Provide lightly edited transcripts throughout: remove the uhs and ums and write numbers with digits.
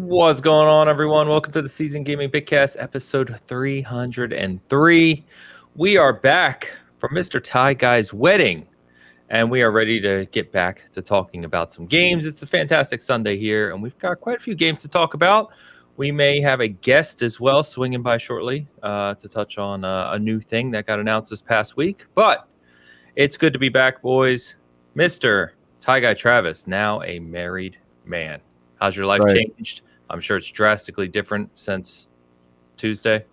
What's going on, everyone? Welcome to the Season Gaming Bitcast, episode 303. We are back from Mr. Ty Guy's wedding, and we are ready to get back to talking about some games. It's a fantastic Sunday here, and we've got quite a few games to talk about. We may have a guest as well swinging by shortly to touch on a new thing that got announced this past week. But it's good to be back, boys. Mr. Ty Guy Travis, now a married man. How's your life changed? I'm sure it's drastically different since Tuesday.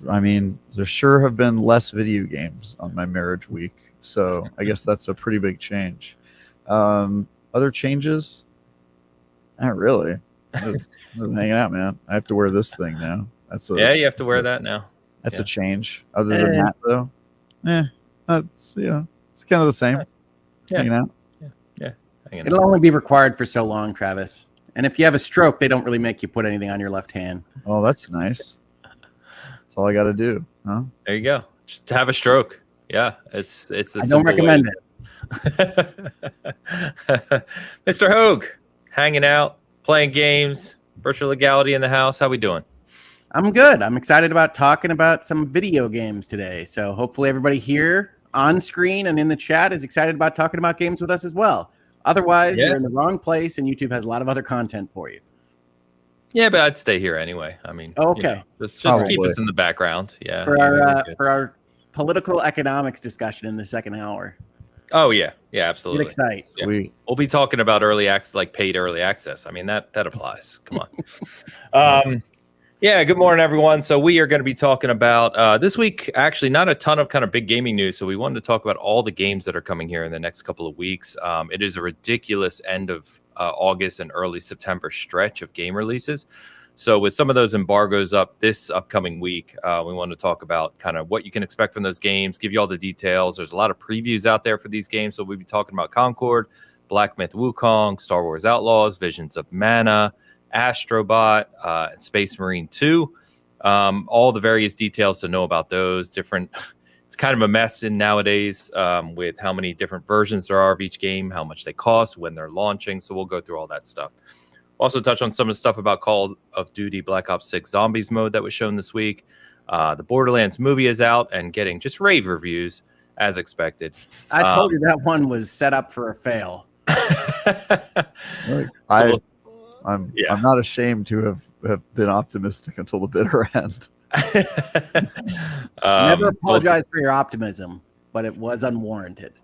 I mean, there sure have been less video games on my marriage week, so I guess that's a pretty big change. Other changes? Not really. Just hanging out, man. I have to wear this thing now. You have to wear that now. That's a change. Other than that, though, it's it's kind of the same. Hanging out. It'll only be required for so long, Travis. And if you have a stroke, they don't really make you put anything on your left hand. Oh, that's nice. That's all I got to do, huh? There you go. Just to have a stroke. Yeah, it's. I don't recommend it. Mr. Hogue, hanging out, playing games, virtual legality in the house. How we doing? I'm good. I'm excited about talking about some video games today. So hopefully everybody here on screen and in the chat is excited about talking about games with us as well. Otherwise, you're in the wrong place, and YouTube has a lot of other content for you. Yeah, but I'd stay here anyway. I mean, just keep us in the background. Yeah, for our political economics discussion in the second hour. Oh yeah, absolutely. Get excited. Yeah. We'll be talking about early access, like paid early access. I mean that applies. Come on. Good morning, everyone. So we are going to be talking about this week, actually not a ton of kind of big gaming news. So we wanted to talk about all the games that are coming here in the next couple of weeks. It is a ridiculous end of August and early September stretch of game releases. So with some of those embargoes up this upcoming week, we want to talk about kind of what you can expect from those games, give you all the details. There's a lot of previews out there for these games. So we'll be talking about Concord, Myth Wukong, Star Wars Outlaws, Visions of Mana, Astro Bot, and Space Marine 2. All the various details to know about those different. It's kind of a mess in nowadays with how many different versions there are of each game, how much they cost, when they're launching. So we'll go through all that stuff. Also touch on some of the stuff about Call of Duty Black Ops 6 Zombies mode that was shown this week. The Borderlands movie is out and getting just rave reviews as expected. I told you that one was set up for a fail. I'm not ashamed to have been optimistic until the bitter end. Never apologize for your optimism, but it was unwarranted.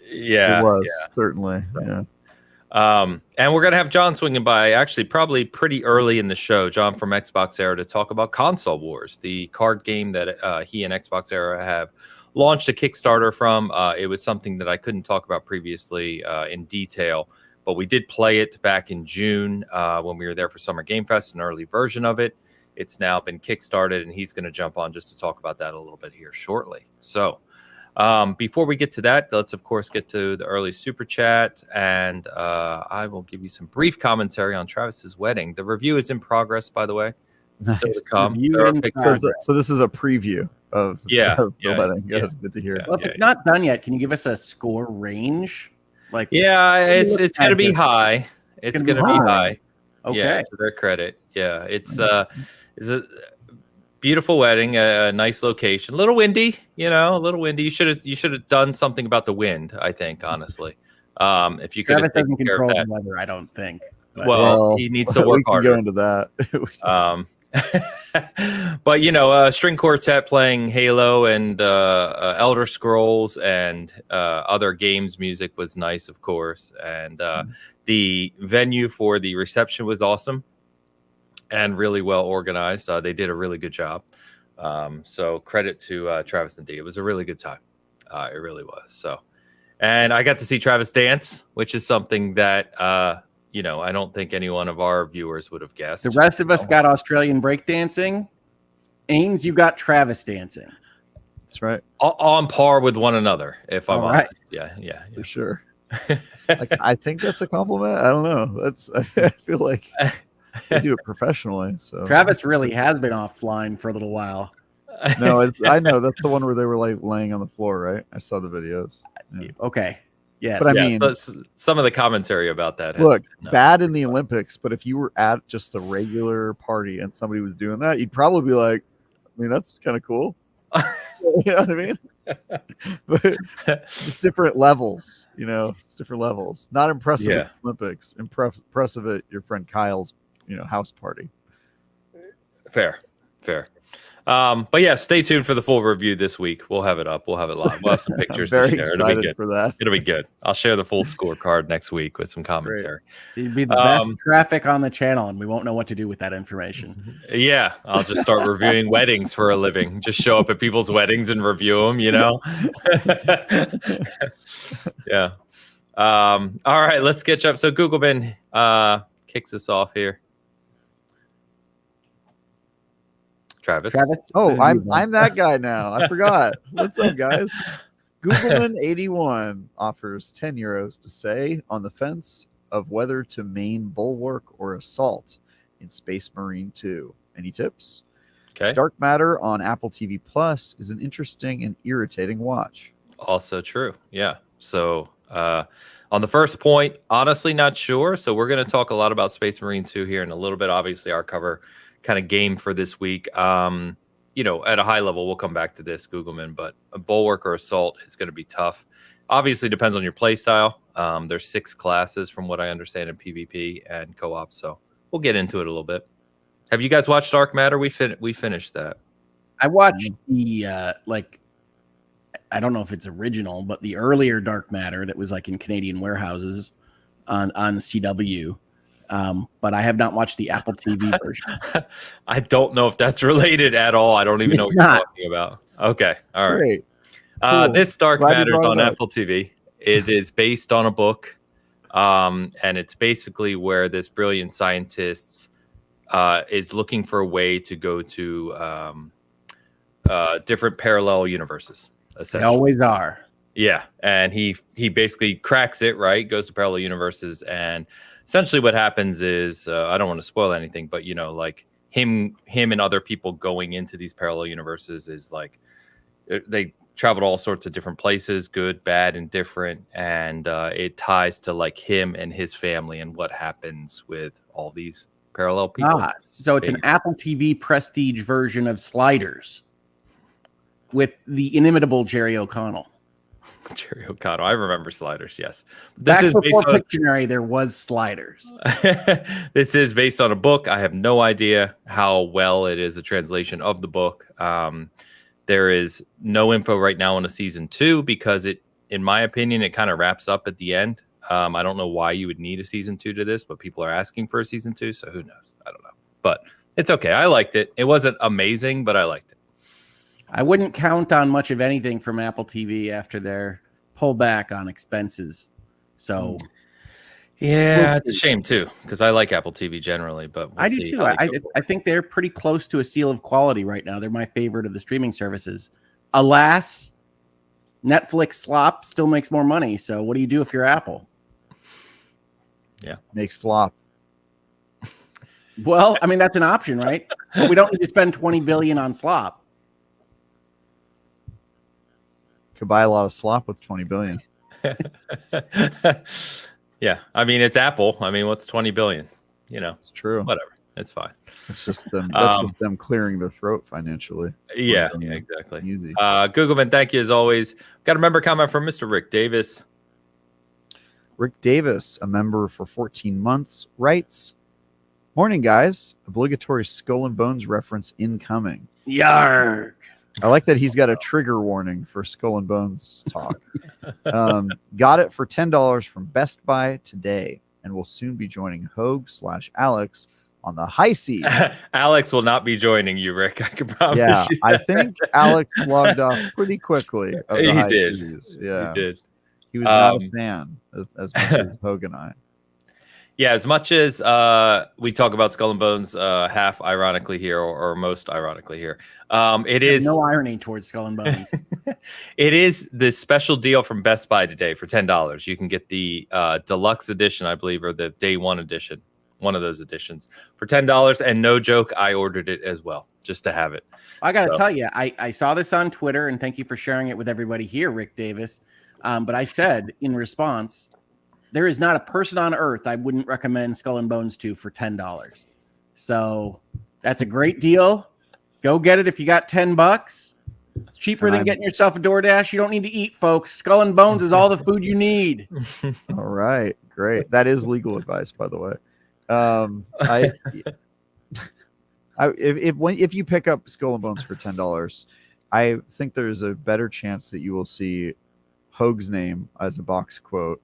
Yeah, it was certainly. Yeah. And we're gonna have John swinging by, actually probably pretty early in the show. John from Xbox Era to talk about Console Wars, the card game that he and Xbox Era have launched a Kickstarter from. It was something that I couldn't talk about previously in detail. But we did play it back in June when we were there for Summer Game Fest, an early version of it. It's now been kickstarted, and he's going to jump on just to talk about that a little bit here shortly. So before we get to that, let's, of course, get to the early super chat, and I will give you some brief commentary on Travis's wedding. The review is in progress, by the way. It's still to come. So this is a preview of the wedding. Good to hear. Well, if it's not done yet, can you give us a score range? It's going to be high. It's going to be high. Okay. Yeah, to their credit. Yeah, it's a beautiful wedding, a nice location. A little windy, a little windy. You should have done something about the wind, I think, honestly. If you could have taken care of that. Weather, I don't think. Well, he needs to work harder. Go into that. But string quartet playing Halo and Elder Scrolls and other games music was nice, of course, and the venue for the reception was awesome and really well organized. They did a really good job, so credit to Travis and Dee. It was a really good time. It really was. So, and I got to see Travis dance, which is something that I don't think any one of our viewers would have guessed. The rest of us got Australian breakdancing. Ains, you got Travis dancing. That's right. On par with one another, if I'm honest. Right. Yeah. For sure. I think that's a compliment. I don't know. I feel like they do it professionally. So Travis really has been offline for a little while. No, I know that's the one where they were like laying on the floor, right? I saw the videos. Yeah. Okay. Yes. But I mean, some of the commentary about that. Look, bad in the Olympics, but if you were at just a regular party and somebody was doing that, you'd probably be like, I mean, that's kind of cool. You know what I mean? But just different levels, it's different levels. Not impressive at the Olympics, impressive at your friend Kyle's, house party. Fair. But yeah, stay tuned for the full review this week. We'll have it up. We'll have it live. We'll have some pictures. I'm very excited for that. It'll be good. I'll share the full scorecard next week with some commentary. It'd be the best traffic on the channel, and we won't know what to do with that information. Yeah, I'll just start reviewing weddings for a living. Just show up at people's weddings and review them. Yeah. All right, let's sketch up. So Googleman kicks us off here. Travis. Oh, I'm that guy now. I forgot. What's up, guys? Googleman81 offers €10 to say on the fence of whether to main bulwark or assault in Space Marine 2. Any tips? Okay. Dark Matter on Apple TV Plus is an interesting and irritating watch. Also true. Yeah. So on the first point, honestly, not sure. So we're going to talk a lot about Space Marine 2 here in a little bit. Obviously, our cover kind of game for this week. At a high level, we'll come back to this, Googleman, but a bulwark or assault is going to be tough. Obviously, depends on your play style. There's 6 classes from what I understand in PvP and co-op, so we'll get into it a little bit. Have you guys watched Dark Matter? We finished that. I watched the I don't know if it's original, but the earlier Dark Matter that was like in Canadian warehouses on the CW. But I have not watched the Apple TV version. I don't know if that's related at all. I don't even know what you're talking about. Okay. All right. Great. Cool. This Dark Matter is on Apple TV. It is based on a book. And it's basically where this brilliant scientist is looking for a way to go to different parallel universes. They always are. Yeah. And he basically cracks it, right? Goes to parallel universes, and essentially what happens is, I don't want to spoil anything, but like him and other people going into these parallel universes is like, they travel to all sorts of different places, good, bad, and different. And it ties to like him and his family and what happens with all these parallel people. So it's an Apple TV prestige version of Sliders with the inimitable Jerry O'Connell. Jerry O'Connell. I remember Sliders, yes. This is before Pictionary, there was Sliders. This is based on a book. I have no idea how well it is a translation of the book. There is no info right now on a season 2 because in my opinion, it kind of wraps up at the end. I don't know why you would need a season 2 to this, but people are asking for a season 2, so who knows? I don't know. But it's okay. I liked it. It wasn't amazing, but I liked it. I wouldn't count on much of anything from Apple TV after their pullback on expenses. So, yeah, it's a shame too, because I like Apple TV generally. But I do too. I think they're pretty close to a seal of quality right now. They're my favorite of the streaming services. Alas, Netflix slop still makes more money. So, what do you do if you're Apple? Yeah, make slop. Well, I mean that's an option, right? But we don't need to spend $20 billion on slop. Could buy a lot of slop with $20 billion. Yeah, I mean it's Apple. I mean, what's $20 billion? It's true. Whatever, it's fine. It's just them. That's just them clearing their throat financially. Yeah, exactly. Easy. Googleman, thank you as always. Got a member comment from Mr. Rick Davis. Rick Davis, a member for 14 months, writes, "Morning, guys. Obligatory Skull and Bones reference incoming." Yarg. I like that he's got a trigger warning for Skull and Bones talk. Got it for $10 from Best Buy today, and will soon be joining Hogue/Alex on the high seas. Alex will not be joining you, Rick. I can promise you. I think Alex logged off pretty quickly. Of the high seas. Yeah, he did. He was not a fan as much as Hogue and I. Yeah, as much as we talk about Skull and Bones half ironically here or most ironically here, it is no irony towards Skull and Bones. It is the special deal from Best Buy today for $10. You can get the deluxe edition, I believe, or the day one edition, one of those editions for $10. And no joke, I ordered it as well just to have it. I got to tell you, I saw this on Twitter, and thank you for sharing it with everybody here, Rick Davis. But I said in response, there is not a person on earth I wouldn't recommend Skull and Bones to for $10. So that's a great deal. Go get it if you got $10. It's cheaper than getting yourself a DoorDash. You don't need to eat, folks. Skull and Bones is all the food you need. All right, great. That is legal advice, by the way. If you pick up Skull and Bones for $10, I think there's a better chance that you will see Hoag's name as a box quote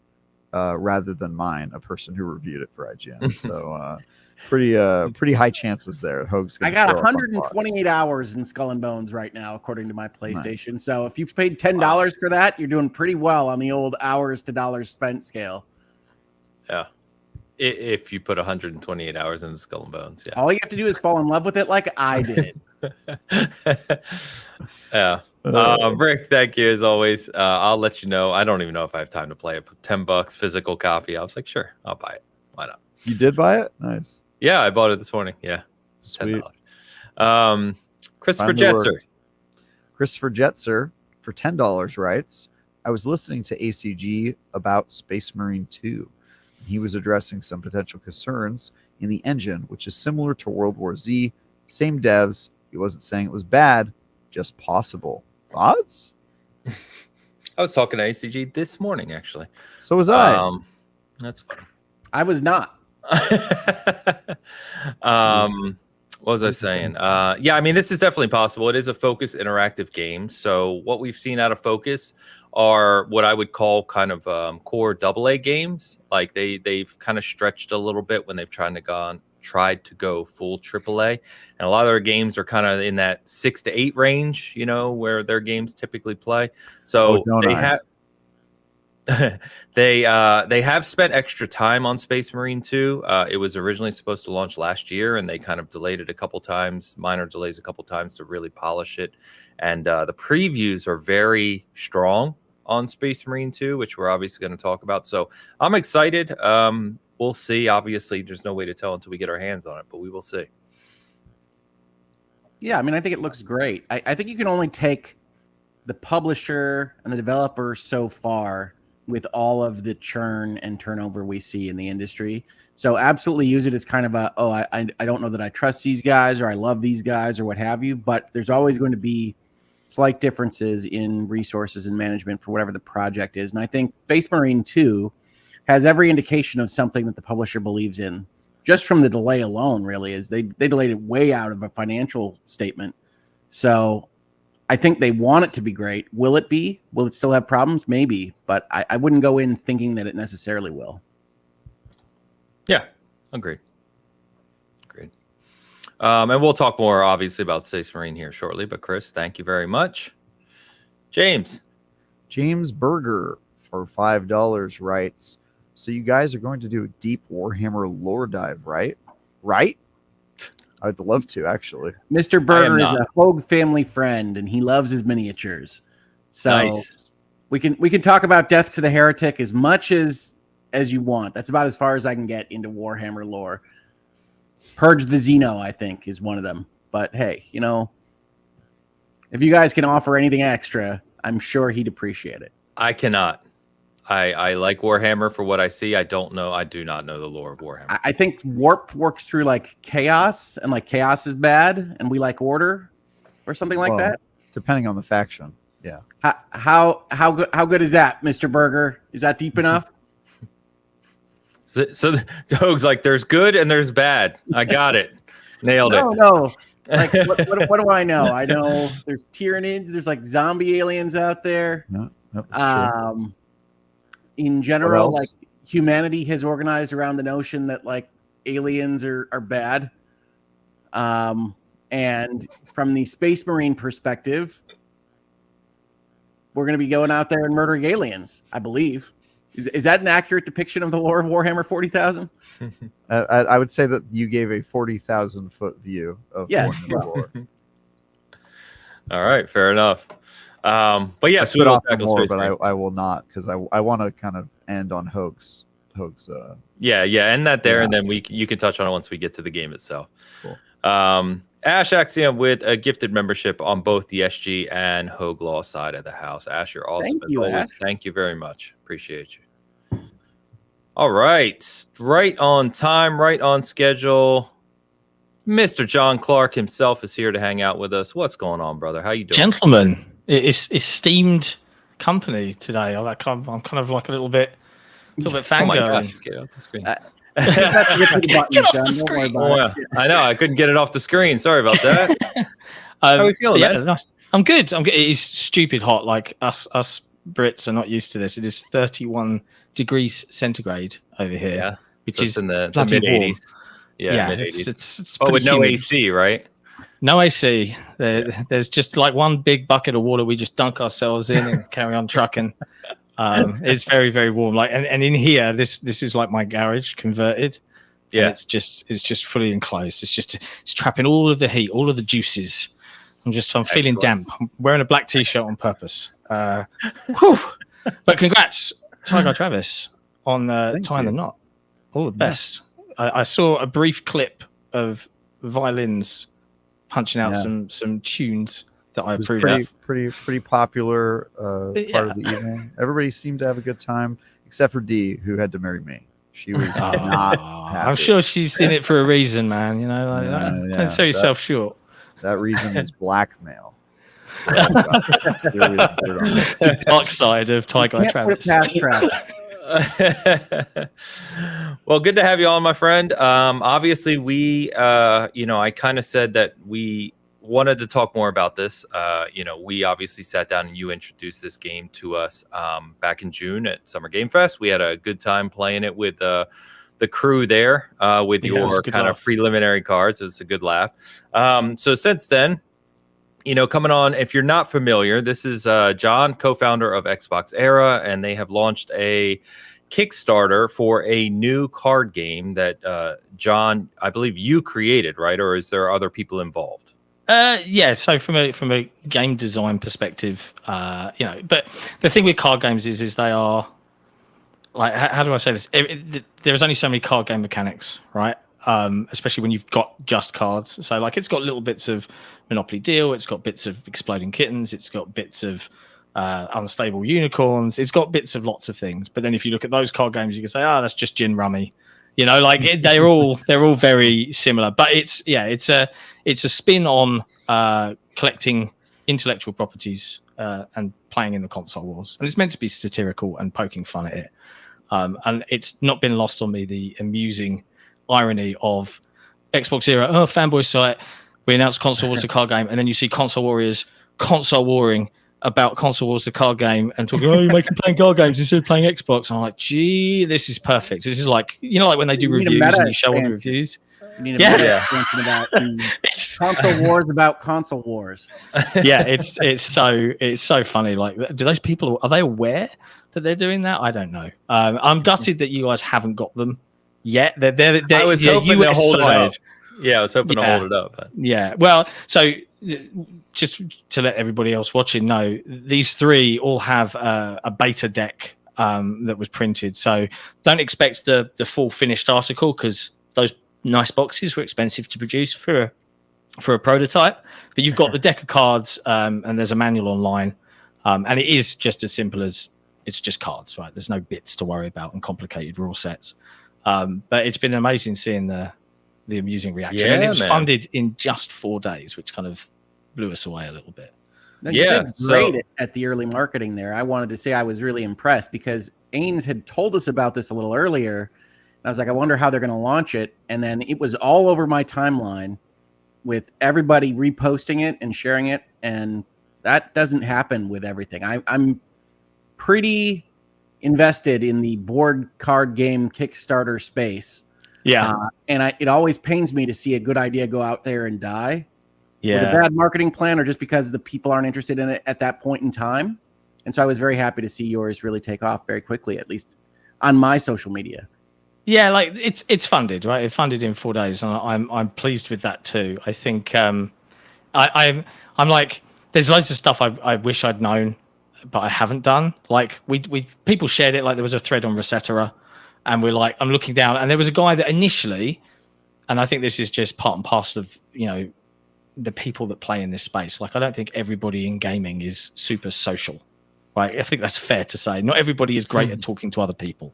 rather than mine, a person who reviewed it for IGN. So pretty high chances there. Hoag's I got 128 hours in Skull and Bones right now, according to my PlayStation. Nice. So if you paid $10 for that, you're doing pretty well on the old hours to dollars spent scale. Yeah. If you put 128 hours in the Skull and Bones, yeah. All you have to do is fall in love with it like I did. Yeah. Rick, thank you as always. I'll let you know. I don't even know if I have time to play it. $10 physical copy. I was like, sure, I'll buy it. Why not? You did buy it? Nice. Yeah, I bought it this morning. Yeah. Sweet. Christopher Jetzer. Christopher Jetzer for $10 writes, I was listening to ACG about Space Marine 2. He was addressing some potential concerns in the engine, which is similar to World War Z. Same devs. He wasn't saying it was bad, just possible. Thoughts? I was talking to ACG this morning, actually. So was I. That's fine. I was not. What was I saying? Yeah, I mean, this is definitely possible. It is a Focus interactive game. So what we've seen out of Focus are what I would call kind of core AA games. Like they've kind of stretched a little bit when they've tried to go full AAA. And a lot of their games are kind of in that 6 to 8 range, you know, where their games typically play. So they have spent extra time on Space Marine 2. It was originally supposed to launch last year, and they kind of delayed it a couple times, minor delays a couple times to really polish it. And the previews are very strong on Space Marine 2, which we're obviously going to talk about. So I'm excited. We'll see. Obviously, there's no way to tell until we get our hands on it, but we will see. Yeah, I mean, I think it looks great. I think you can only take the publisher and the developer so far with all of the churn and turnover we see in the industry. So absolutely use it as kind of I don't know that I trust these guys or I love these guys or what have you, but there's always going to be slight differences in resources and management for whatever the project is. And I think Space Marine 2 has every indication of something that the publisher believes in. Just from the delay alone, really, is they delayed it way out of a financial statement. So I think they want it to be great. Will it be? Will it still have problems? Maybe, but I wouldn't go in thinking that it necessarily will. Yeah, agreed. And we'll talk more, obviously, about Space Marine here shortly. But Chris, thank you very much. James Berger for $5 writes, so you guys are going to do a deep Warhammer lore dive, right? I'd love to, actually. Mr. Berger is a Hogue family friend, and he loves his miniatures. So nice. we can talk about Death to the Heretic as much as you want. That's about as far as I can get into Warhammer lore. Purge the Xeno, I think, is one of them. But hey, you know, if you guys can offer anything extra, I'm sure he'd appreciate it. I cannot. I like Warhammer for what I see. I do not know the lore of Warhammer. I think Warp works through like chaos, and like chaos is bad, and we like order, or something like that. Depending on the faction, yeah. How good is that, Mr. Berger? Is that deep enough? So Hoag's like, there's good and there's bad. I got it, nailed it. No. Like what do I know? I know there's Tyranids. There's like zombie aliens out there. No, in general, like humanity has organized around the notion that like aliens are bad. And from the Space Marine perspective, we're going to be going out there and murdering aliens, I believe. Is that an accurate depiction of the lore of Warhammer 40,000? I would say that you gave a 40,000 foot view of Warhammer lore. All right, fair enough. But yes, we will tackle more, but I will not, because I want to kind of end on Hoax. Yeah, end that there, and then you can touch on it once we get to the game itself. Cool. Ash Axiom with a gifted membership on both the SG and Hogue Law side of the house. Ash, you're awesome. Thank you, as always. Ash. Thank you very much. Appreciate you. All right. Right on time, right on schedule. Mr. Jon Clarke himself is here to hang out with us. What's going on, brother? How you doing? Gentlemen, it's esteemed company today. I'm kind of like a little bit fangirling. Oh my gosh, get off the screen. Get off the screen. I know, I couldn't get it off the screen. Sorry about that. How are we feeling, man? Nice. I'm good. It is stupid hot. Like us Brits are not used to this. It is 31 degrees centigrade over here, which is in the mid 80s. Yeah, mid 80s. It's with no humid. AC, right? No AC. There's just like one big bucket of water we just dunk ourselves in and carry on trucking. It's very, very warm. Like, and in here, this is like my garage converted. Yeah, it's just fully enclosed. It's trapping all of the heat, all of the juices. I'm feeling damp. I'm wearing a black t-shirt on purpose. But congrats, Tiger Travis, on tying the knot. All the best. I saw a brief clip of violins punching out some tunes that I approve of. Pretty popular part of the evening. Everybody seemed to have a good time, except for Dee, who had to marry me. She was not happy. I'm sure she's in it for a reason, man. You know, don't sell yourself short. That reason is blackmail. The dark side of Tiger Travis. Well, good to have you on, my friend. Obviously, we, I kind of said that we wanted to talk more about this. We obviously sat down and you introduced this game to us back in June at Summer Game Fest. We had a good time playing it with the crew there with your kind of preliminary cards. It was a good laugh. So since then, coming on, if you're not familiar, this is Jon, co-founder of Xbox Era, and they have launched a Kickstarter for a new card game that Jon, I believe you created, right? Or is there other people involved? So from a game design perspective, but the thing with card games is they are like, how do I say this? There's only so many card game mechanics, right? Especially when you've got just cards. So like, it's got little bits of Monopoly Deal, it's got bits of Exploding Kittens, it's got bits of Unstable Unicorns, it's got bits of lots of things. But then if you look at those card games, you can say, that's just gin rummy. They're all very similar. But it's a spin on collecting intellectual properties and playing in the console wars. And it's meant to be satirical and poking fun at it. And it's not been lost on me the amusing irony of Xbox Era, fanboy site, we announced Console Wars, the card game, and then you see console warriors console warring about Console Wars, the card game, and talking, you're playing card games instead of playing Xbox. And I'm like, gee, this is perfect. This is like, like when they do reviews and you show all the reviews. You need a meta expansion about console wars about console wars. Yeah, it's so funny. Like, do those people, are they aware that they're doing that? I don't know. I'm gutted that you guys haven't got them yet. They're I was hoping to hold it up. Yeah, I was hoping to hold it up. But. Yeah, well, so just to let everybody else watching know, these three all have a beta deck that was printed. So don't expect the full finished article, because those nice boxes were expensive to produce for a prototype. But you've got the deck of cards, and there's a manual online, and it is just as simple as it's just cards, right? There's no bits to worry about and complicated rule sets. But it's been amazing seeing the amusing reaction, and it was funded in just 4 days, which kind of blew us away a little bit. No, you did great at the early marketing there. I wanted to say I was really impressed, because Ains had told us about this a little earlier. I was like, I wonder how they're going to launch it. And then it was all over my timeline with everybody reposting it and sharing it. And that doesn't happen with everything. I'm pretty invested in the board card game Kickstarter space. Yeah. And it always pains me to see a good idea go out there and die. Yeah. With a bad marketing plan, or just because the people aren't interested in it at that point in time. And so I was very happy to see yours really take off very quickly, at least on my social media. Yeah, like it's funded, right? It funded in 4 days, and I'm pleased with that too. I think I'm like, there's loads of stuff I wish I'd known, but I haven't done. Like we people shared it. Like there was a thread on Resetera, and we're like, I'm looking down, and there was a guy that initially, and I think this is just part and parcel of the people that play in this space. Like, I don't think everybody in gaming is super social. Right? I think that's fair to say. Not everybody is great at talking to other people.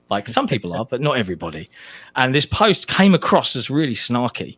Like, some people are, but not everybody. And this post came across as really snarky,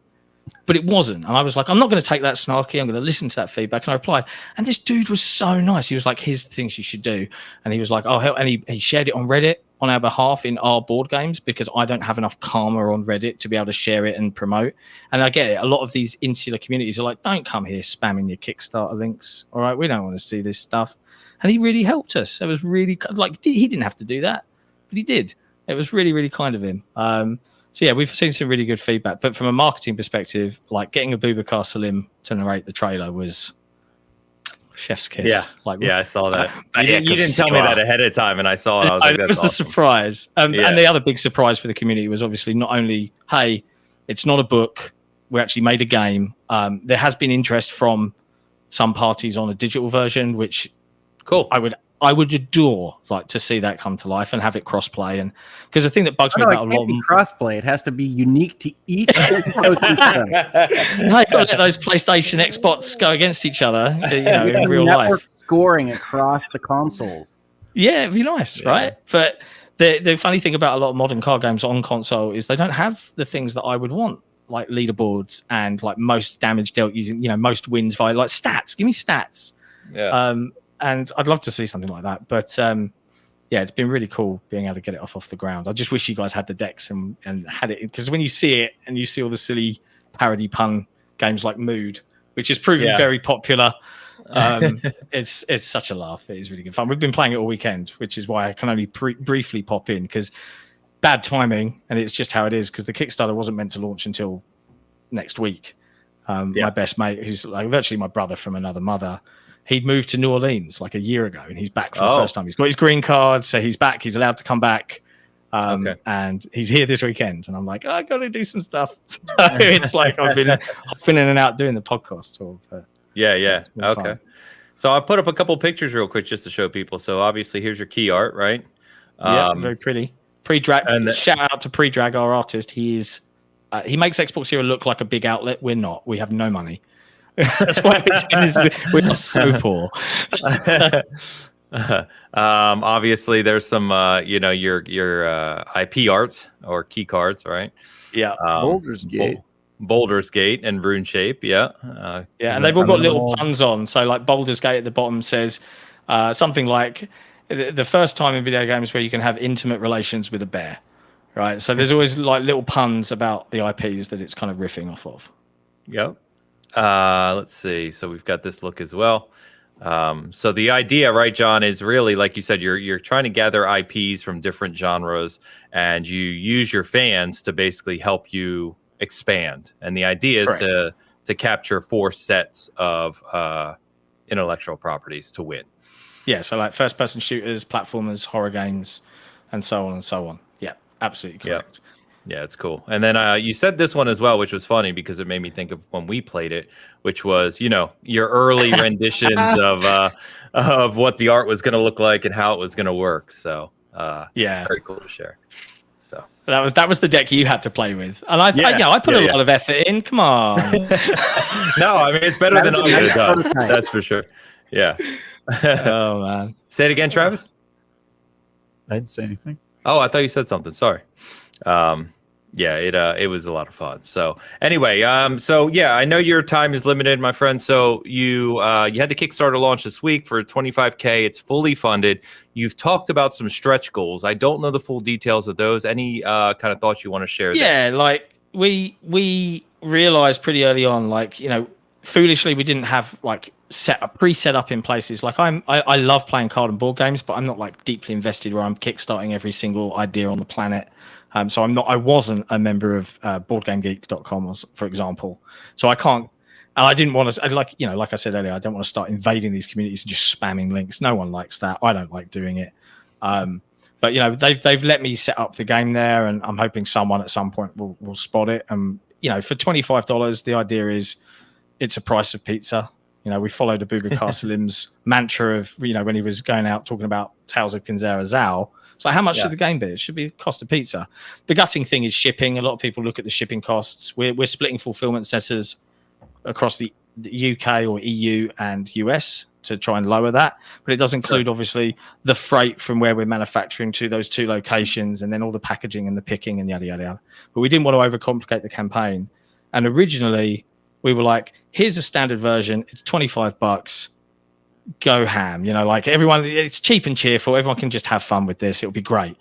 but it wasn't. And I was like, I'm not going to take that snarky. I'm going to listen to that feedback. And I replied. And this dude was so nice. He was like, here's the things you should do. And he was like, oh, hell. And he shared it on Reddit on our behalf in our board games, because I don't have enough karma on Reddit to be able to share it and promote. And I get it. A lot of these insular communities are like, don't come here spamming your Kickstarter links. All right. We don't want to see this stuff. And he really helped us. It was really like, he didn't have to do that, but he did. It was really, really kind of him. So yeah, we've seen some really good feedback. But from a marketing perspective, like getting Abubakar Salim to narrate the trailer was chef's kiss. Yeah, like, yeah, I saw that. You didn't tell me that ahead of time, and I saw it. I was like, that was awesome. The surprise. And the other big surprise for the community was obviously not only, hey, it's not a book. We actually made a game. There has been interest from some parties on a digital version, which cool. I would adore like to see that come to life and have it crossplay. And because the thing that bugs me about a lot of crossplay, it has to be unique to each. No, you've got to let those PlayStation, Xbox go against each other, in real life. Scoring across the consoles. Yeah, it'd be nice, right? But the funny thing about a lot of modern card games on console is they don't have the things that I would want, like leaderboards and like most damage dealt using, most wins via like stats. Give me stats. Yeah. And I'd love to see something like that. But yeah, it's been really cool being able to get it off the ground. I just wish you guys had the decks and had it, because when you see it and you see all the silly parody pun games like Mood, which is proving very popular, it's such a laugh. It is really good fun. We've been playing it all weekend, which is why I can only briefly pop in, because bad timing, and it's just how it is, because the Kickstarter wasn't meant to launch until next week. My best mate, who's like virtually my brother from another mother, he'd moved to New Orleans like a year ago, and he's back for the first time. He's got his green card, so he's back. He's allowed to come back, and he's here this weekend. And I'm like, I got to do some stuff. So it's like I've been in and out doing the podcast tour. But yeah. Okay. Fun. So I put up a couple pictures real quick just to show people. So obviously, here's your key art, right? Yeah, very pretty. Pre-drag. And shout out to Pre-drag, our artist. He makes Xbox Hero look like a big outlet. We're not. We have no money. That's why we're so poor. Obviously, there's some, your IP art or key cards, right? Yeah. Baldur's Gate. Baldur's Gate and Rune Shape, yeah. And they've all got little puns on. So, like Baldur's Gate at the bottom says something like the first time in video games where you can have intimate relations with a bear, right? So there's always like little puns about the IPs that it's kind of riffing off of. Yep. Let's see. So we've got this look as well. So the idea, right, John, is really, like you said, you're trying to gather IPs from different genres, and you use your fans to basically help you expand. And the idea is to capture 4 sets of intellectual properties to win. Yeah. So like first-person shooters, platformers, horror games, and so on and so on. Yeah, absolutely correct. Yeah, it's cool. And then you said this one as well, which was funny because it made me think of when we played it, which was, your early renditions of what the art was going to look like and how it was going to work. So, very cool to share. So that was the deck you had to play with, and I put a lot of effort in. Come on. No, I mean it's better than I would have done. That's for sure. Yeah. Oh man. Say it again, Travis. I didn't say anything. Oh, I thought you said something. Sorry. It was a lot of fun. So anyway, I know your time is limited, my friend. So you had the Kickstarter launch this week for $25K. It's fully funded. You've talked about some stretch goals. I don't know the full details of those. Any kind of thoughts you want to share? Yeah, there? Like we realized pretty early on, like, foolishly we didn't have like pre-set up in places. Like I love playing card and board games, but I'm not like deeply invested where I'm kickstarting every single idea on the planet. So I wasn't a member of BoardGameGeek.com, for example. So I can't, and I didn't want to, like I said earlier, I don't want to start invading these communities and just spamming links. No one likes that. I don't like doing it. But they've let me set up the game there, and I'm hoping someone at some point will spot it. And for $25, the idea is it's a price of pizza. We followed Abubakar Salim's mantra of, when he was going out talking about Tales of Kinzera Zal. So how much should the game be? It should be the cost of pizza. The gutting thing is shipping. A lot of people look at the shipping costs. We're splitting fulfillment centers across the UK or EU and US to try and lower that, but it does include obviously the freight from where we're manufacturing to those 2 locations, and then all the packaging and the picking and yada yada yada. But we didn't want to overcomplicate the campaign, and originally we were like, here's a standard version, it's $25, go ham, like everyone, it's cheap and cheerful, everyone can just have fun with this, it'll be great.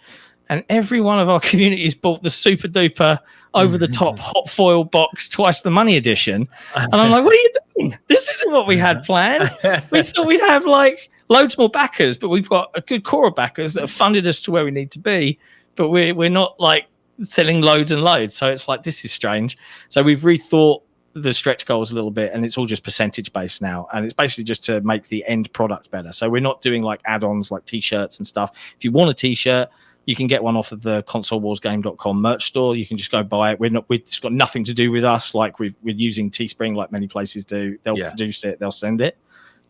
And every one of our communities bought the super duper over the top hot foil box, twice the money edition. And I'm like, what are you doing? This isn't what we had planned. We thought we'd have like loads more backers, but we've got a good core of backers that have funded us to where we need to be. But we're not like selling loads and loads. So it's like, this is strange. So we've rethought the stretch goals a little bit, and it's all just percentage based now. And it's basically just to make the end product better. So we're not doing like add-ons like t-shirts and stuff. If you want a t-shirt, you can get one off of the consolewarsgame.com merch store. You can just go buy it. It's got nothing to do with us. Like we're using Teespring, like many places do. They'll produce it, they'll send it.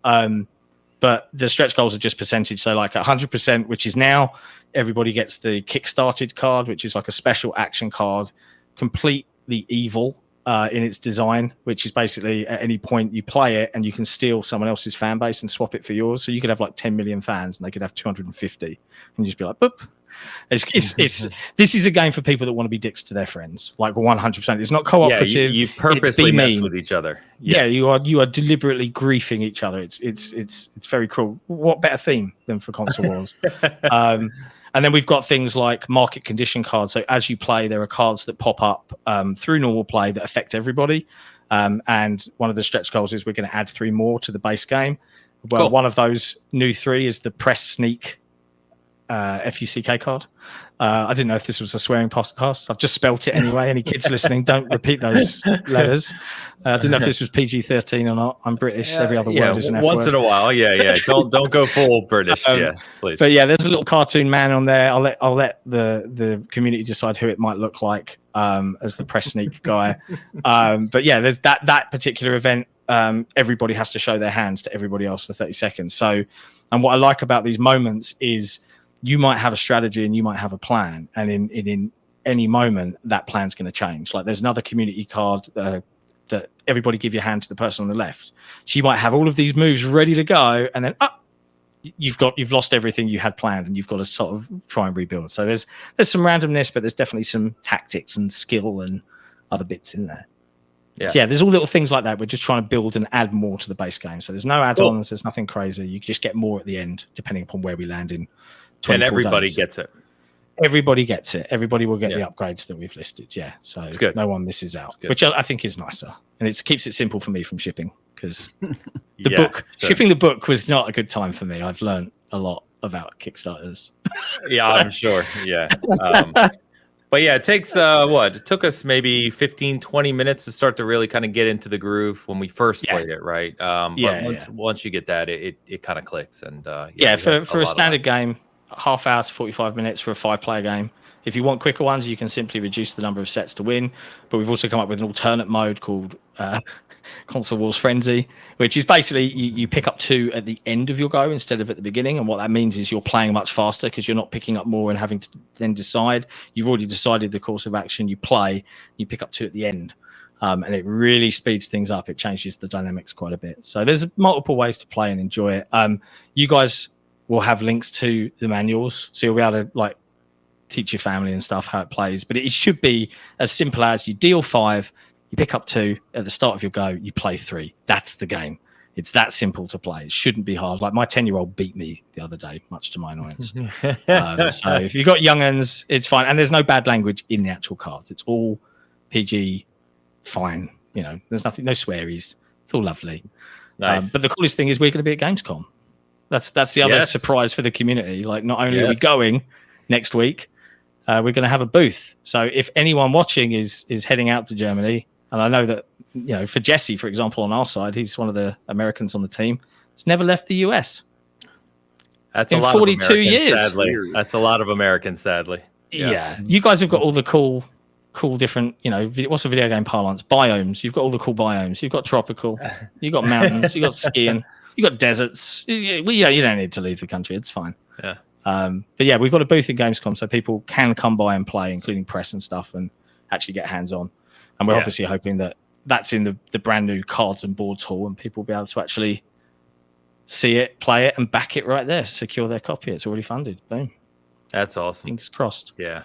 But the stretch goals are just percentage. So like 100%, which is now, everybody gets the Kickstarted card, which is like a special action card, completely evil in its design, which is basically at any point you play it and you can steal someone else's fan base and swap it for yours. So you could have like 10 million fans and they could have 250 and just be like, boop. This is a game for people that want to be dicks to their friends, like 100%. It's not cooperative. You purposely mess with each other. Yes. Yeah, you are deliberately griefing each other. It's very cruel. What better theme than for console wars? And then we've got things like market condition cards. So as you play, there are cards that pop up through normal play that affect everybody. And one of the stretch goals is we're going to add 3 more to the base game. Well, cool. One of those new 3 is the press sneak FUCK card. I didn't know if this was a swearing podcast. I've just spelt it anyway. Any kids listening, don't repeat those letters. I didn't know if this was PG-13 or not. I'm British. Every other word is an F once word. In a while. Yeah. Don't go full British. Please. But yeah, there's a little cartoon man on there. I'll let the community decide who it might look like as the press sneak guy. But yeah, there's that particular event. Everybody has to show their hands to everybody else for 30 seconds. So, and what I like about these moments is you might have a strategy and you might have a plan, and in any moment that plan's going to change. Like there's another community card that everybody give your hand to the person on the left. She might have all of these moves ready to go, and then you've lost everything you had planned, and you've got to sort of try and rebuild. So there's some randomness, but there's definitely some tactics and skill and other bits in there. Yeah. So yeah, there's all little things like that. We're just trying to build and add more to the base game. So there's no add-ons, There's nothing crazy. You just get more at the end, depending upon where we land in. And everybody gets it. Everybody gets it. Everybody will get the upgrades that we've listed. Yeah, so it's good. No one misses out, which I think is nicer, and it keeps it simple for me from shipping, because shipping the book was not a good time for me. I've learned a lot about Kickstarters. Yeah, I'm sure. Yeah. But yeah, it takes it took us maybe 15-20 minutes to start to really kind of get into the groove when we first played it, right? But once you get that, it kind of clicks. And for a standard game, half hour to 45 minutes for a 5-player game. If you want quicker ones, you can simply reduce the number of sets to win. But we've also come up with an alternate mode called Console Wars Frenzy, which is basically you pick up 2 at the end of your go instead of at the beginning. And what that means is you're playing much faster because you're not picking up more and having to then decide. You've already decided the course of action. You play, you pick up 2 at the end. And it really speeds things up. It changes the dynamics quite a bit. So there's multiple ways to play and enjoy it. You guys will have links to the manuals, so you'll be able to teach your family and stuff how it plays. But it should be as simple as you deal 5, you pick up 2 at the start of your go, you play 3. That's the game. It's that simple to play. It shouldn't be hard. Like my 10-year-old beat me the other day, much to my annoyance. So if you've got young'uns, it's fine. And there's no bad language in the actual cards. It's all PG, fine. There's nothing, no swearies. It's all lovely. Nice. But the coolest thing is we're going to be at Gamescom. That's the other surprise for the community. Like, not only are we going next week, we're going to have a booth. So if anyone watching is heading out to Germany, and I know that, for Jesse, for example, on our side, he's one of the Americans on the team, he's never left the US. That's in a lot 42 of years. Sadly. That's a lot of Americans, sadly. Yeah. You guys have got all the cool different, what's a video game parlance? Biomes. You've got all the cool biomes. You've got tropical. You've got mountains. You've got skiing. You got deserts. You don't need to leave the country. It's fine. Yeah. But yeah, we've got a booth in Gamescom, so people can come by and play, including press and stuff, and actually get hands on. And we're obviously hoping that that's in the brand new cards and boards hall, and people will be able to actually see it, play it, and back it right there. Secure their copy. It's already funded. Boom. That's awesome. Fingers crossed. Yeah.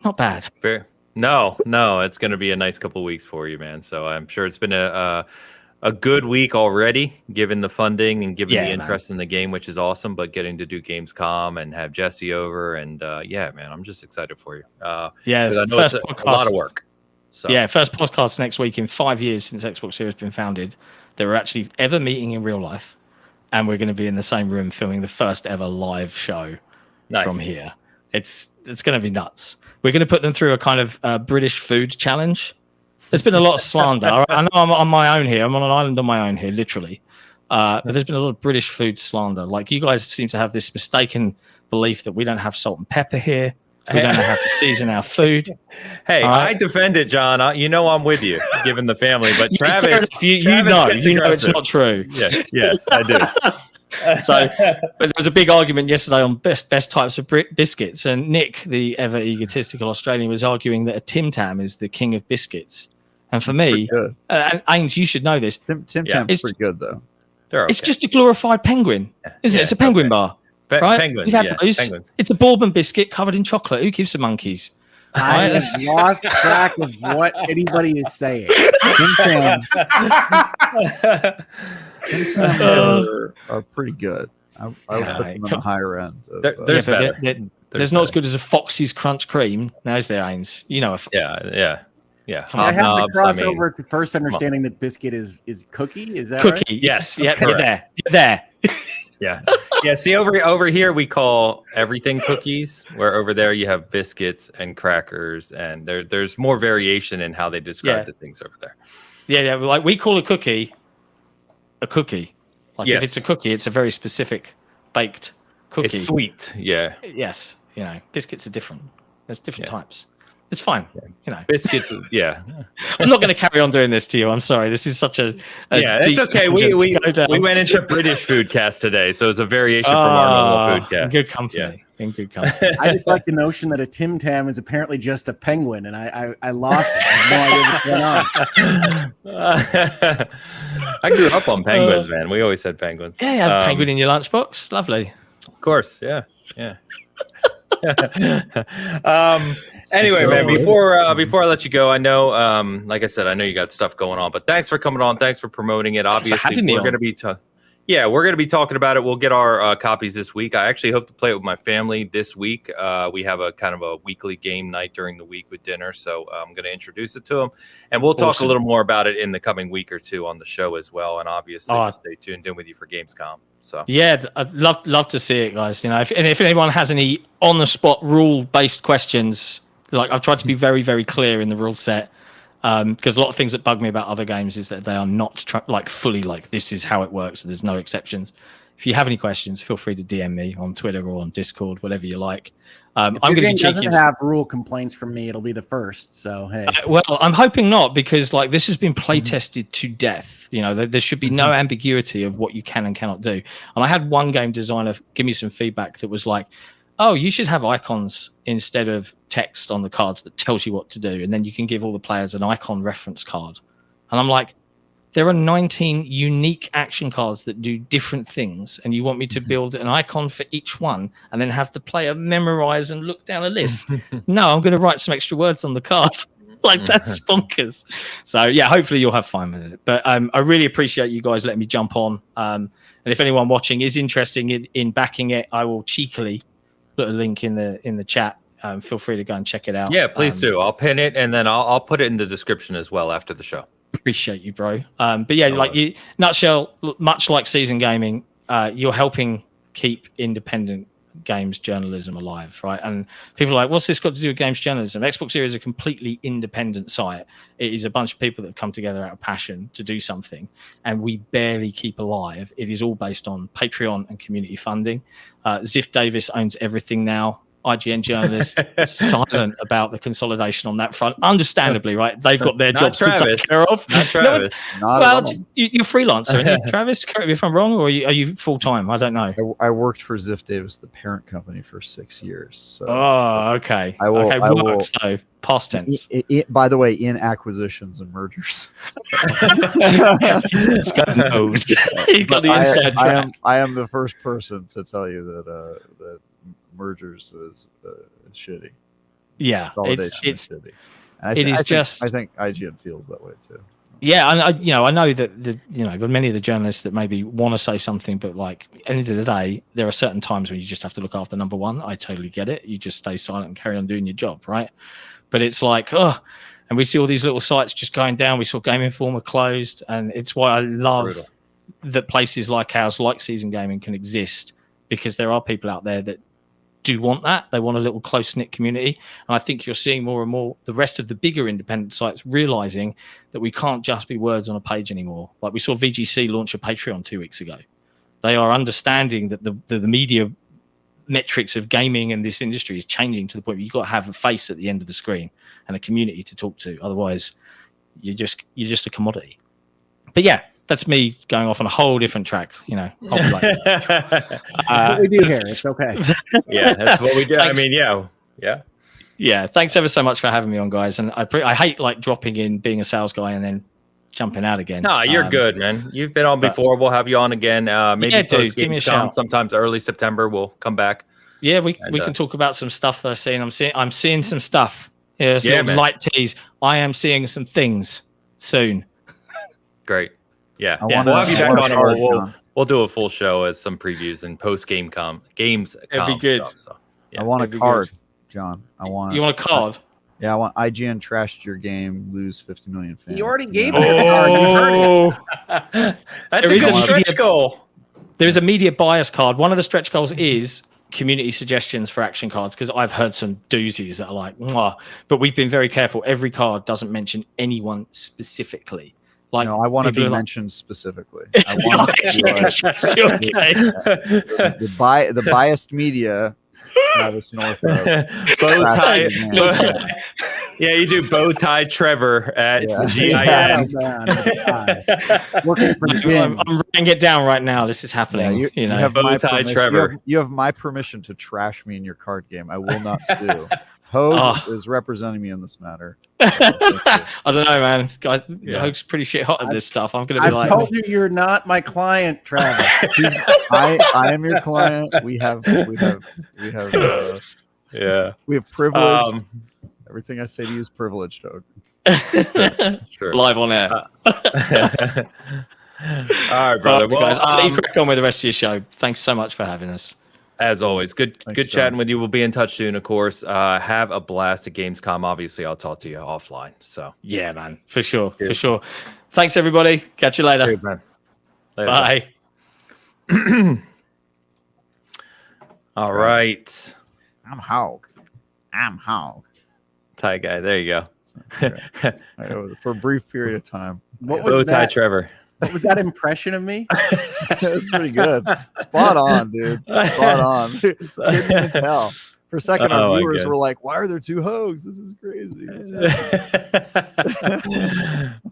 Not bad. Fair. No, it's going to be a nice couple of weeks for you, man. So I'm sure it's been a good week already, given the funding and given the interest in the game, which is awesome. But getting to do Gamescom and have Jesse over, and man, I'm just excited for you. I know first it's podcast, a lot of work. So. Yeah, first podcast next week in 5 years since Xbox Series has been founded. They were actually ever meeting in real life, and we're going to be in the same room filming the first ever live show from here. It's going to be nuts. We're going to put them through a kind of British food challenge. There's been a lot of slander. I know I'm on my own here. I'm on an island on my own here, literally. But there's been a lot of British food slander. Like, you guys seem to have this mistaken belief that we don't have salt and pepper here. We don't know how to season our food. Hey, right? I defend it, John. I'm with you, given the family. But Travis, you know it's not true. Yes, I do. So, but there was a big argument yesterday on best types of biscuits, and Nick, the ever egotistical Australian, was arguing that a Tim Tam is the king of biscuits. And for me, and Ains, you should know this. Tim Tam's pretty good though. It's just a glorified penguin, isn't it? It's a penguin bar. Right? Penguin, penguin. It's a bourbon biscuit covered in chocolate. Who gives the monkeys? I have lost track of what anybody is saying. Tim Tams are pretty good. I would put them on the higher end. There's better. There's not as good as a Foxy's Crunch Cream. Now, is there, Ains? You know. Yeah. I have to cross over to first understanding that biscuit is cookie. Is that cookie? Right? Yes. Yep. You're there. Yeah. See, over here we call everything cookies, where over there you have biscuits and crackers, and there's more variation in how they describe the things over there. Yeah. Like, we call a cookie a cookie. Like, if it's a cookie, it's a very specific baked cookie. It's sweet. Yeah. Yes. Biscuits are different. There's different types. It's fine. Biscuits. Yeah. I'm not going to carry on doing this to you. I'm sorry. This is such a it's okay. We went into British foodcast today, so it's a variation from our normal foodcast. In good company. In good company. I just like the notion that a Tim Tam is apparently just a penguin, and I lost it. I have no idea what's going on. I grew up on penguins, man. We always had penguins. Yeah, you have a penguin in your lunchbox. Lovely. Of course. Yeah. Anyway, man, before I let you go, I know, like I said, I know you got stuff going on, but thanks for coming on. Thanks for promoting it. Obviously, we're going to be talking about it. We'll get our copies this week. I actually hope to play it with my family this week. We have a kind of a weekly game night during the week with dinner, so I'm going to introduce it to them, and we'll talk a little more about it in the coming week or two on the show as well. And obviously, stay tuned in with you for Gamescom. So yeah, I'd love to see it, guys. If anyone has any on the spot rule based questions, like, I've tried to be very, very clear in the rule set, because a lot of things that bug me about other games is that they are not fully like, this is how it works. There's no exceptions. If you have any questions, feel free to DM me on Twitter or on Discord, whatever you like. I'm going to be cheeky. Have rule complaints from me. It'll be the first. So hey. Well, I'm hoping not, because this has been play tested to death. There should be no ambiguity of what you can and cannot do. And I had one game designer give me some feedback that was like, "Oh, you should have icons instead of text on the cards that tells you what to do, and then you can give all the players an icon reference card." And I'm like, there are 19 unique action cards that do different things, and you want me to build an icon for each one and then have the player memorize and look down a list? No, I'm going to write some extra words on the card. That's bonkers. So yeah, hopefully you'll have fun with it. But I really appreciate you guys letting me jump on. And if anyone watching is interested in backing it, I will cheekily put a link in the chat. Feel free to go and check it out. Yeah, please do. I'll pin it, and then I'll put it in the description as well after the show. Appreciate you, bro. But yeah, nutshell, much like Season Gaming, you're helping keep independent games journalism alive, right? And people are like, what's this got to do with games journalism? Xbox Series is a completely independent site. It is a bunch of people that have come together out of passion to do something, and we barely keep alive. It is all based on Patreon and community funding. Ziff Davis owns everything now. IGN journalists silent about the consolidation on that front. Understandably, right? They've got their jobs to take care of. Not Travis. Not you're a freelancer, aren't you, Travis? Correct me if I'm wrong, or are you full time? I don't know. I worked for Ziff Davis, the parent company, for 6 years. So okay. I will. Works though. Past tense. By the way, in acquisitions and mergers. Scott knows. He got the inside track. I am the first person to tell you that mergers is shitty. Yeah, it's shitty. And I think IGN feels that way too. Yeah, and I know that many of the journalists that maybe want to say something, but like at the end of the day, there are certain times when you just have to look after number one. I totally get it. You just stay silent and carry on doing your job, right? But it's like, and we see all these little sites just going down. We saw Game Informer closed, and it's why I love that places like ours, like Season Gaming, can exist, because there are people out there that do want that. They want a little close-knit community. And I think you're seeing more and more the rest of the bigger independent sites realizing that we can't just be words on a page anymore. Like we saw VGC launch a Patreon 2 weeks ago. They are understanding that the media metrics of gaming and this industry is changing to the point where you've got to have a face at the end of the screen and a community to talk to. Otherwise, you're just a commodity. But yeah, that's me going off on a whole different track, That's what we do here. It's okay. Yeah, that's what we do. Thanks. I mean, yeah. Thanks ever so much for having me on, guys. And I hate like dropping in, being a sales guy, and then jumping out again. No, you're good, man. You've been on before. We'll have you on again. Maybe dude, give me a shout. Sometimes early September we'll come back. Yeah, we can talk about some stuff that I'm seeing some stuff. Yeah, light tease. I am seeing some things soon. Great. Yeah, we'll have you back on, and we'll do a full show as some previews and post game games. It'd be good. Stuff, so, yeah. I want a card, John. You want a card? Yeah, I want IGN trashed your game, lose 50 million fans. You already gave it a card. You heard it. That's a good stretch goal. There is a media bias card. One of the stretch goals is community suggestions for action cards, because I've heard some doozies that are like, mwah. But we've been very careful. Every card doesn't mention anyone specifically. Like, no, I want to be mentioned specifically. I want the biased media. Travis Northup. Bow tie. Yeah, you do bow tie Trevor at GIN. Working for I'm writing it down right now. This is happening. You know, have bow tie Trevor. You have my permission to trash me in your card game. I will not sue. Hogue is representing me in this matter. I don't know, man. Guys, Hogue's pretty shit hot at this stuff. I'm gonna be I told you you're not my client, Travis. I am your client. We have privilege. Everything I say to you is privileged, Hogue. Sure. Live on air. All right, brother. Well, guys, I'll let you crack on with the rest of your show. Thanks so much for having us. As always, good Thanks, chatting with you. We'll be in touch soon, of course. Have a blast at Gamescom. Obviously, I'll talk to you offline. So yeah, man, for sure. Thanks, everybody. Catch you later. Cheers, man. Bye. All right. I'm Hogue. Tie guy. There you go. For a brief period of time. What bow was tie that? Trevor. What was that impression of me? That was pretty good. Spot on, dude. Spot on. Couldn't tell. For a second, our viewers were like, "Why are there two Hogues? This is crazy."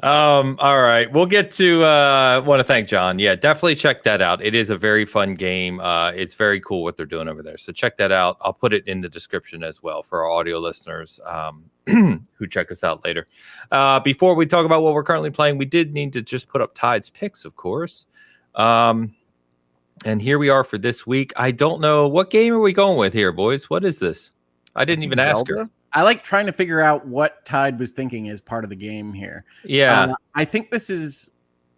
All right, we'll get to. Want to thank John. Yeah, definitely check that out. It is a very fun game. It's very cool what they're doing over there. So check that out. I'll put it in the description as well for our audio listeners who check us out later. Before we talk about what we're currently playing, we did need to just put up Tide's picks, of course. And here we are for this week. I don't know, what game are we going with here, boys? What is this? I didn't even ask her. I like trying to figure out what Tide was thinking as part of the game here. Yeah. I think this is,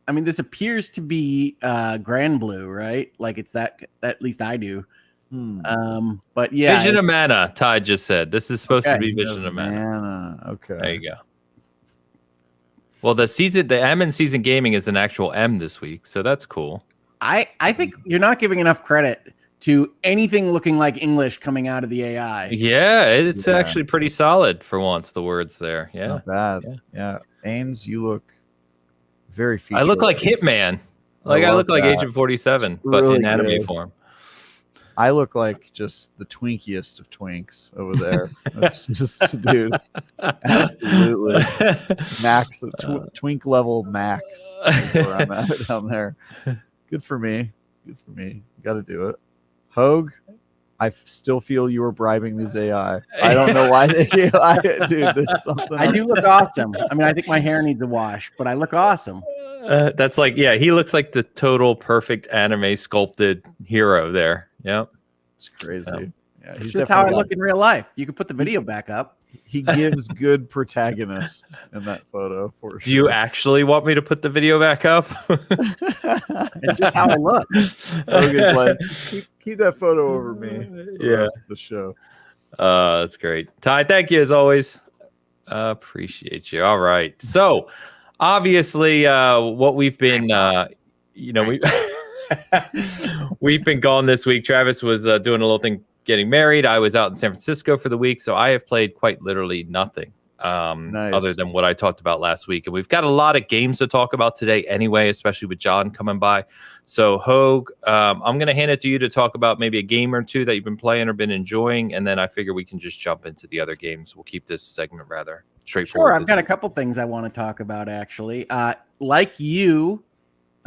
this appears to be Grand Blue, right? Like it's that, at least I do. But yeah. Vision of Mana, Tide just said. This is supposed to be Vision of Mana. Okay. There you go. Well, the M in Season Gaming is an actual M this week, so that's cool. I think you're not giving enough credit to anything looking like English coming out of the AI. Yeah, it's actually pretty solid for once, the words there. Yeah. Not bad. Yeah. Ains, you look very feature. I look like Hitman. I look like Agent 47, but really in anime good. form. I look like just the twinkiest of twinks over there. That's just, dude, absolutely max twink level max is where I'm at down there. Good for me. Good for me. Got to do it. Hogue, I still feel you were bribing these AI. I don't know why they dude. There's something. I do look awesome. I mean, I think my hair needs a wash, but I look awesome. That's like, yeah, he looks like the total perfect anime sculpted hero there. Yep. It's crazy. Yeah, he's just how I look in real life. You can put the video back up. He gives good protagonist in that photo for sure. Do you actually want me to put the video back up? It's just how I look. Hogan's like, keep that photo over me. Yeah. The show. That's great. Ty, thank you as always. Appreciate you. All right. So obviously, what we've been, we've been gone this week. Travis was doing a little thing, getting married. I was out in San Francisco for the week, so I have played quite literally nothing other than what I talked about last week. And we've got a lot of games to talk about today anyway, especially with John coming by. So Hogue, I'm going to hand it to you to talk about maybe a game or two that you've been playing or been enjoying, and then I figure we can just jump into the other games. We'll keep this segment rather straightforward. Sure, I've got a couple things I want to talk about, actually. Like you,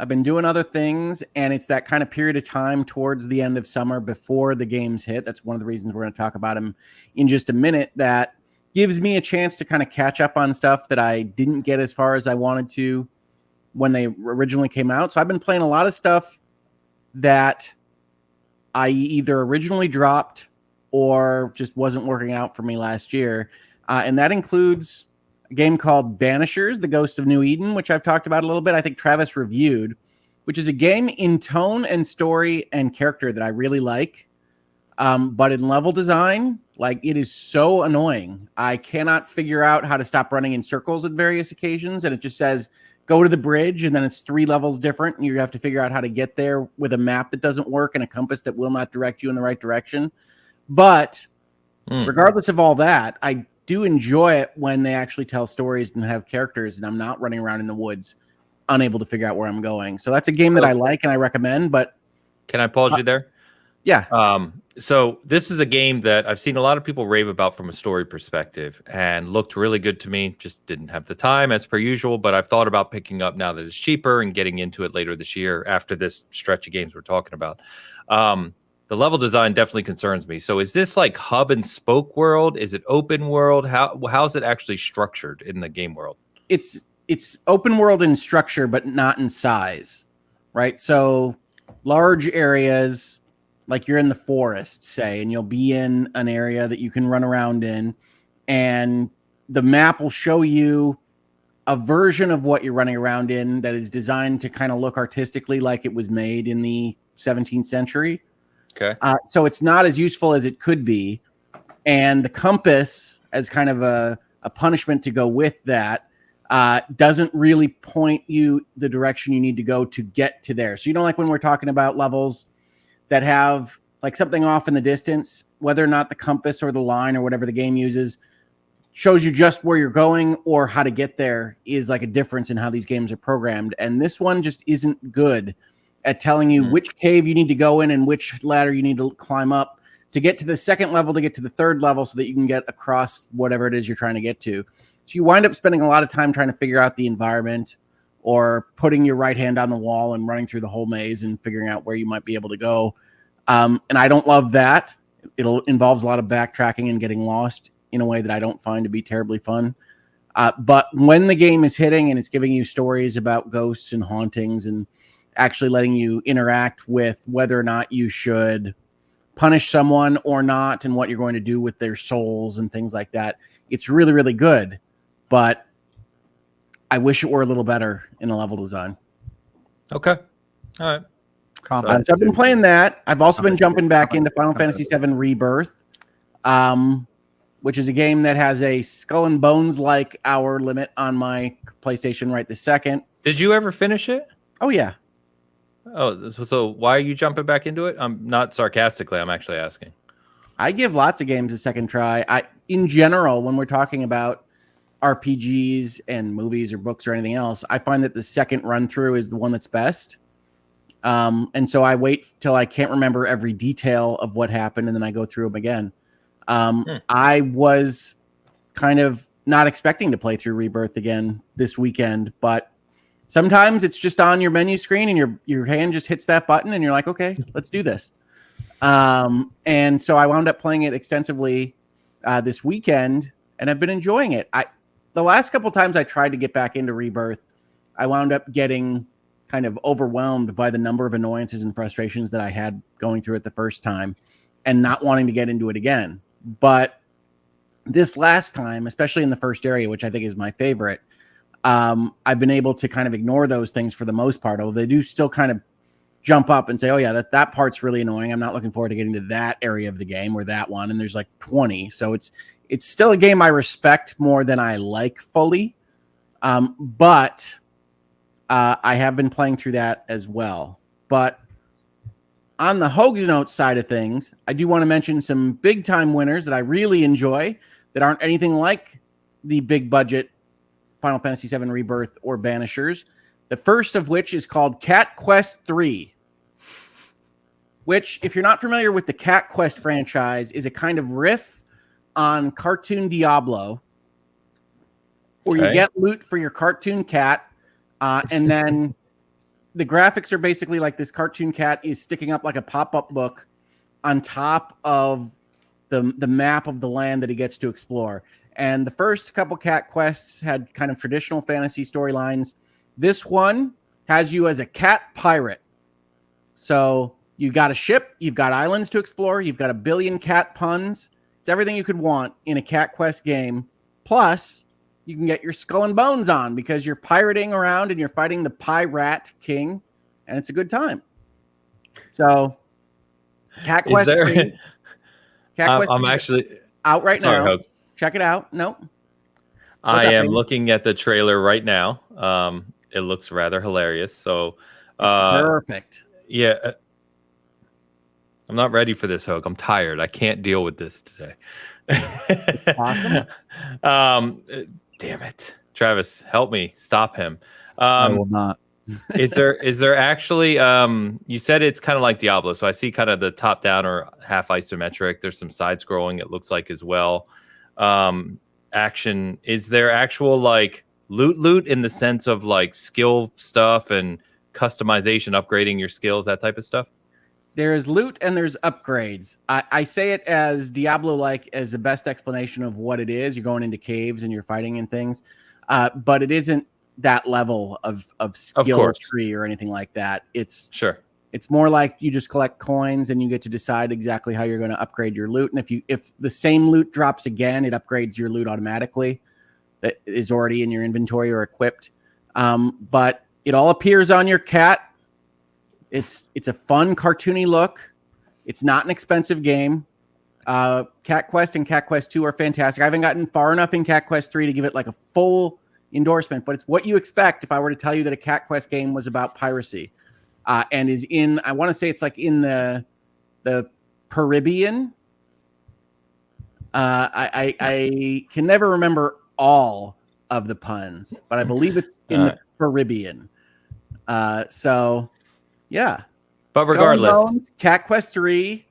I've been doing other things, and it's that kind of period of time towards the end of summer before the games hit. That's one of the reasons we're going to talk about them in just a minute. That gives me a chance to kind of catch up on stuff that I didn't get as far as I wanted to when they originally came out. So I've been playing a lot of stuff that I either originally dropped or just wasn't working out for me last year. And that includes a game called Banishers, The Ghost of New Eden, which I've talked about a little bit. I think Travis reviewed, which is a game in tone and story and character that I really like. But in level design, like, it is so annoying. I cannot figure out how to stop running in circles at various occasions. And it just says, go to the bridge, and then it's 3 levels different. And you have to figure out how to get there with a map that doesn't work and a compass that will not direct you in the right direction. But regardless of all that, I do enjoy it when they actually tell stories and have characters, and I'm not running around in the woods unable to figure out where I'm going. So that's a game that I like and I recommend. But can I pause you there? Yeah. So this is a game that I've seen a lot of people rave about from a story perspective and looked really good to me. Just didn't have the time as per usual, but I've thought about picking up now that it's cheaper and getting into it later this year after this stretch of games we're talking about. The level design definitely concerns me. So is this like hub and spoke world? Is it open world? How's it actually structured in the game world? It's open world in structure, but not in size, right? So large areas, like you're in the forest, say, and you'll be in an area that you can run around in, and the map will show you a version of what you're running around in that is designed to kind of look artistically like it was made in the 17th century. Okay. So it's not as useful as it could be. And the compass, as kind of a punishment to go with that, doesn't really point you the direction you need to go to get to there. So, like when we're talking about levels that have like something off in the distance, whether or not the compass or the line or whatever the game uses shows you just where you're going or how to get there, is like a difference in how these games are programmed. And this one just isn't good at telling you which cave you need to go in and which ladder you need to climb up to get to the second level, to get to the third level, so that you can get across whatever it is you're trying to get to. So you wind up spending a lot of time trying to figure out the environment, or putting your right hand on the wall and running through the whole maze and figuring out where you might be able to go. And I don't love that. It involves a lot of backtracking and getting lost in a way that I don't find to be terribly fun. But when the game is hitting and it's giving you stories about ghosts and hauntings and actually letting you interact with whether or not you should punish someone or not, and what you're going to do with their souls and things like that, it's really, really good. But I wish it were a little better in the level design. Okay. All right. So I've been playing that. I've also been jumping back into Final Fantasy VII Rebirth, which is a game that has a Skull and Bones like hour limit on my PlayStation right this second. Did you ever finish it? Oh, yeah. Oh, so why are you jumping back into it? I'm not sarcastically. I'm actually asking. I give lots of games a second try. In general, when we're talking about RPGs and movies or books or anything else, I find that the second run through is the one that's best. And so I wait till I can't remember every detail of what happened, and then I go through them again. I was kind of not expecting to play through Rebirth again this weekend, but sometimes it's just on your menu screen and your hand just hits that button and you're like, okay, let's do this. And so I wound up playing it extensively this weekend, and I've been enjoying it. The last couple times I tried to get back into Rebirth, I wound up getting kind of overwhelmed by the number of annoyances and frustrations that I had going through it the first time and not wanting to get into it again. But this last time, especially in the first area, which I think is my favorite, I've been able to kind of ignore those things for the most part, although they do still kind of jump up and say, oh yeah, that part's really annoying. I'm not looking forward to getting to that area of the game or that one. And there's like 20. So it's still a game I respect more than I like fully. But I have been playing through that as well. But on the Hogs Notes side of things, I do want to mention some big time winners that I really enjoy that aren't anything like the big budget Final Fantasy VII Rebirth or Banishers. The first of which is called Cat Quest 3, which, if you're not familiar with the Cat Quest franchise, is a kind of riff on cartoon Diablo, where you get loot for your cartoon cat, and then the graphics are basically like this cartoon cat is sticking up like a pop-up book on top of the map of the land that he gets to explore. And the first couple cat quests had kind of traditional fantasy storylines. This one has you as a cat pirate. So you've got a ship, you've got islands to explore, you've got a billion cat puns. It's everything you could want in a Cat Quest game. Plus, you can get your skull and bones on because you're pirating around and you're fighting the Pirate King, and it's a good time. So, Cat Quest 3. Cat Quest I'm actually out right now. Hope. Check it out. Nope. I am looking at the trailer right now. It looks rather hilarious. So, perfect. Yeah. I'm not ready for this, Hogue. I'm tired. I can't deal with this today. Awesome. Damn it. Travis, help me. Stop him. I will not. is there actually you said it's kind of like Diablo, so I see kind of the top down or half isometric. There's some side scrolling, it looks like, as well. Action. Is there actual like loot in the sense of like skill stuff and customization, upgrading your skills, that type of stuff? There's loot and there's upgrades. I say it as Diablo-like as the best explanation of what it is. You're going into caves and you're fighting and things, but it isn't that level of skill tree or anything like that. It's more like you just collect coins and you get to decide exactly how you're going to upgrade your loot. And if the same loot drops again, it upgrades your loot automatically that is already in your inventory or equipped. But it all appears on your cat. It's a fun, cartoony look. It's not an expensive game. Cat Quest and Cat Quest 2 are fantastic. I haven't gotten far enough in Cat Quest 3 to give it like a full endorsement, but it's what you expect if I were to tell you that a Cat Quest game was about piracy, and is in, I want to say it's like in the Caribbean. I can never remember all of the puns, but I believe it's in the Caribbean. So yeah. But regardless, Cat Quest 3,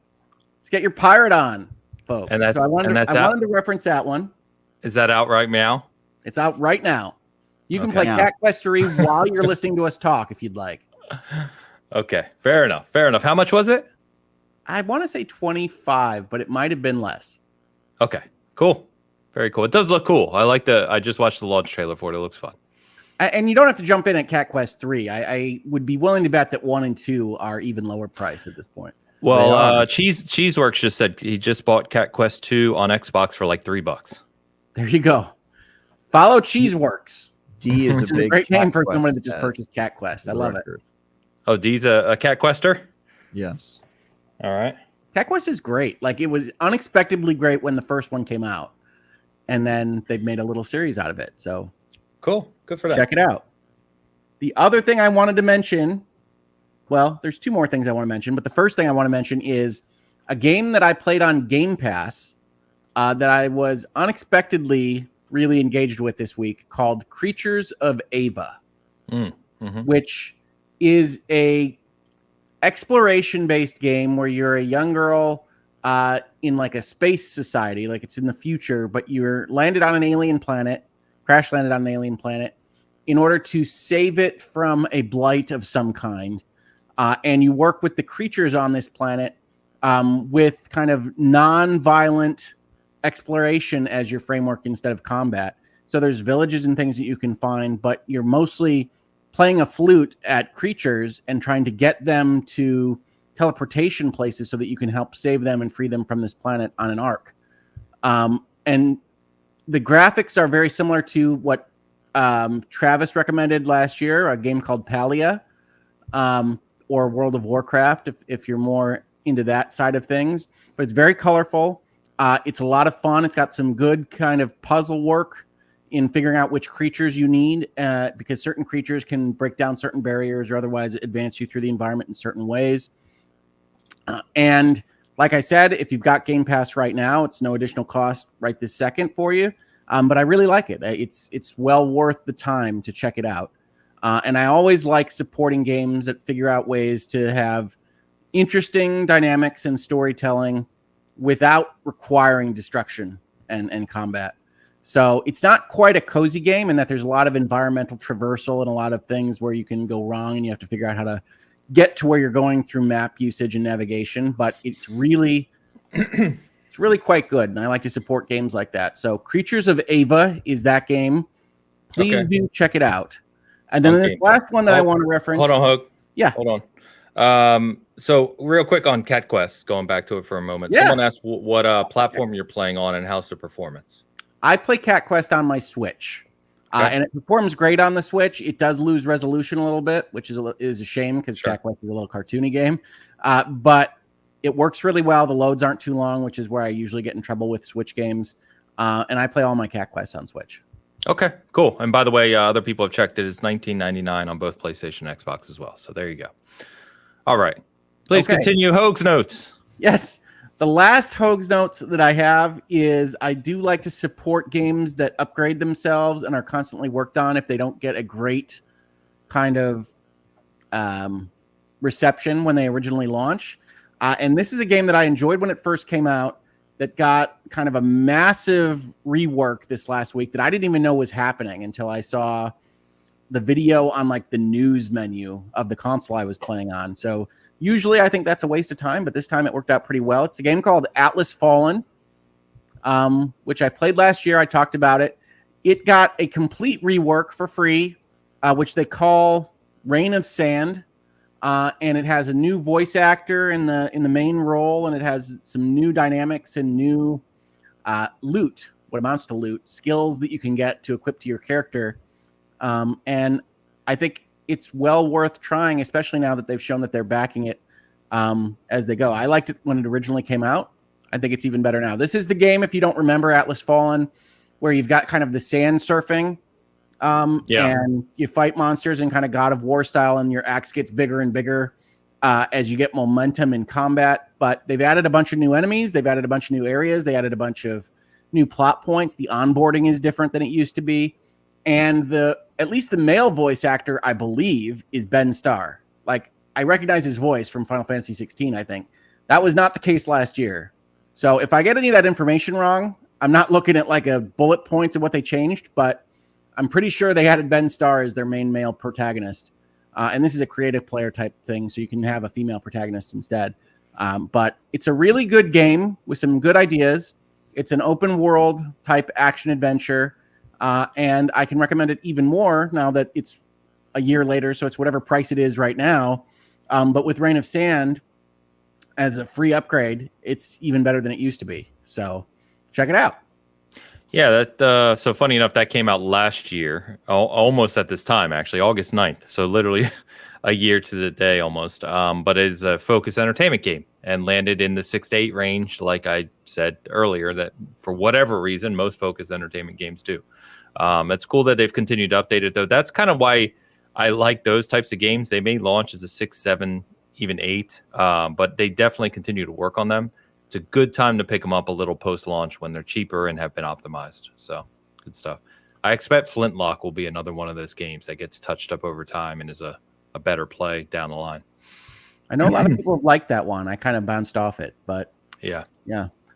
let's get your pirate on, folks. And that's, so I wanted to reference that one. Is that out right now? It's out right now. You can play Cat Quest 3 while you're listening to us talk if you'd like. Okay, fair enough. How much was it? I want to say 25, but it might have been less. Okay, cool. Very cool. It does look cool. I just watched the launch trailer for it. It looks fun. And you don't have to jump in at Cat Quest 3. I would be willing to bet that 1 and 2 are even lower price at this point. Well, Cheeseworks just said he just bought Cat Quest 2 on Xbox for like $3. There you go. Follow Cheeseworks. D is a big great name for Quest someone that just purchased Cat Quest. I love it. Oh, D's a Cat Quester? Yes. All right. Cat Quest is great. Like, it was unexpectedly great when the first one came out. And then they've made a little series out of it. So cool. Good for that. Check it out. The other thing I wanted to mention, well, there's 2 more things I want to mention, but the first thing I want to mention is a game that I played on Game Pass that I was unexpectedly really engaged with this week called Creatures of Ava, which is a exploration-based game where you're a young girl in like a space society, like it's in the future, but you're landed on an alien planet, crash landed on an alien planet, in order to save it from a blight of some kind. And you work with the creatures on this planet with kind of non-violent exploration as your framework instead of combat. So there's villages and things that you can find, but you're mostly playing a flute at creatures and trying to get them to teleportation places so that you can help save them and free them from this planet on an arc. And the graphics are very similar to what Travis recommended last year, a game called Palia, or World of Warcraft, if you're more into that side of things. But it's very colorful. It's a lot of fun. It's got some good kind of puzzle work in figuring out which creatures you need, because certain creatures can break down certain barriers or otherwise advance you through the environment in certain ways. And like I said, if you've got Game Pass right now, it's no additional cost right this second for you. But I really like it. It's well worth the time to check it out. And I always like supporting games that figure out ways to have interesting dynamics and storytelling without requiring destruction and combat. So it's not quite a cozy game in that there's a lot of environmental traversal and a lot of things where you can go wrong and you have to figure out how to get to where you're going through map usage and navigation. But it's really quite good, and I like to support games like that. So Creatures of Ava is that game. Please do check it out. And then this last one that I want to reference. Hold on, Hook. Yeah. Hold on. So real quick on Cat Quest, going back to it for a moment. Yeah. Someone asked what platform you're playing on and how's the performance? I play Cat Quest on my Switch. And it performs great on the Switch. It does lose resolution a little bit, which is a shame because Cat Quest is a little cartoony game. But it works really well. The loads aren't too long, which is where I usually get in trouble with Switch games. And I play all my Cat Quests on Switch. Okay, cool. And by the way, other people have checked it. It's $19.99 on both PlayStation and Xbox as well. So there you go. All right. Please continue. Hoag's Notes. Yes. The last Hoag's Notes that I have is I do like to support games that upgrade themselves and are constantly worked on if they don't get a great kind of reception when they originally launch. And this is a game that I enjoyed when it first came out that got kind of a massive rework this last week that I didn't even know was happening until I saw the video on like the news menu of the console I was playing on. So usually I think that's a waste of time, but this time it worked out pretty well. It's a game called Atlas Fallen, which I played last year. I talked about it. It got a complete rework for free, which they call Reign of Sand. And it has a new voice actor in the main role, and it has some new dynamics and new loot, what amounts to loot, skills that you can get to equip to your character. And I think it's well worth trying, especially now that they've shown that they're backing it as they go. I liked it when it originally came out. I think it's even better now. This is the game, if you don't remember Atlas Fallen, where you've got kind of the sand surfing. And you fight monsters in kind of God of War style, and your axe gets bigger and bigger as you get momentum in combat. But they've added a bunch of new enemies. They've added a bunch of new areas. They added a bunch of new plot points. The onboarding is different than it used to be. And at least the male voice actor, I believe, is Ben Starr. Like, I recognize his voice from Final Fantasy 16, I think. That was not the case last year. So if I get any of that information wrong, I'm not looking at like a bullet points of what they changed, but I'm pretty sure they added Ben Starr as their main male protagonist. And this is a creative player type thing, so you can have a female protagonist instead. But it's a really good game with some good ideas. It's an open world type action adventure. And I can recommend it even more now that it's a year later, so it's whatever price it is right now. But with Reign of Sand as a free upgrade, it's even better than it used to be. So check it out. Yeah, that so funny enough, that came out last year, almost at this time, actually, August 9th. So literally a year to the day almost. But it is a focused entertainment game and landed in the 6 to 8 range, like I said earlier, that for whatever reason, most focused entertainment games do. It's cool that they've continued to update it, though. That's kind of why I like those types of games. They may launch as a 6, 7, even 8, but they definitely continue to work on them. It's a good time to pick them up a little post-launch when they're cheaper and have been optimized. So, good stuff. I expect Flintlock will be another one of those games that gets touched up over time and is a better play down the line. I know a lot of people have liked that one. I kind of bounced off it, but Yeah.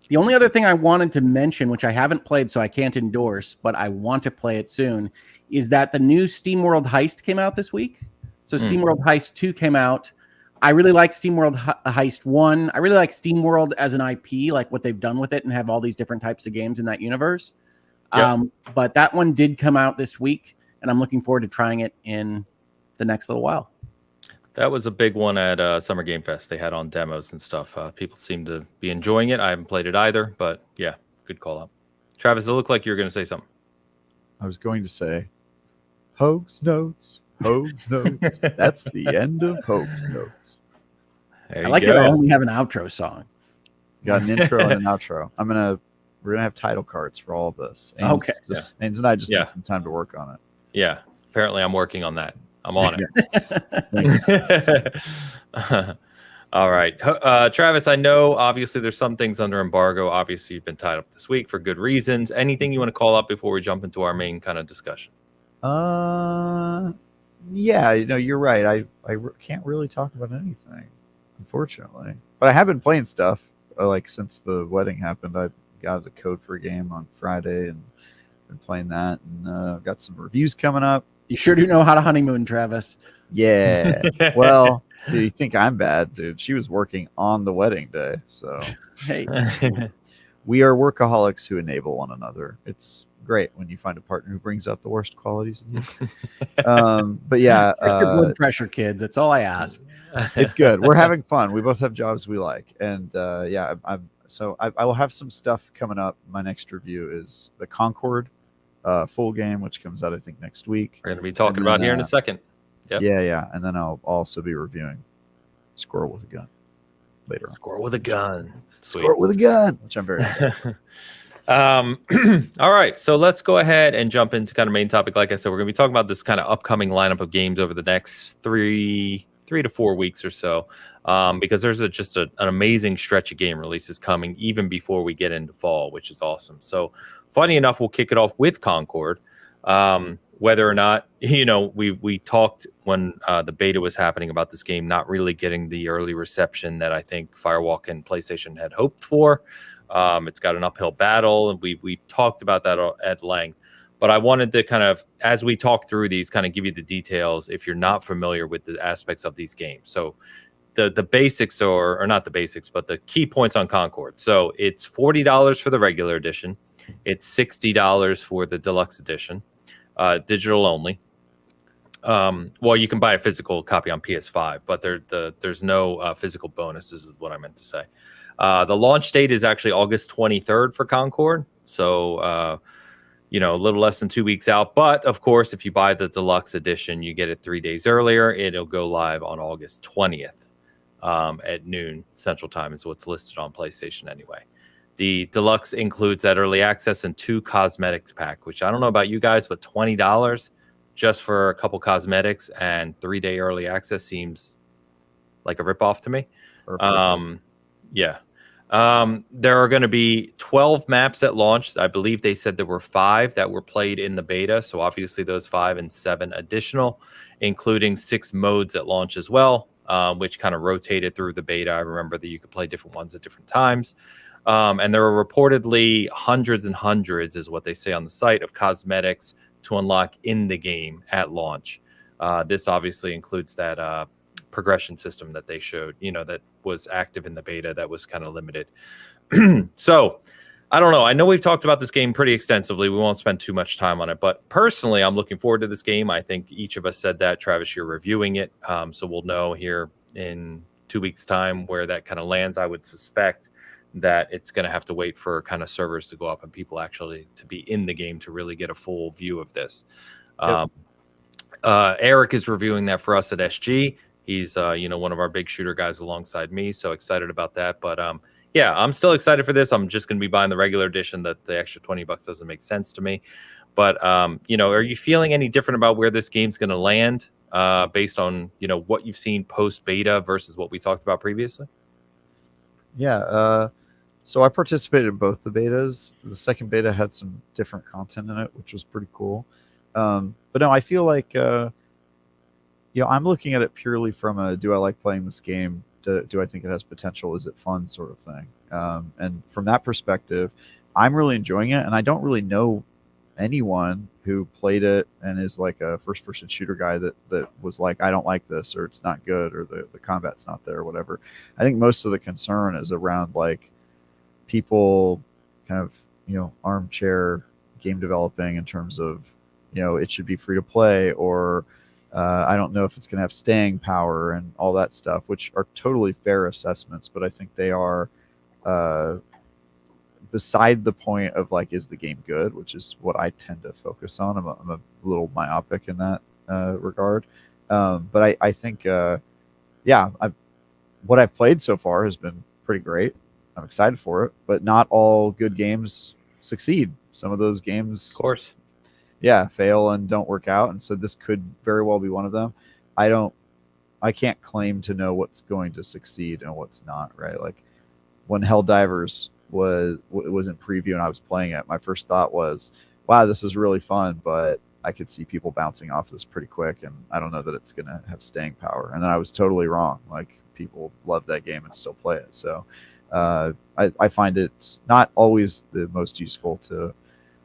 The only other thing I wanted to mention, which I haven't played, so I can't endorse, but I want to play it soon, is that the new SteamWorld Heist came out this week. So SteamWorld Heist 2 came out. I really like SteamWorld Heist 1. I really like SteamWorld as an IP, like what they've done with it and have all these different types of games in that universe. Yep. But that one did come out this week, and I'm looking forward to trying it in the next little while. That was a big one at Summer Game Fest. They had on demos and stuff. People seem to be enjoying it. I haven't played it either, but yeah, good call out. Travis, it looked like you were going to say something. I was going to say, Hoax Notes, Hoax Notes. That's the end of Hoax Notes. There I you like go. that I only have an outro song. Got an intro and an outro. We're gonna have title cards for all of this. Ains and I just need some time to work on it. Yeah, apparently I'm working on that. I'm on it. All right. Travis, I know obviously there's some things under embargo. Obviously, you've been tied up this week for good reasons. Anything you want to call up before we jump into our main kind of discussion? Yeah, you're right. I can't really talk about anything, unfortunately. But I have been playing stuff like since the wedding happened. I got a code for a game on Friday and been playing that, and got some reviews coming up. You sure do know how to honeymoon, Travis. Yeah. Well, do you think I'm bad, dude? She was working on the wedding day, so Hey, we are workaholics who enable one another. It's great when you find a partner who brings out the worst qualities in you. But yeah, check your blood pressure, kids. That's all I ask. It's good. We're having fun. We both have jobs we like, and I will have some stuff coming up. My next review is the Concord full game, which comes out I think next week. We're going to be talking about here in a second. Yep. Yeah, and then I'll also be reviewing Squirrel with a Gun later on. Squirrel with a gun. Sweet. Squirrel with a gun, which I'm very excited. All right, so let's go ahead and jump into kind of main topic. Like I said, we're going to be talking about this kind of upcoming lineup of games over the next three to 4 weeks or so, because there's just an amazing stretch of game releases coming even before we get into fall, which is awesome. So funny enough, we'll kick it off with Concord. Whether or not, we talked when the beta was happening about this game not really getting the early reception that I think Firewalk and PlayStation had hoped for. It's got an uphill battle, and we talked about that at length. But I wanted to kind of, as we talk through these, kind of give you the details if you're not familiar with the aspects of these games. So the basics, or not the basics, but the key points on Concord. So it's $40 for the regular edition. It's $60 for the deluxe edition, digital only. Well, you can buy a physical copy on PS5, but there's no physical bonuses, is what I meant to say. The launch date is actually August 23rd for Concord. So, a little less than 2 weeks out. But of course, if you buy the deluxe edition, you get it 3 days earlier. It'll go live on August 20th at noon Central Time is what's listed on PlayStation anyway. The deluxe includes that early access and 2 cosmetics pack, which I don't know about you guys, but $20 just for a couple cosmetics and 3-day early access seems like a ripoff to me. Yeah. There are going to be 12 maps at launch. I believe they said there were 5 that were played in the beta. So obviously those 5 and 7 additional, including 6 modes at launch as well, which kind of rotated through the beta. I remember that you could play different ones at different times. And there are reportedly hundreds and hundreds, is what they say on the site, of cosmetics to unlock in the game at launch. This obviously includes that progression system that they showed, that was active in the beta that was kind of limited. So I don't know. I know we've talked about this game pretty extensively. We won't spend too much time on it, but personally, I'm looking forward to this game. I think each of us said that. Travis, you're reviewing it. So we'll know here in 2 weeks' time where that kind of lands. I would suspect that it's going to have to wait for kind of servers to go up and people actually to be in the game to really get a full view of this. Yep. Eric is reviewing that for us at SG. He's, one of our big shooter guys alongside me. So excited about that. But yeah, I'm still excited for this. I'm just going to be buying the regular edition. That the extra $20 doesn't make sense to me. But, are you feeling any different about where this game's going to land based on, what you've seen post beta versus what we talked about previously? Yeah. So I participated in both the betas. The second beta had some different content in it, which was pretty cool. But no, I feel like I'm looking at it purely from a do I like playing this game? Do I think it has potential? Is it fun, sort of thing? And from that perspective, I'm really enjoying it, and I don't really know anyone who played it and is like a first-person shooter guy that was like, I don't like this, or it's not good, or the combat's not there, or whatever. I think most of the concern is around like people kind of armchair game developing in terms of it should be free to play, or I don't know if it's going to have staying power and all that stuff, which are totally fair assessments, but I think they are beside the point of like, is the game good, which is what I tend to focus on. I'm a little myopic in that regard. But I think, what I've played so far has been pretty great. I'm excited for it, but not all good games succeed. Some of those games, Of course. fail and don't work out. And so this could very well be one of them. I can't claim to know what's going to succeed and what's not, right? Like when Helldivers was in preview and I was playing it, my first thought was, wow, this is really fun, but I could see people bouncing off this pretty quick, and I don't know that it's going to have staying power. And then I was totally wrong. Like people love that game and still play it. So I find it's not always the most useful to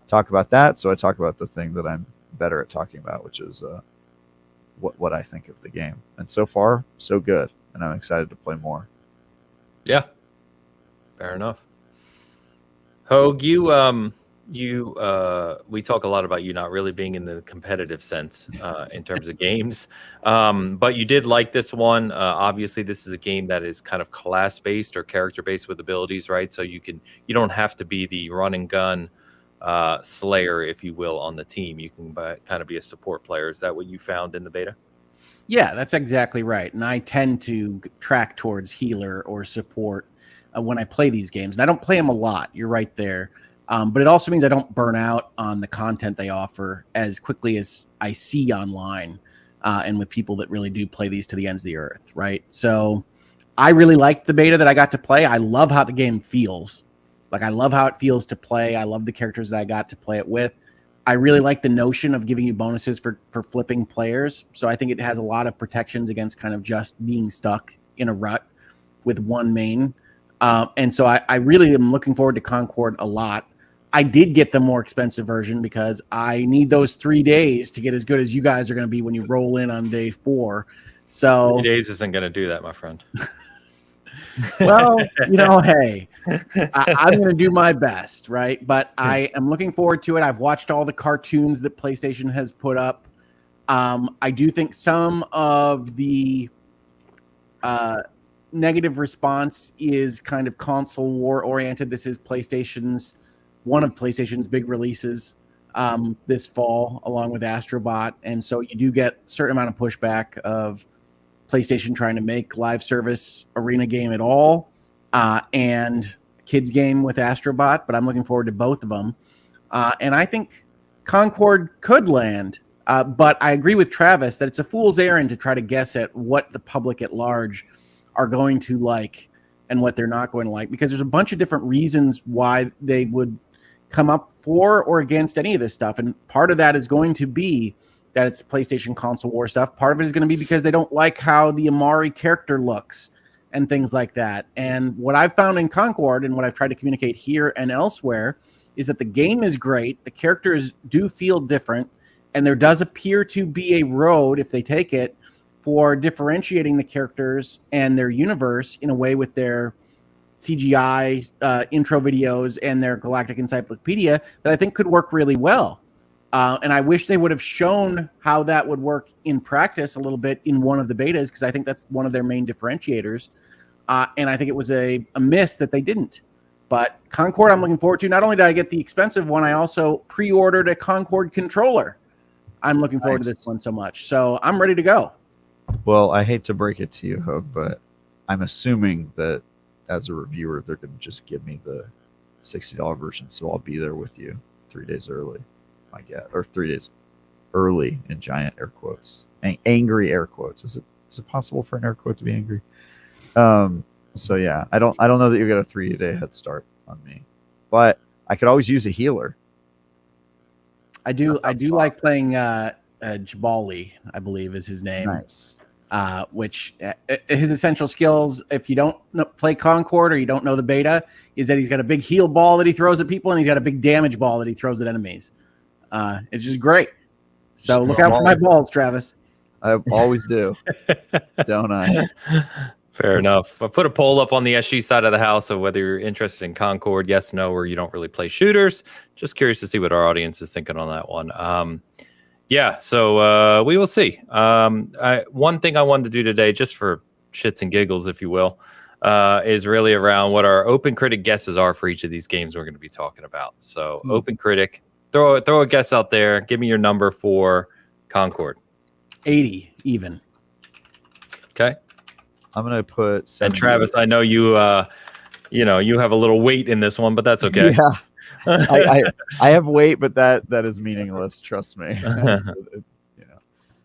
talk about that. So I talk about the thing that I'm better at talking about, which is what I think of the game. And so far, so good. And I'm excited to play more. Yeah. Fair enough. Hogue, we talk a lot about you not really being in the competitive sense in terms of games, but you did like this one. Obviously, this is a game that is kind of class-based or character-based with abilities, right? So you don't have to be the run and gun slayer, if you will, on the team. You can kind of be a support player. Is that what you found in the beta? Yeah, that's exactly right. And I tend to track towards healer or support when I play these games. And I don't play them a lot. You're right there. But it also means I don't burn out on the content they offer as quickly as I see online and with people that really do play these to the ends of the earth, right? So I really liked the beta that I got to play. I love how the game feels. Like, I love how it feels to play. I love the characters that I got to play it with. I really like the notion of giving you bonuses for flipping players. So I think it has a lot of protections against kind of just being stuck in a rut with one main. And so I really am looking forward to Concord a lot. I did get the more expensive version because I need those 3 days to get as good as you guys are going to be when you roll in on day 4. So 3 days isn't going to do that, my friend. Well, hey, I'm going to do my best, right? But I am looking forward to it. I've watched all the cartoons that PlayStation has put up. I do think some of the negative response is kind of console war oriented. This is one of PlayStation's big releases this fall, along with Astro Bot, and so you do get a certain amount of pushback of PlayStation trying to make live service arena game at all, and kids game with Astro Bot. But I'm looking forward to both of them, and I think Concord could land. But I agree with Travis that it's a fool's errand to try to guess at what the public at large are going to like and what they're not going to like, because there's a bunch of different reasons why they would come up for or against any of this stuff. And part of that is going to be that it's PlayStation console war stuff. Part of it is going to be because they don't like how the Amari character looks and things like that. And what I've found in Concord and what I've tried to communicate here and elsewhere is that the game is great. The characters do feel different. And there does appear to be a road, if they take it, for differentiating the characters and their universe in a way with their CGI intro videos and their Galactic Encyclopedia that I think could work really well. And I wish they would have shown how that would work in practice a little bit in one of the betas, because I think that's one of their main differentiators. And I think it was a miss that they didn't. But Concord, I'm looking forward to. Not only did I get the expensive one, I also pre-ordered a Concord controller. I'm looking forward to this one so much. So I'm ready to go. Well, I hate to break it to you, Hope, but I'm assuming that as a reviewer, they're going to just give me the $60 version, so I'll be there with you 3 days early, I guess, or 3 days early in giant air quotes, angry air quotes. Is it possible for an air quote to be angry? So yeah, I don't know that you get a 3-day head start on me, but I could always use a healer. I do like playing Jabali, I believe is his name. Nice. Which his essential skills, if you don't play Concord or you don't know the beta, is that he's got a big heal ball that he throws at people and he's got a big damage ball that he throws at enemies. It's just great. So look out for my balls, Travis. I always do, don't I? Fair enough. I put a poll up on the SG side of the house of whether you're interested in Concord, yes, no, or you don't really play shooters. Just curious to see what our audience is thinking on that one. Yeah, so we will see. One thing I wanted to do today, just for shits and giggles, if you will, is really around what our open critic guesses are for each of these games we're going to be talking about. So open critic, throw a guess out there. Give me your number for Concord. 80 even. Okay. I'm gonna put 70. And Travis, I know you you have a little weight in this one, but that's okay. Yeah. I have weight, but that is meaningless, trust me.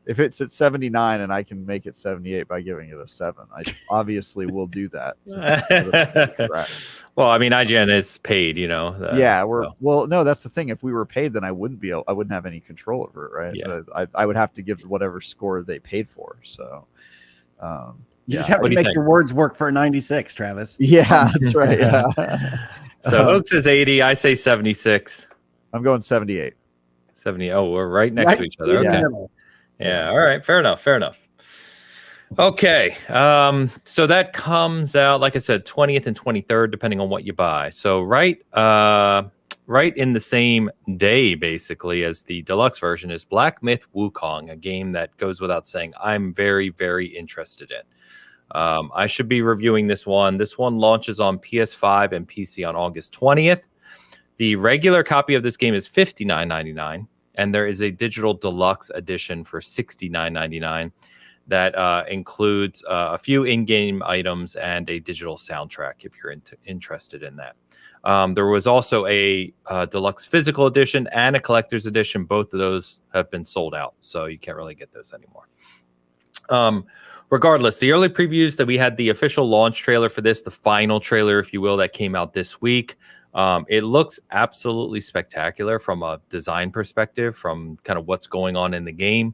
If it's at 79 and I can make it 78 by giving it a 7, I obviously will do that. Well, I mean, IGN is paid, no, that's the thing. If we were paid, then I wouldn't have any control over it, right? Yeah. I would have to give whatever score they paid for. So you just have to make your words work for a 96, Travis. Yeah, that's right. Yeah. So Hook says 80, I say 76. I'm going 78. 70. Oh, we're right next to each other. Okay. Yeah. All right. Fair enough. Okay. So that comes out, like I said, 20th and 23rd, depending on what you buy. So right in the same day, basically, as the deluxe version is Black Myth Wukong, a game that goes without saying I'm very, very interested in. I should be reviewing this one. This one launches on PS5 and PC on August 20th. The regular copy of this game is $59.99, and there is a digital deluxe edition for $69.99 that includes a few in-game items and a digital soundtrack if you're interested in that. There was also a deluxe physical edition and a collector's edition. Both of those have been sold out, so you can't really get those anymore. Regardless, the early previews that we had, the official launch trailer for this, the final trailer, if you will, that came out this week. It looks absolutely spectacular from a design perspective, from kind of what's going on in the game.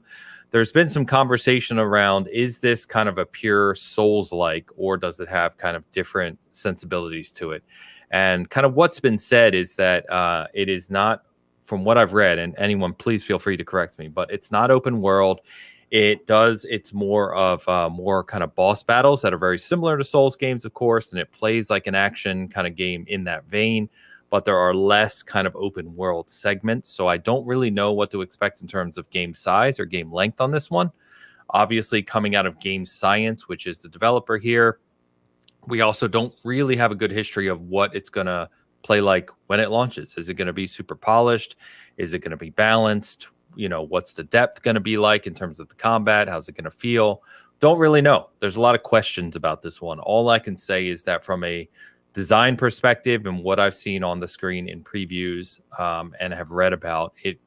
There's been some conversation around, is this kind of a pure Souls-like, or does it have kind of different sensibilities to it? And kind of what's been said is that it is not, from what I've read, and anyone please feel free to correct me, but it's not open world. It's more of more kind of boss battles that are very similar to Souls games, of course, and it plays like an action kind of game in that vein, but there are less kind of open world segments. So I don't really know what to expect in terms of game size or game length on this one. Obviously, coming out of Game Science, which is the developer here, we also don't really have a good history of what it's going to play like when it launches. Is it going to be super polished? Is it going to be balanced? What's the depth going to be like in terms of the combat? How's it going to feel? Don't really know. There's a lot of questions about this one. All I can say is that from a design perspective and what I've seen on the screen in previews and have read about it,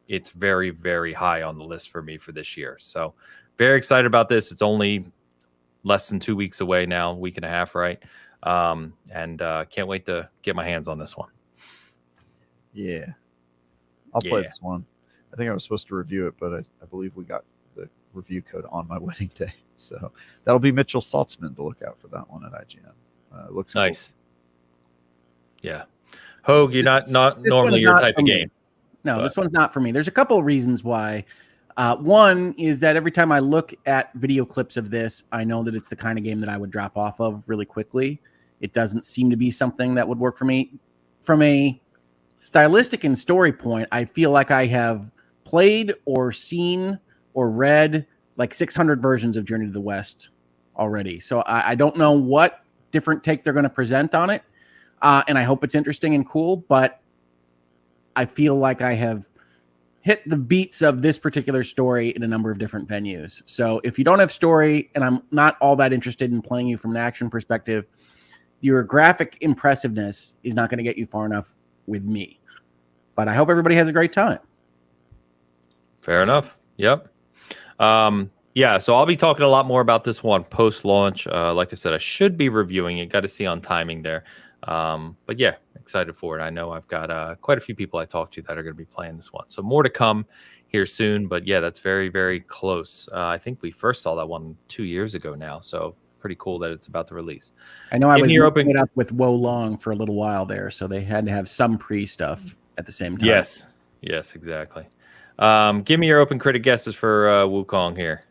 it's very, very high on the list for me for this year. So very excited about this. It's only less than 2 weeks away now, week and a half, right? And can't wait to get my hands on this one. Yeah. I'll play this one. I think I was supposed to review it, but I believe we got the review code on my wedding day. So that'll be Mitchell Saltzman to look out for that one at IGN. It looks nice. Cool. Yeah. Hogue, you're not normally your type of game. No, this one's not for me. There's a couple of reasons why. One is that every time I look at video clips of this, I know that it's the kind of game that I would drop off of really quickly. It doesn't seem to be something that would work for me. From a stylistic and story point, I feel like I have played or seen or read like 600 versions of Journey to the West already. So I don't know what different take they're going to present on it. And I hope it's interesting and cool, but I feel like I have hit the beats of this particular story in a number of different venues. So if you don't have story and I'm not all that interested in playing you from an action perspective, your graphic impressiveness is not going to get you far enough with me. But I hope everybody has a great time. Fair enough. Yep. Yeah, so I'll be talking a lot more about this one post-launch. Like I said, I should be reviewing it. Got to see on timing there. But yeah, excited for it. I know I've got quite a few people I talked to that are going to be playing this one. So more to come here soon. But yeah, that's very, very close. I think we first saw that one 2 years ago now. So pretty cool that it's about to release. I know I was mixing it up with Wolong for a little while there, so they had to have some pre-stuff at the same time. Yes, exactly. Give me your open critic guesses for Wukong here.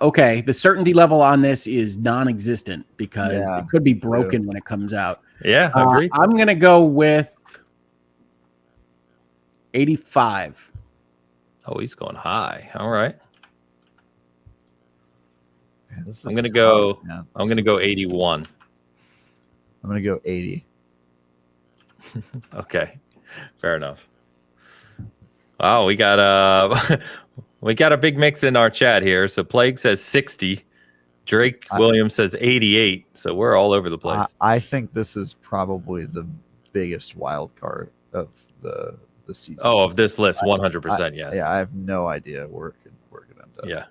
Okay, the certainty level on this is non-existent because it could be broken when it comes out. Yeah, I agree. I'm going to go with 85. Oh, he's going high. All right. Man, I'm going to go 81. I'm going to go 80. Okay. Fair enough. Wow, we got we got a big mix in our chat here. So Plague says 60. Drake Williams says 88. So we're all over the place. I think this is probably the biggest wild card of the season. Oh, of this list, 100%. Yes. Yeah, I have no idea where it could end up. Yeah.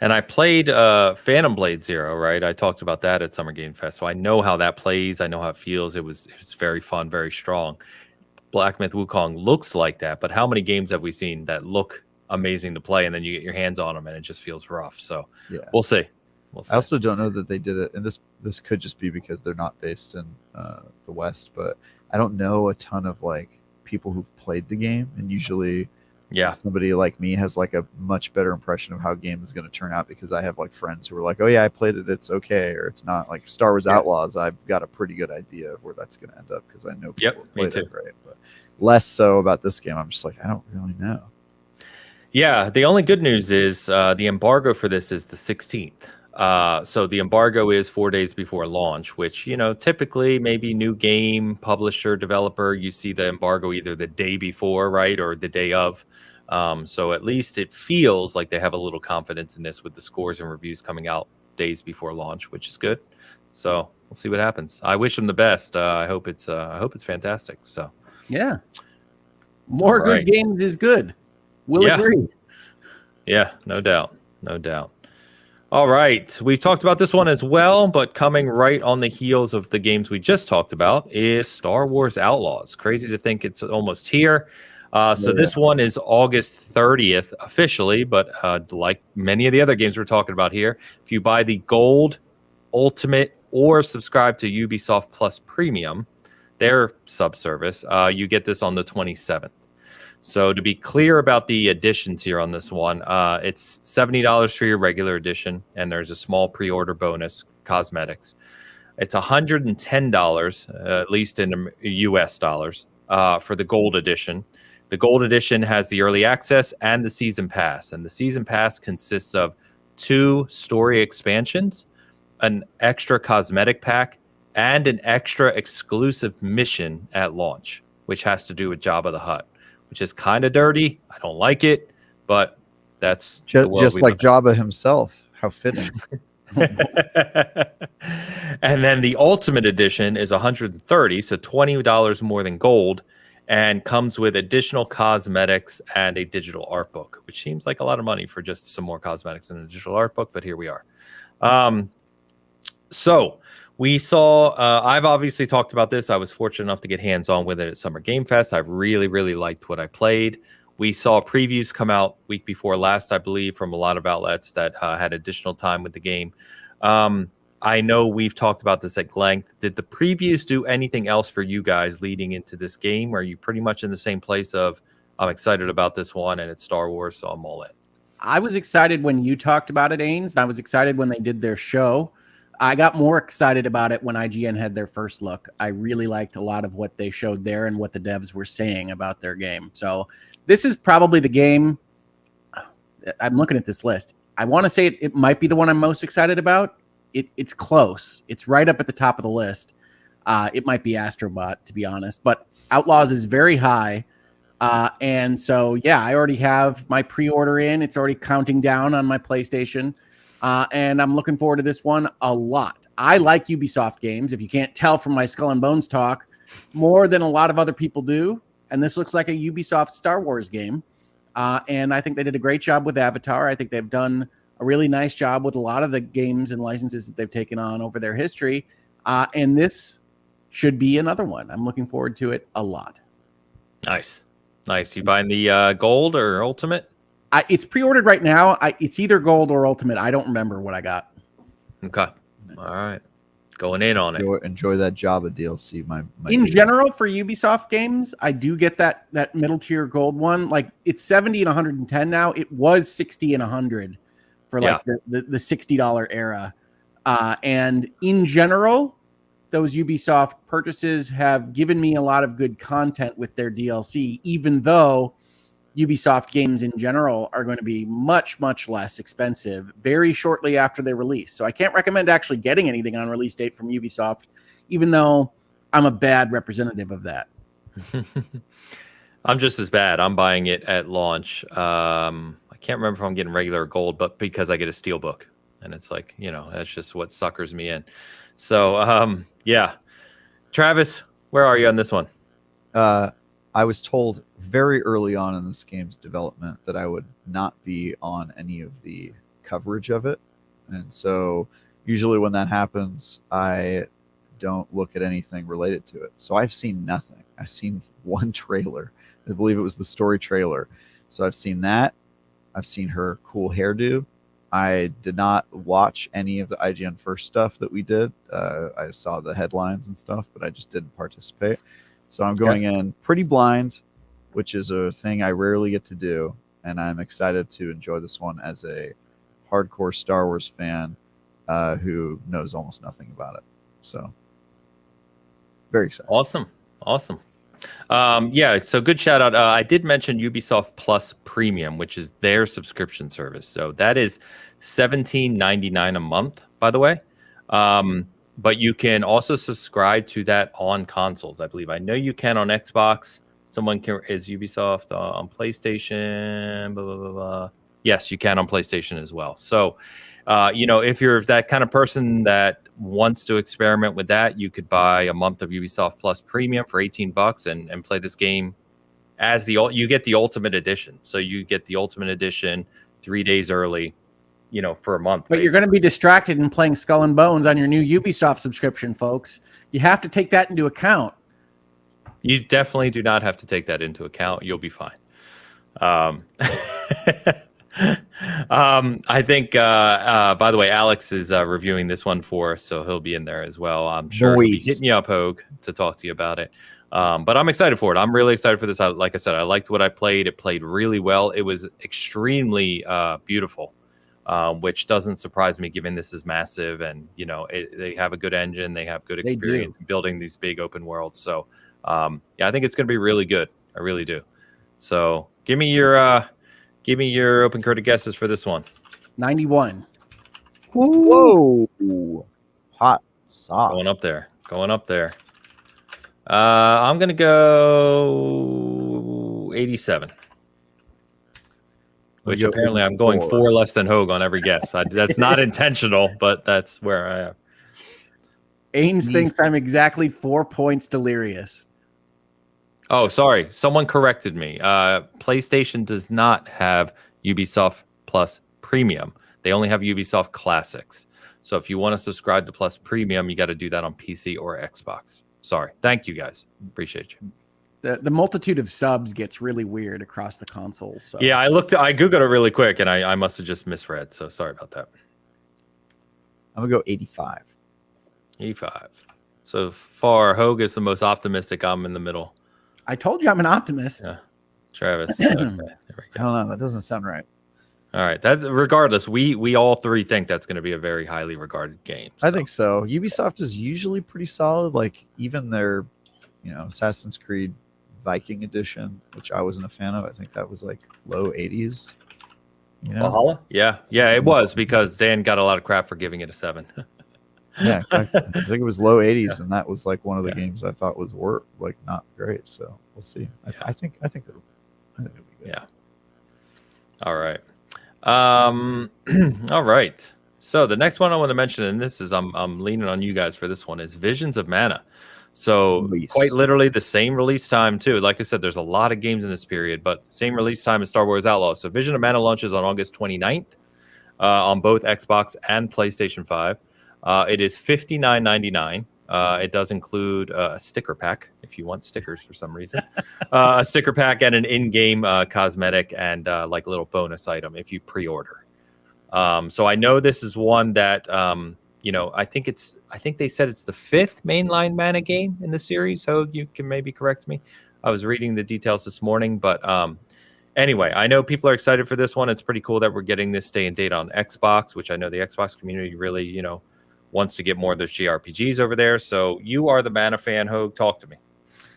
And I played Phantom Blade Zero, right? I talked about that at Summer Game Fest. So I know how that plays. I know how it feels. It was very fun, very strong. Black Myth Wukong looks like that, but how many games have we seen that look amazing to play and then you get your hands on them and it just feels rough? So we'll see. I also don't know that they did it, and this could just be because they're not based in the West, but I don't know a ton of like people who've played the game, and usually somebody like me has like a much better impression of how a game is going to turn out because I have like friends who are like, oh yeah, I played it, it's okay, or it's not. Like Star Wars Outlaws, I've got a pretty good idea of where that's going to end up because I know people who played it, right? But less so about this game. I'm just like, I don't really know. Yeah, the only good news is the embargo for this is the 16th. So the embargo is 4 days before launch, which, you know, typically maybe new game, publisher, developer, you see the embargo either the day before, right, or the day of. So at least it feels like they have a little confidence in this with the scores and reviews coming out days before launch, which is good. So we'll see what happens. I wish them the best. I hope it's fantastic. So yeah, more good games is good. We'll agree. Yeah, no doubt. No doubt. All right. We've talked about this one as well, but coming right on the heels of the games we just talked about is Star Wars Outlaws. Crazy to think it's almost here. So this one is August 30th officially, but like many of the other games we're talking about here, if you buy the Gold, Ultimate, or subscribe to Ubisoft Plus Premium, their subservice, you get this on the 27th. So to be clear about the editions here on this one, it's $70 for your regular edition, and there's a small pre-order bonus, cosmetics. It's $110, at least in US dollars, for the Gold edition. The Gold edition has the early access and the season pass, and the season pass consists of 2 story expansions, an extra cosmetic pack, and an extra exclusive mission at launch, which has to do with Jabba the Hutt, which is kind of dirty. I don't like it, but that's just like Jabba himself. How fitting. And then the Ultimate Edition is $130, so $20 more than Gold, and comes with additional cosmetics and a digital art book, which seems like a lot of money for just some more cosmetics and a digital art book, but here we are. So we saw, I've obviously talked about this. I was fortunate enough to get hands-on with it at Summer Game Fest. I really, really liked what I played. We saw previews come out week before last, I believe, from a lot of outlets that had additional time with the game. I know we've talked about this at length. Did the previews do anything else for you guys leading into this game? Are you pretty much in the same place of, I'm excited about this one and it's Star Wars, so I'm all in? I was excited when you talked about it, Ains. I was excited when they did their show. I got more excited about it when IGN had their first look. I really liked a lot of what they showed there and what the devs were saying about their game. So this is probably the game. I'm looking at this list. I want to say it might be the one I'm most excited about. It's close. It's right up at the top of the list. It might be Astro Bot, to be honest. But Outlaws is very high. And so, yeah, I already have my pre-order in. It's already counting down on my PlayStation. And I'm looking forward to this one a lot. I like Ubisoft games, if you can't tell from my Skull and Bones talk, more than a lot of other people do. And this looks like a Ubisoft Star Wars game. And I think they did a great job with Avatar. I think they've done a really nice job with a lot of the games and licenses that they've taken on over their history. And this should be another one. I'm looking forward to it a lot. Nice. You buying the gold or ultimate? It's pre-ordered right now. It's either gold or ultimate. I don't remember what I got. Okay. Nice. All right. Going in on it. Enjoy that Java DLC. In general, for Ubisoft games, I do get that middle tier gold one. Like it's 70 and 110 now. It was 60 and 100 for like the $60 era. And in general, those Ubisoft purchases have given me a lot of good content with their DLC, even though Ubisoft games in general are going to be much, much less expensive very shortly after they release. So I can't recommend actually getting anything on release date from Ubisoft, even though I'm a bad representative of that. I'm just as bad. I'm buying it at launch. I can't remember if I'm getting regular gold, but because I get a steelbook. And it's like, that's just what suckers me in. So, yeah. Travis, where are you on this one? I was told very early on in this game's development that I would not be on any of the coverage of it. And so usually when that happens, I don't look at anything related to it. So I've seen nothing. I've seen one trailer. I believe it was the story trailer. So I've seen that. I've seen her cool hairdo. I did not watch any of the IGN First stuff that we did. I saw the headlines and stuff, but I just didn't participate. So I'm going in pretty blind, which is a thing I rarely get to do. And I'm excited to enjoy this one as a hardcore Star Wars fan who knows almost nothing about it. So very excited. Awesome. So good shout out. I did mention Ubisoft Plus Premium, which is their subscription service. So that is $17.99 a month, by the way. But you can also subscribe to that on consoles, I believe. I know you can on Xbox. Is Ubisoft on PlayStation? Blah, blah, blah, blah. Yes, you can on PlayStation as well. So, if you're that kind of person that wants to experiment with that, you could buy a month of Ubisoft Plus Premium for $18 and play this game as you get the Ultimate Edition. So you get the Ultimate Edition 3 days early, for a month. But you're going to be distracted in playing Skull and Bones on your new Ubisoft subscription, folks. You have to take that into account. You definitely do not have to take that into account. You'll be fine. I think, by the way, Alex is reviewing this one for us, so he'll be in there as well. I'm sure he'll be hitting you up, Hogue, to talk to you about it. But I'm excited for it. I'm really excited for this. Like I said, I liked what I played. It played really well. It was extremely beautiful, which doesn't surprise me given this is massive and, they have a good engine. They have good experience in building these big open worlds. So, I think it's going to be really good. I really do. So give me your open credit guesses for this one. 91. Whoa. Hot sauce. Going up there. I'm going to go 87. Which apparently I'm going 4 less than Hogue on every guess. That's not intentional, but that's where I am. Ains thinks I'm exactly 4 points delirious. Oh, sorry. Someone corrected me. PlayStation does not have Ubisoft Plus Premium. They only have Ubisoft Classics. So if you want to subscribe to Plus Premium, you got to do that on PC or Xbox. Sorry. Thank you, guys. Appreciate you. The multitude of subs gets really weird across the consoles. So. Yeah, I Googled it really quick, and I must have just misread. So sorry about that. I'm going to go 85. 85. So far, Hogue is the most optimistic. I'm in the middle. I told you I'm an optimist. Yeah. Travis. Okay, there we go. I don't know. That doesn't sound right. All right. That's regardless. We all three think that's going to be a very highly regarded game. So. I think so. Ubisoft is usually pretty solid. Like even their, Assassin's Creed Viking edition, which I wasn't a fan of. I think that was like low 80s. Valhalla? Yeah, it was because Dan got a lot of crap for giving it a 7. Yeah, exactly. I think it was low 80s, and that was like one of the games I thought was not great. So we'll see. I think it'll be good. Yeah. All right. All right. So the next one I want to mention, and this is I'm leaning on you guys for this one, is Visions of Mana. So quite literally the same release time too. Like I said, there's a lot of games in this period, but same release time as Star Wars Outlaws. So Vision of Mana launches on August 29th on both Xbox and PlayStation 5. It is $59.99. It does include a sticker pack if you want stickers for some reason, a sticker pack and an in-game cosmetic and like a little bonus item if you pre-order. So I know this is one that I think they said it's the 5th mainline mana game in the series. So you can maybe correct me. I was reading the details this morning, but anyway, I know people are excited for this one. It's pretty cool that we're getting this day and date on Xbox, which I know the Xbox community really, wants to get more of those JRPGs over there. So you are the Mana fan, Hogue. Talk to me.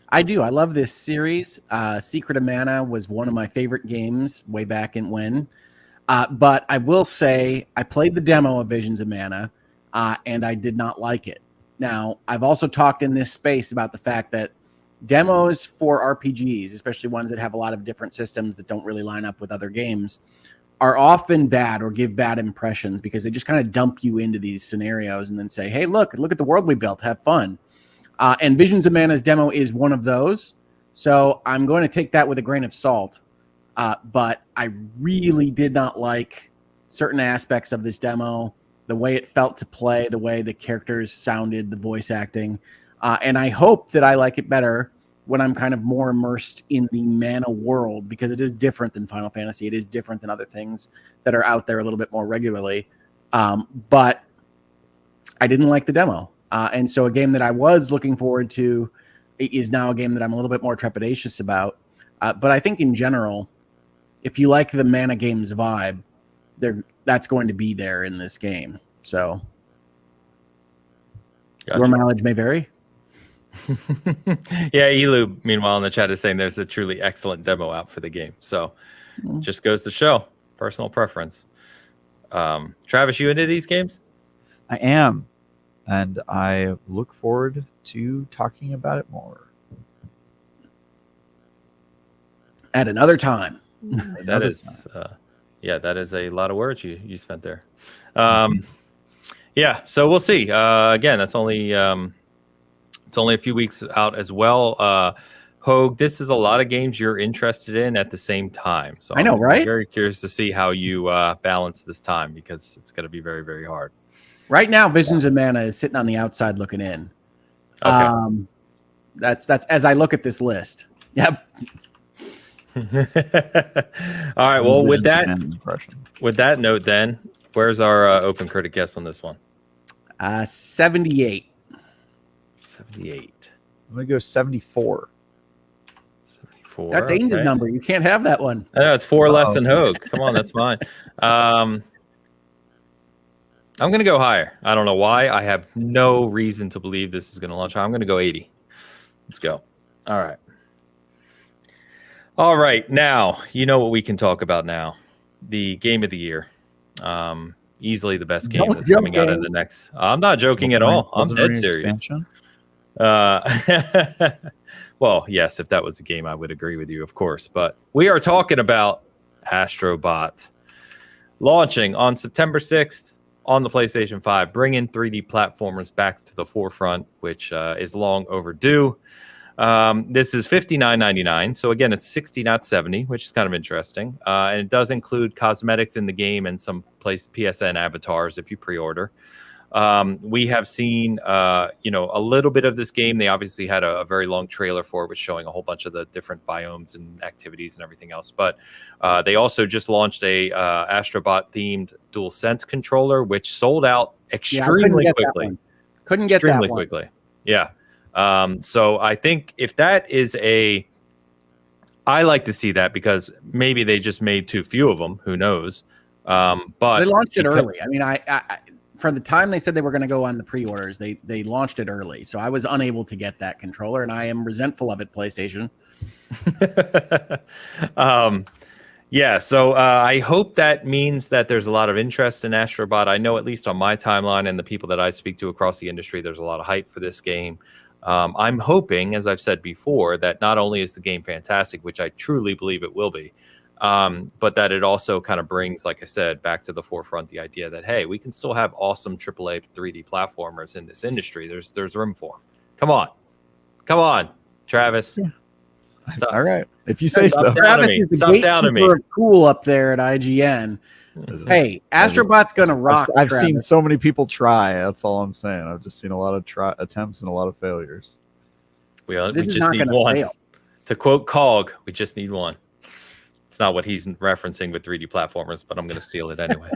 I do. I love this series. Secret of Mana was one of my favorite games way back in when. But I will say I played the demo of Visions of Mana, and I did not like it. Now, I've also talked in this space about the fact that demos for RPGs, especially ones that have a lot of different systems that don't really line up with other games, are often bad or give bad impressions because they just kind of dump you into these scenarios and then say, hey, look at the world we built. Have fun. And Visions of Mana's demo is one of those. So I'm going to take that with a grain of salt. But I really did not like certain aspects of this demo, the way it felt to play, the way the characters sounded, the voice acting. And I hope that I like it better when I'm kind of more immersed in the Mana world, because it is different than Final Fantasy. It is different than other things that are out there a little bit more regularly. But I didn't like the demo. And so a game that I was looking forward to is now a game that I'm a little bit more trepidatious about. But I think in general, if you like the Mana games vibe, that's going to be there in this game. So Gotcha. Your mileage may vary. Yeah, Elu, meanwhile, in the chat is saying there's a truly excellent demo out for the game. So just goes to show personal preference. Travis, you into these games? I am, and I look forward to talking about it more At another time. That is a lot of words you spent there. Yeah, so we'll see. Again, that's only it's only a few weeks out as well. Hogue, this is a lot of games you're interested in at the same time. So I know, I'm right? very curious to see how you balance this time, because it's going to be very, very hard. Right now, Visions of Mana is sitting on the outside looking in. Okay. That's as I look at this list. Yep. All right. Well, with that note, then, where's our open critic guess on this one? 78. 78. I'm gonna go 74. 74. That's Ainge's okay. number. You can't have that one. I know it's 4 less than Hogue. Come on, that's fine. I'm going to go higher. I don't know why. I have no reason to believe this is going to launch. I'm going to go 80. Let's go. All right. All right. Now, you know what we can talk about now. The game of the year. Easily the best game that's coming out in the next. I'm not joking at all. I'm dead serious. Well, yes, if that was a game, I would agree with you, of course. But we are talking about Astro Bot launching on September 6th on the PlayStation 5, bringing 3D platformers back to the forefront, which is long overdue. This is $59.99. So again, it's 60, not 70, which is kind of interesting. And it does include cosmetics in the game and some PSN avatars if you pre-order. We have seen, a little bit of this game. They obviously had a very long trailer for it, which showing a whole bunch of the different biomes and activities and everything else. But they also just launched a Astro Bot themed DualSense controller, which sold out extremely quickly. Couldn't get that one. Quickly. Yeah. So I think if that is I like to see that, because maybe they just made too few of them. Who knows? But they launched it early. I mean, I for the time they said they were going to go on the pre-orders, they launched it early. So I was unable to get that controller, and I am resentful of it, PlayStation. Yeah, so I hope that means that there's a lot of interest in Astro Bot. I know, at least on my timeline and the people that I speak to across the industry, there's a lot of hype for this game. I'm hoping, as I've said before, that not only is the game fantastic, which I truly believe it will be, but that it also kind of brings, like I said, back to the forefront the idea that, hey, we can still have awesome AAA 3D platformers in this industry. There's room for them. Come on, Travis. Yeah. Stop. All right, if you say so. Stop down to me. Stop down to me. me. Cool up there at IGN. Hey, Astro Bot's gonna rock. I've seen Travis. so many people try. That's all I'm saying. I've just seen a lot of attempts and a lot of failures. We This is just not need gonna one. fail. To quote Cog, we just need one. It's not what he's referencing with 3D platformers, but I'm going to steal it anyway.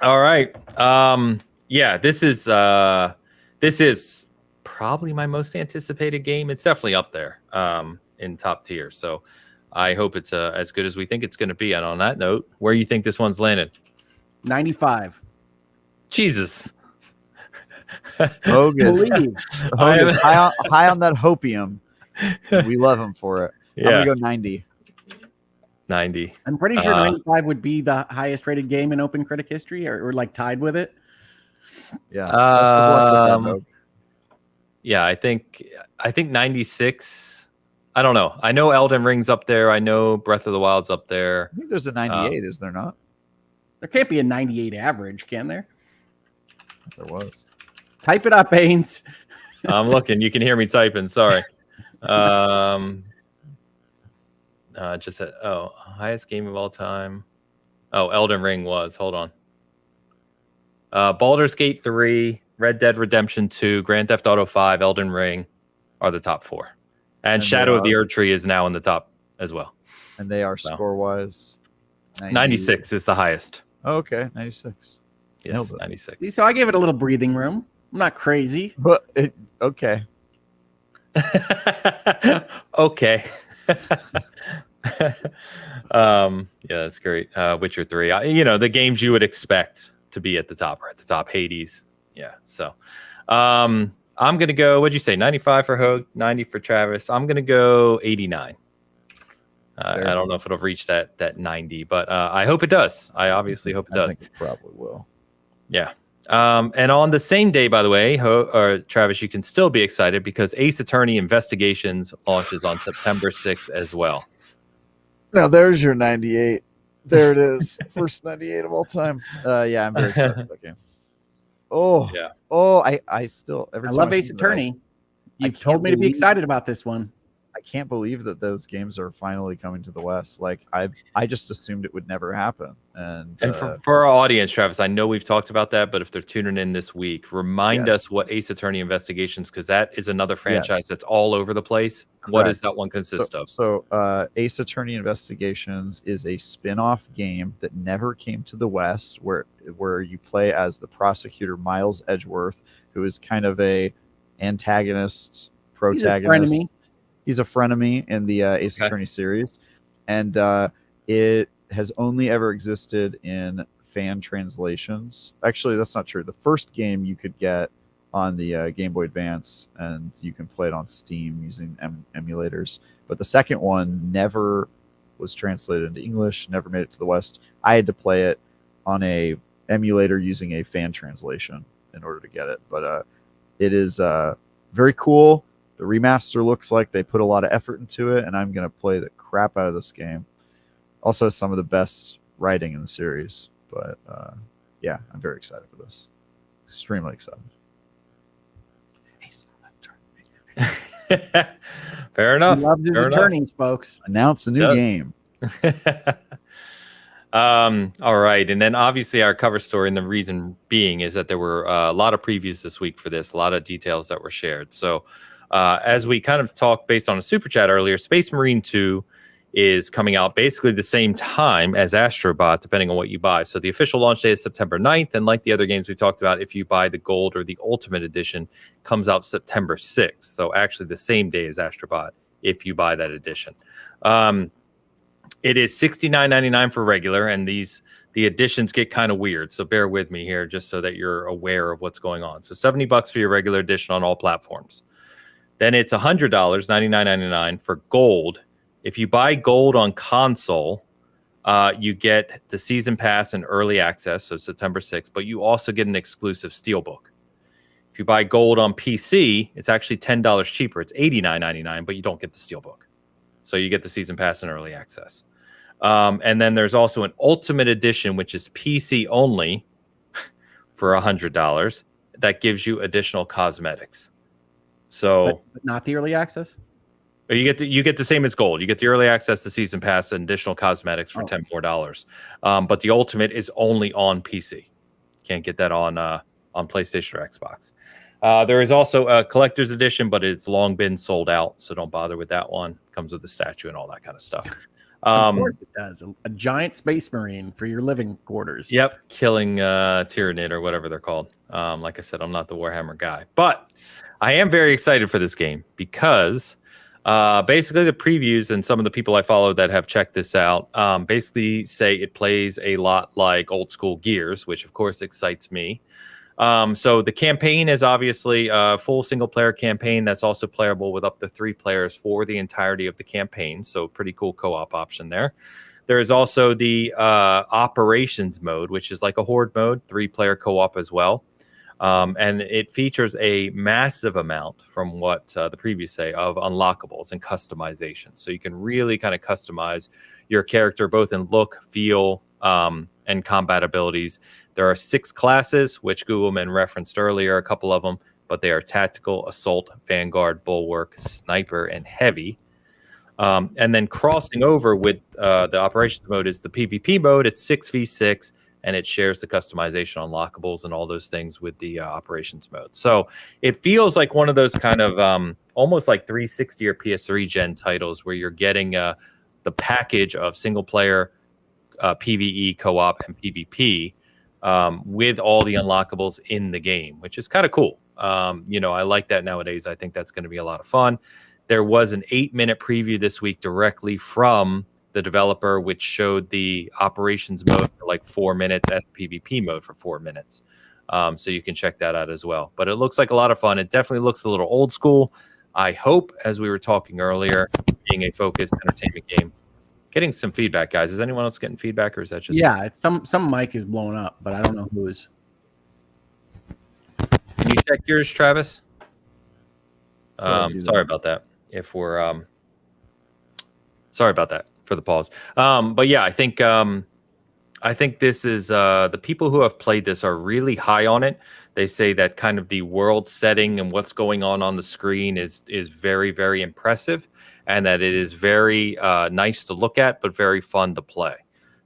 All right. Yeah, this is probably my most anticipated game. It's definitely up there in top tier. So I hope it's as good as we think it's going to be. And on that note, where do you think this one's landed? 95. Jesus. Hogue is Believe. high on that hopium. We love him for it. Yeah. I'm gonna go 90. 90. I'm pretty sure 95 would be the highest rated game in Open Critic history, or like tied with it. Yeah. Best of luck with that, Hogue. Yeah, I think 96. I don't know. I know Elden Ring's up there. I know Breath of the Wild's up there. I think there's a 98, is there not? There can't be a 98 average, can there? There was. Type it up, Ains. I'm looking. You can hear me typing. Sorry. Just said, highest game of all time. Oh, Elden Ring was. Hold on. Baldur's Gate 3, Red Dead Redemption 2, Grand Theft Auto 5, Elden Ring are the top 4. And Shadow of the Erd Tree is now in the top as well. And they are score-wise. 96 is the highest. Oh, okay, 96. Yes, 96. See, so I gave it a little breathing room. I'm not crazy. But okay. Okay. Yeah, that's great. Witcher 3. The games you would expect to be at the top or at the top. Hades. Yeah. So I'm gonna go, what'd you say? 95 for Hogue, 90 for Travis. I'm gonna go 89. I don't know if it'll reach that 90, but I hope it does. I obviously hope it does. I think it probably will. Yeah. And on the same day, by the way, Travis, you can still be excited because Ace Attorney Investigations launches on September 6th as well. Now there's your 98. There it is. First 98 of all time. Yeah, I'm very excited about that game. Oh, yeah. Oh, I still I love Ace Attorney. You've told me to be excited about this one. I can't believe that those games are finally coming to the West. Like I just assumed it would never happen. And for our audience, Travis, I know we've talked about that, but if they're tuning in this week, remind us what Ace Attorney Investigations, because that is another franchise that's all over the place. Correct. What does that one consist of? So Ace Attorney Investigations is a spin-off game that never came to the West, where you play as the prosecutor Miles Edgeworth, who is kind of a antagonist protagonist. He's a frenemy in the Ace Attorney series, and it has only ever existed in fan translations. Actually, that's not true. The first game you could get on the Game Boy Advance, and you can play it on Steam using emulators. But the second one never was translated into English, never made it to the West. I had to play it on a emulator using a fan translation in order to get it. But it is very cool. The remaster looks like they put a lot of effort into it, and I'm going to play the crap out of this game. Also has some of the best writing in the series. But yeah, I'm very excited for this. Extremely excited. Fair enough. He loves his attorneys, folks. Announce a new game. All right. And then obviously our cover story, and the reason being is that there were a lot of previews this week for this, a lot of details that were shared. So as we kind of talked based on a super chat earlier, Space Marine 2 is coming out basically the same time as Astro Bot, depending on what you buy. So the official launch day is September 9th. And like the other games we talked about, if you buy the Gold or the Ultimate Edition, comes out September 6th. So actually the same day as Astro Bot if you buy that edition. It is $69.99 for regular, and the editions get kind of weird. So bear with me here just so that you're aware of what's going on. So $70 for your regular edition on all platforms. Then it's $100, $99.99 for Gold. If you buy Gold on console, you get the season pass and early access, so September 6th, but you also get an exclusive Steelbook. If you buy Gold on PC, it's actually $10 cheaper. It's $89.99, but you don't get the Steelbook. So you get the season pass and early access. And then there's also an Ultimate Edition, which is PC only for $100. That gives you additional cosmetics. So, but not the early access? You get the same as gold. You get the early access, the season pass, and additional cosmetics for $10 more. But the ultimate is only on PC. Can't get that on PlayStation or Xbox. There is also a collector's edition, but it's long been sold out, so don't bother with that one. Comes with a statue and all that kind of stuff. Of course it does. A giant space marine for your living quarters. Yep, killing Tyranid or whatever they're called. Like I said, I'm not the Warhammer guy, but I am very excited for this game because basically the previews and some of the people I follow that have checked this out basically say it plays a lot like old school Gears, which of course excites me. So the campaign is obviously a full single player campaign that's also playable with up to 3 players for the entirety of the campaign. So pretty cool co-op option there. There is also the operations mode, which is like a horde mode, 3-player co-op as well. And it features a massive amount from what the previews say of unlockables and customization. So you can really kind of customize your character both in look, feel, and combat abilities. There are 6 classes, which Googleman referenced earlier, a couple of them, but they are tactical, assault, vanguard, bulwark, sniper, and heavy. And then crossing over with the operations mode is the PvP mode. It's 6v6, and it shares the customization unlockables and all those things with the operations mode. So it feels like one of those kind of almost like 360 or PS3 gen titles where you're getting the package of single player, PvE, co-op, and PvP with all the unlockables in the game, which is kind of cool. I like that nowadays. I think that's going to be a lot of fun. There was an 8-minute preview this week directly from the developer, which showed the operations mode for like 4 minutes and PvP mode for 4 minutes. So you can check that out as well. But it looks like a lot of fun. It definitely looks a little old school. I hope, as we were talking earlier, being a focused entertainment game. Getting some feedback, guys. Is anyone else getting feedback, or is that just it's some mic is blowing up, but I don't know whose. Can you check yours, Travis? Sorry about that. If we're sorry about that for the pause. But yeah, I think this is the people who have played this are really high on it. They say that kind of the world setting and what's going on the screen is very, very impressive, and that it is very nice to look at, but very fun to play.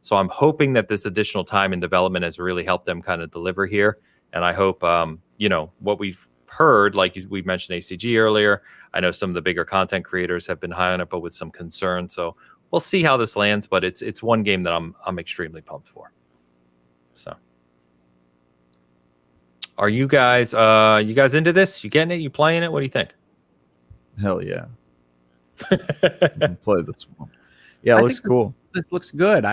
So I'm hoping that this additional time in development has really helped them kind of deliver here. And I hope, what we've heard, like we mentioned ACG earlier, I know some of the bigger content creators have been high on it, but with some concern. So we'll see how this lands, but it's one game that I'm extremely pumped for. So are you guys into this? You getting it? You playing it? What do you think? Hell yeah. Play this one. Yeah, it looks cool. This looks good.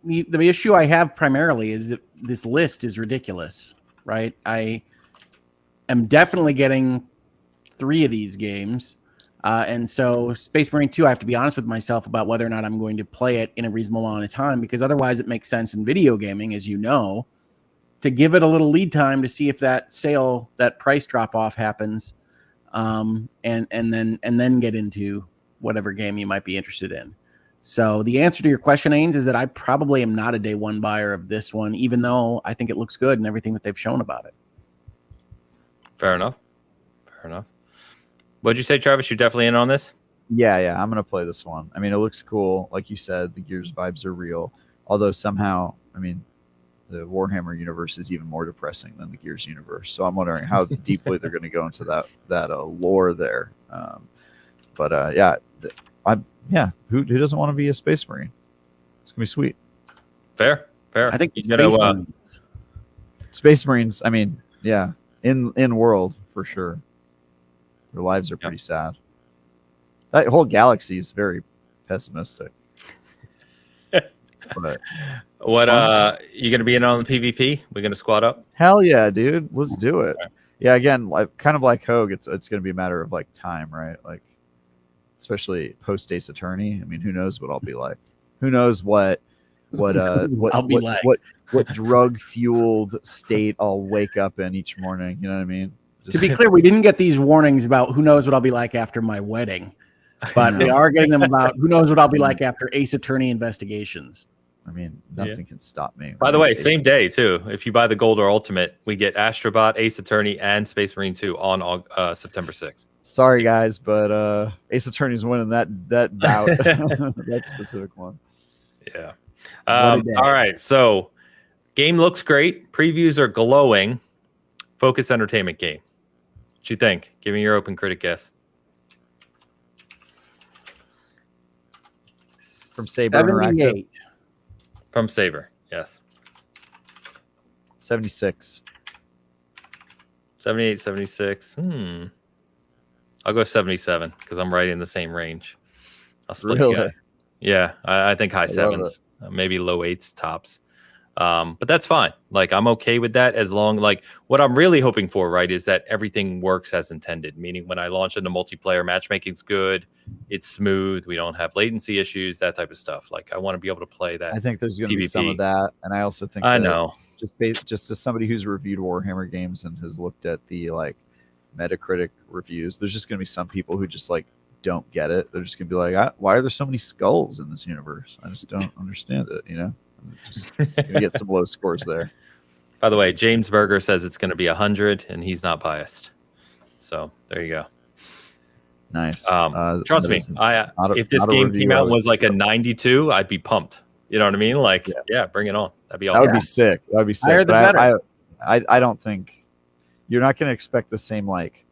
The issue I have primarily is that this list is ridiculous, right? I am definitely getting 3 of these games. And so Space Marine 2, I have to be honest with myself about whether or not I'm going to play it in a reasonable amount of time, because otherwise it makes sense in video gaming, as you know, to give it a little lead time to see if that sale, that price drop off happens, and then get into whatever game you might be interested in. So the answer to your question, Ains, is that I probably am not a day one buyer of this one, even though I think it looks good and everything that they've shown about it. Fair enough. What'd you say, Travis? You're definitely in on this? Yeah, I'm gonna play this one. I mean, it looks cool. Like you said, the Gears vibes are real. Although somehow, I mean, the Warhammer universe is even more depressing than the Gears universe. So I'm wondering how deeply they're going to go into that lore there. Who doesn't want to be a Space Marine? It's gonna be sweet. Fair. I think Space Marines. I mean, yeah, in world for sure. Their lives are pretty sad. That whole galaxy is very pessimistic. But what you gonna be in on the PvP? We're gonna squad up? Hell yeah, dude. Let's do it. Okay. Yeah, again, kind of like Hogue, it's gonna be a matter of like time, right? Like, especially post Ace Attorney. I mean, who knows what I'll be like? Who knows what I'll be like? What drug fueled state I'll wake up in each morning? You know what I mean? To be clear, we didn't get these warnings about who knows what I'll be like after my wedding, but we are getting them about who knows what I'll be like after Ace Attorney investigations. I mean, nothing can stop me. By the way, same day too. If you buy the Gold or Ultimate, we get Astro Bot, Ace Attorney, and Space Marine 2 on September 6th. Sorry, guys, but Ace Attorney's winning that bout. That specific one. Yeah. What a day. All right. So, game looks great. Previews are glowing. Focus Entertainment game. What you think? Give me your open critic guess. From Saber Interactive. 78. From Saber, yes. 76. 78, 76. I'll go 77 because I'm right in the same range. I'll split you Really? guys. Yeah, I think high love sevens, maybe low eights tops. But that's fine. Like, I'm okay with that as long, like, what I'm really hoping for, right, is that everything works as intended. Meaning when I launch into multiplayer, matchmaking's good, it's smooth, we don't have latency issues, that type of stuff. Like, I want to be able to play that. I think there's going to be some PvP. of that, and I also think I that know. just as somebody who's reviewed Warhammer games and has looked at the like Metacritic reviews, there's just going to be some people who just like don't get it. They're just going to be like, why are there so many skulls in this universe? I just don't understand it. You know, just gonna get some low scores there. By the way, James Berger says it's going to be 100, and he's not biased. So there you go. Nice. Trust me, if this game came out and was like a 92, I'd be pumped. You know what I mean? Like, yeah, bring it on. That'd be awesome. That would be sick. That would be sick. Higher the But better. I don't think you're not going to expect the same like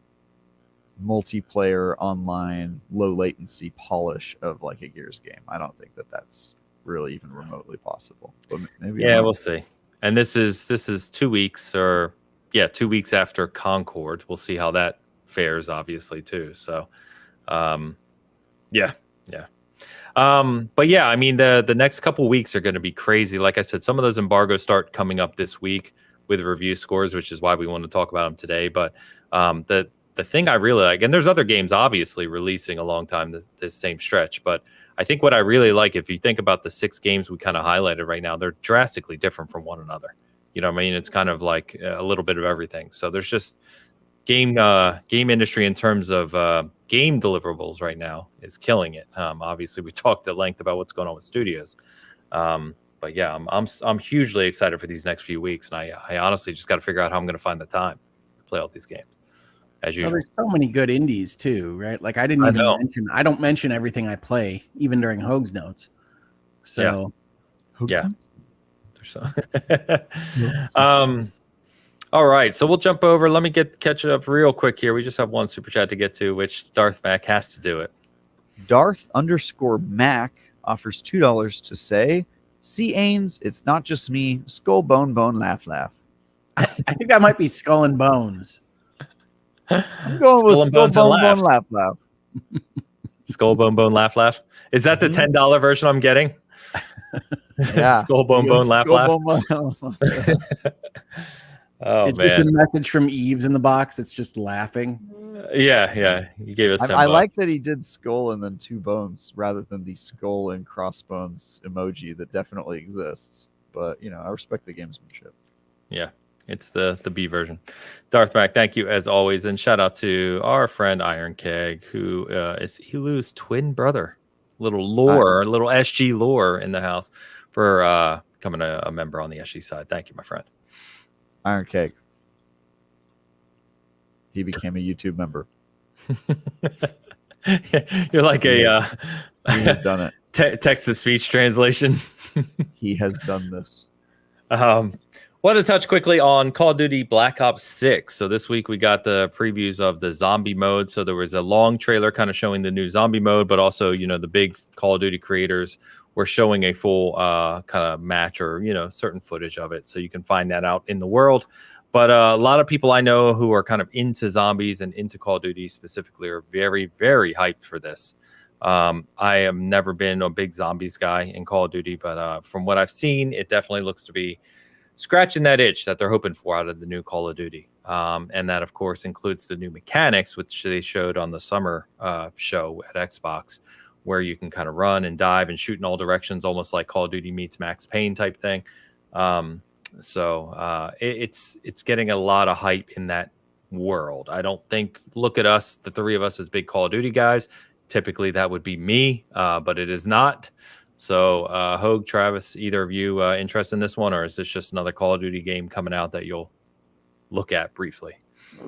multiplayer online low latency polish of like a Gears game. I don't think that that's really even remotely possible. But maybe we'll see. And this is 2 weeks, or 2 weeks after Concord. We'll see how that fares, obviously, too. So, yeah. But yeah, I mean, the next couple weeks are going to be crazy. Like I said, some of those embargoes start coming up this week with review scores, which is why we want to talk about them today. But the thing I really like, and there's other games obviously releasing a long time this same stretch, but I think what I really like, if you think about the 6 games we kind of highlighted right now, they're drastically different from one another. You know what I mean? It's kind of like a little bit of everything. So there's just game industry in terms of game deliverables right now is killing it. Obviously, we talked at length about what's going on with studios. But yeah, I'm hugely excited for these next few weeks, and I honestly just got to figure out how I'm going to find the time to play all these games. As usual. There's so many good indies too, right? Like I don't mention everything I play, even during Hoag's notes. So yeah. All right, so we'll jump over. Let me catch it up real quick here. We just have one super chat to get to, which Darth Mac has to do it. Darth_Mac offers $2 to say, "See, Ains, it's not just me. Skull, bone, laugh. I think that might be Skull and Bones. I'm going with Skull, bone, laugh. Skull, bone, laugh. Is that the $10 version I'm getting? Yeah. Skull, bone, laugh. Oh, it's man. just a message from Eves in the box. It's just laughing. Yeah. You gave us $10. I like that he did skull and then 2 bones rather than the skull and crossbones emoji that definitely exists. But, you know, I respect the gamesmanship. Yeah, it's the B version. Darth Mac, thank you as always. And shout out to our friend Iron Keg, who is Elu's twin brother. Little SG lore in the house for becoming a member on the SG side. Thank you, my friend. Iron Cake. He became a YouTube member. You're like he has done it. Text-to-speech translation. He has done this. Want to touch quickly on Call of Duty Black Ops 6. So this week we got the previews of the zombie mode. So there was a long trailer kind of showing the new zombie mode, but also, you know, the big Call of Duty creators were showing a full kind of match or, you know, certain footage of it. So you can find that out in the world. But a lot of people I know who are kind of into zombies and into Call of Duty specifically are very, very hyped for this. I have never been a big zombies guy in Call of Duty, but from what I've seen, it definitely looks to be scratching that itch that they're hoping for out of the new Call of Duty. And that, of course, includes the new mechanics, which they showed on the summer show at Xbox, where you can kind of run and dive and shoot in all directions, almost like Call of Duty meets Max Payne type thing. So it's getting a lot of hype in that world. I don't think, look at us, the 3 of us as big Call of Duty guys. Typically that would be me, but it is not. So Hoag, Travis, either of you interested in this one, or is this just another Call of Duty game coming out that you'll look at briefly?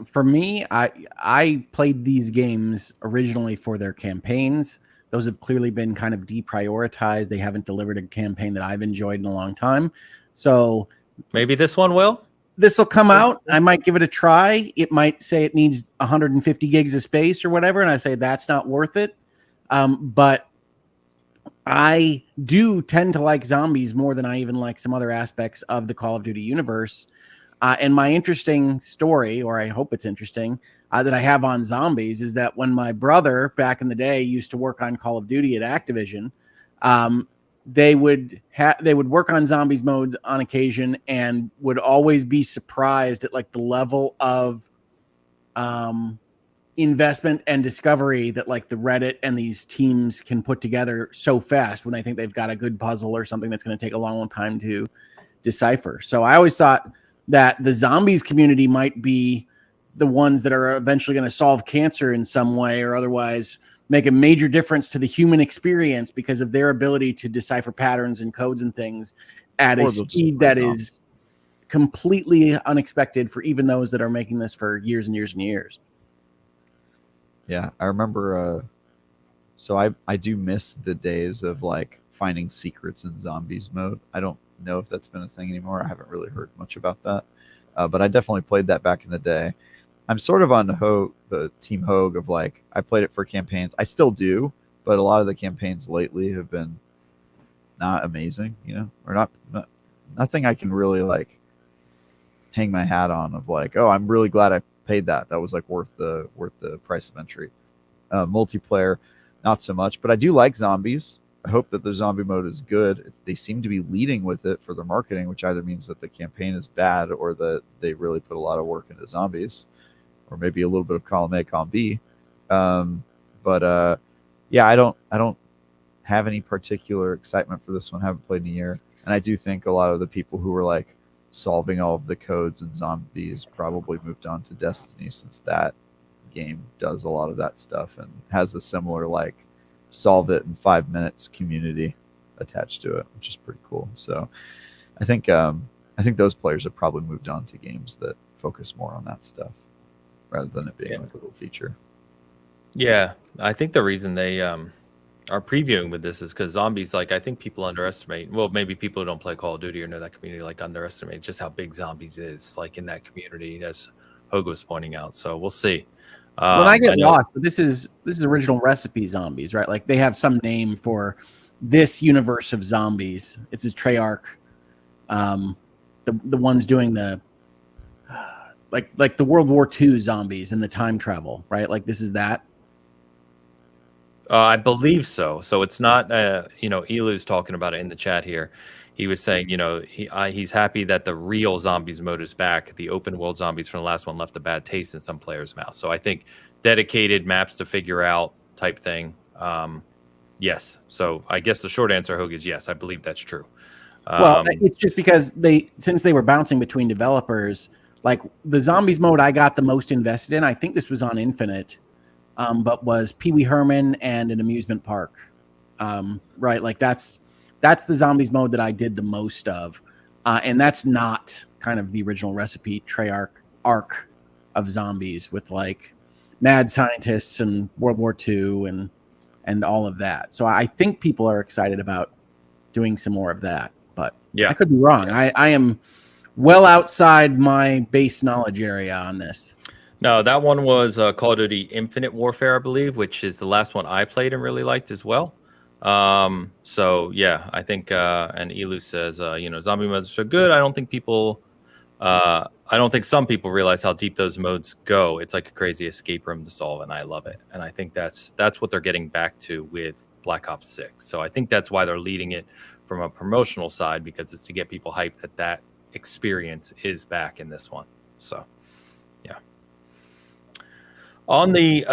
For me, I played these games originally for their campaigns. Those have clearly been kind of deprioritized. They haven't delivered a campaign that I've enjoyed in a long time. So maybe this one will. This will come out. I might give it a try. It might say it needs 150 gigs of space or whatever, and I say that's not worth it. But I do tend to like zombies more than I even like some other aspects of the Call of Duty universe. And my interesting story, or I hope it's interesting, that I have on zombies is that when my brother back in the day used to work on Call of Duty at Activision, they would work on zombies modes on occasion and would always be surprised at like the level of investment and discovery that like the Reddit and these teams can put together so fast when they think they've got a good puzzle or something that's going to take a long time to decipher. So I always thought that the zombies community might be the ones that are eventually going to solve cancer in some way or otherwise make a major difference to the human experience because of their ability to decipher patterns and codes and things at a speed that is completely unexpected for even those that are making this for years and years and years. Yeah, I remember. So I do miss the days of like finding secrets in zombies mode. I don't know if that's been a thing anymore. I haven't really heard much about that, but I definitely played that back in the day. I'm sort of on the Team Hogue of like, I played it for campaigns. I still do, but a lot of the campaigns lately have been not amazing, or not nothing I can really like hang my hat on of like, oh, I'm really glad I paid that. That was like worth the price of entry. Multiplayer, not so much, but I do like zombies. I hope that the zombie mode is good. They seem to be leading with it for their marketing, which either means that the campaign is bad or that they really put a lot of work into zombies. Or maybe a little bit of column A, column B. Yeah, I don't have any particular excitement for this one. I haven't played in a year. And I do think a lot of the people who were like solving all of the codes in zombies probably moved on to Destiny, since that game does a lot of that stuff and has a similar like solve it in 5 minutes community attached to it, which is pretty cool. So I think those players have probably moved on to games that focus more on that stuff, rather than it being like a little feature. Yeah, I think the reason they are previewing with this is because zombies, like, I think people underestimate, well, maybe people who don't play Call of Duty or know that community, like, underestimate just how big zombies is, like, in that community, as Hogue was pointing out. So we'll see. When I get lost, but this is original recipe zombies, right? Like, they have some name for this universe of zombies. It's his Treyarch, the ones doing the like the World War II zombies and the time travel, right? Like this is that. I believe so. So it's not, Elu's talking about it in the chat here. He was saying, he's happy that the real zombies mode is back. The open world zombies from the last one left a bad taste in some players' mouths. So I think dedicated maps to figure out type thing. Yes. So I guess the short answer, Hogue, is yes. I believe that's true. Well, it's just because since they were bouncing between developers, like the zombies mode I got the most invested in, I think this was on Infinite, but was Pee Wee Herman and an amusement park. Right. Like that's the zombies mode that I did the most of. And that's not kind of the original recipe Treyarch arc of zombies with like mad scientists and World War II and all of that. So I think people are excited about doing some more of that, but yeah, I could be wrong. I am well outside my base knowledge area on this. No, that one was Call of Duty Infinite Warfare, I believe, which is the last one I played and really liked as well. So yeah, I think, and Elu says, zombie modes are so good. I don't think some people realize how deep those modes go. It's like a crazy escape room to solve, and I love it. And I think that's what they're getting back to with Black Ops 6. So I think that's why they're leading it from a promotional side, because it's to get people hyped that experience is back in this one. So yeah. On the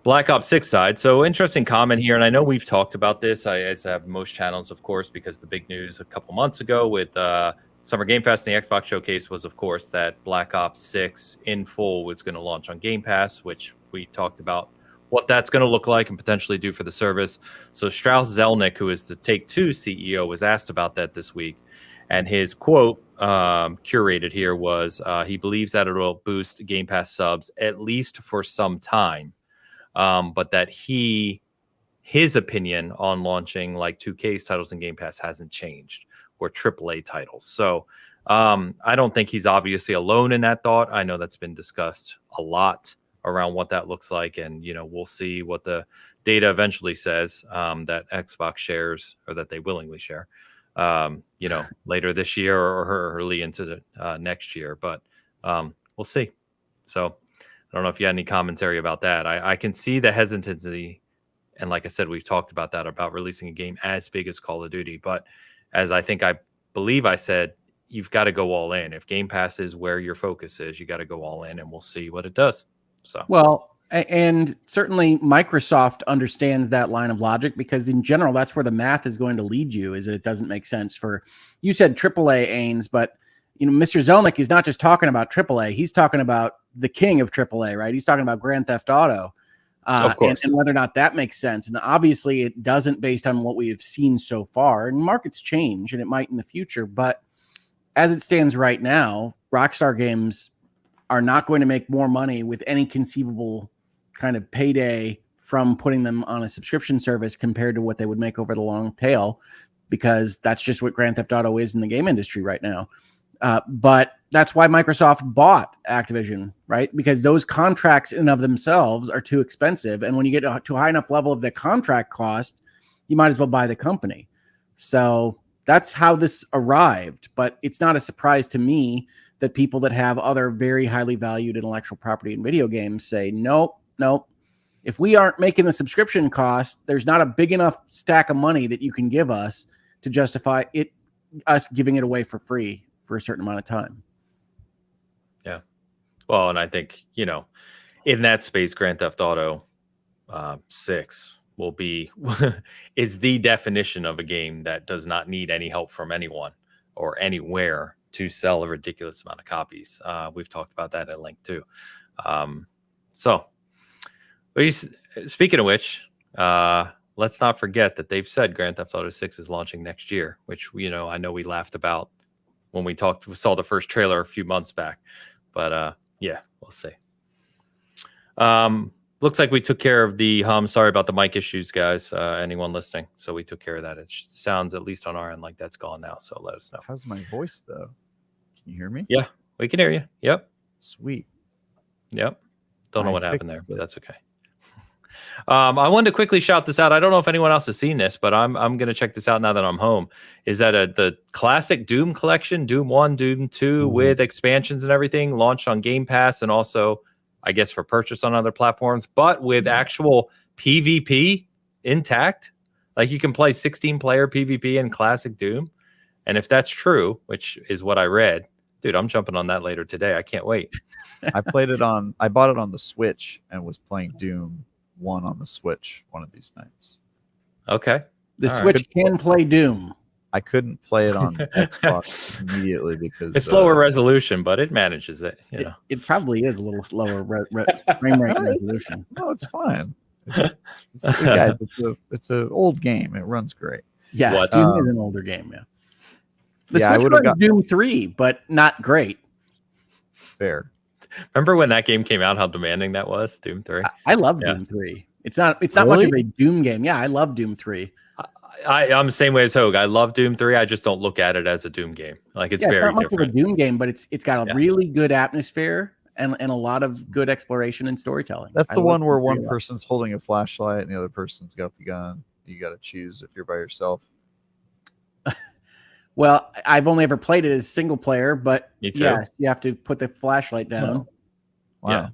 Black Ops 6 side, so interesting comment here, and I know we've talked about this. I have most channels, of course, because the big news a couple months ago with Summer Game Fest and the Xbox Showcase was, of course, that Black Ops 6 in full was going to launch on Game Pass, which we talked about what that's going to look like and potentially do for the service. So Strauss Zelnick, who is the Take-Two CEO, was asked about that this week, and his quote curated here was he believes that it will boost Game Pass subs at least for some time, but that his opinion on launching like 2K's titles in Game Pass hasn't changed, or AAA titles. So I don't think he's obviously alone in that thought. I know that's been discussed a lot around what that looks like, and we'll see what the data eventually says that Xbox shares, or that they willingly share, later this year or early into the next year. But we'll see. So I don't know if you had any commentary about that. I can see the hesitancy, and like I said, we've talked about that, about releasing a game as big as Call of Duty. But as I believe I said, you've got to go all in. If Game Pass is where your focus is, you got to go all in, and we'll see what it does. So well, and certainly Microsoft understands that line of logic, because in general, that's where the math is going to lead you, is that it doesn't make sense for, you said AAA, Ains, but Mr. Zelnick is not just talking about AAA. He's talking about the king of AAA, right? He's talking about Grand Theft Auto. Of course. And whether or not that makes sense. And obviously it doesn't, based on what we have seen so far. And markets change, and it might in the future. But as it stands right now, Rockstar Games are not going to make more money with any conceivable kind of payday from putting them on a subscription service compared to what they would make over the long tail, because that's just what Grand Theft Auto is in the game industry right now. But that's why Microsoft bought Activision, right? Because those contracts in and of themselves are too expensive. And when you get to a high enough level of the contract cost, you might as well buy the company. So that's how this arrived. But it's not a surprise to me that people that have other very highly valued intellectual property in video games say, nope. If we aren't making the subscription cost, there's not a big enough stack of money that you can give us to justify us giving it away for free for a certain amount of time. Yeah. Well, and I think, in that space, Grand Theft Auto 6 will be is the definition of a game that does not need any help from anyone or anywhere to sell a ridiculous amount of copies. We've talked about that at length too. Speaking of which, let's not forget that they've said Grand Theft Auto 6 is launching next year, which I know we laughed about when we saw the first trailer a few months back. But yeah, we'll see. Looks like we took care of the hum. Sorry about the mic issues, guys. Anyone listening? So we took care of that. It sounds, at least on our end, like that's gone now. So let us know. How's my voice though? Can you hear me? Yeah, we can hear you. Yep. Sweet. Yep. Don't know what happened there, but that's okay. I wanted to quickly shout this out. I don't know if anyone else has seen this, but I'm going to check this out now that I'm home. Is that the classic Doom collection, Doom 1, Doom 2, with expansions and everything, launched on Game Pass, and also, I guess, for purchase on other platforms, but with actual PvP intact. Like, you can play 16-player PvP in classic Doom. And if that's true, which is what I read, dude, I'm jumping on that later today. I can't wait. I bought it on the Switch and was playing Doom 1 on the Switch one of these nights. Okay. The Switch can play Doom. I couldn't play it on Xbox immediately because it's lower resolution, but it manages it. It probably is a little slower frame rate resolution. No, it's fine. Guys, it's an old game. It runs great. Yeah, Doom is an older game. Yeah. The Yeah, Switch runs Doom 3, but not great. Fair. Remember when that game came out, how demanding that was, Doom 3? I love Doom 3. It's not much of a Doom game. Yeah, I love Doom 3. I'm the same way as Hogue. I love Doom 3. I just don't look at it as a Doom game. Like, it's very not much different. of a Doom game, but it's got a really good atmosphere and a lot of good exploration and storytelling. That's the one where one person's holding a flashlight and the other person's got the gun. You got to choose if you're by yourself. Well, I've only ever played it as single player, but yes, you have to put the flashlight down. Wow.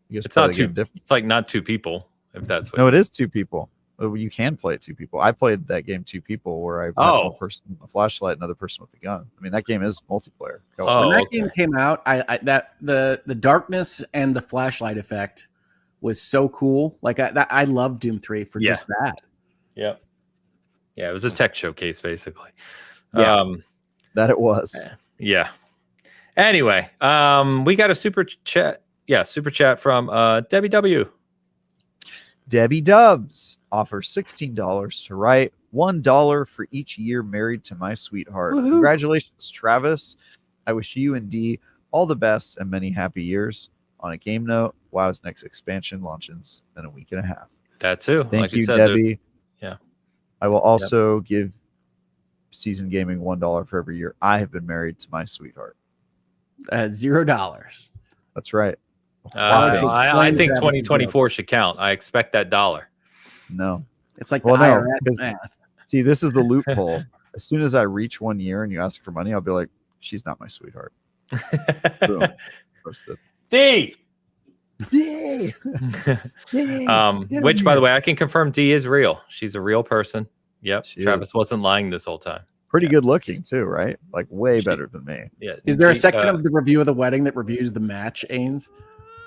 Yeah. It's not two. It's like not two people. If that's what no, it is two people. You can play it two people. I played that game two people where I had one person with a flashlight, another person with the gun. I mean, that game is multiplayer. When that game came out, the darkness and the flashlight effect was so cool. Like I love Doom 3 for just that. Yeah. Yeah, it was a tech showcase basically. Yeah. That it was. Yeah. Anyway, we got a super chat. Yeah, super chat from Debbie W. Debbie Dubs offers $16 to write $1 for each year married to my sweetheart. Woo-hoo. Congratulations, Travis. I wish you and Dee all the best and many happy years. On a game note, WoW's next expansion launches in a week and a half. That too. Thank like you, you said, Debbie. Yeah. I will also give Season Gaming $1 for every year I have been married to my sweetheart. $0. That's right. I think 2024 should count. I expect that $1. No. It's like the IRS. See, this is the loophole. As soon as I reach 1 year and you ask for money, I'll be like, she's not my sweetheart. Boom. Roasted. D. Yay! Which, by the way, I can confirm D is real. She's a real person. Yep. Travis wasn't lying this whole time. Pretty good looking too, right? Like way better than me. Yeah. Is there a section of the review of the wedding that reviews the match, Ains?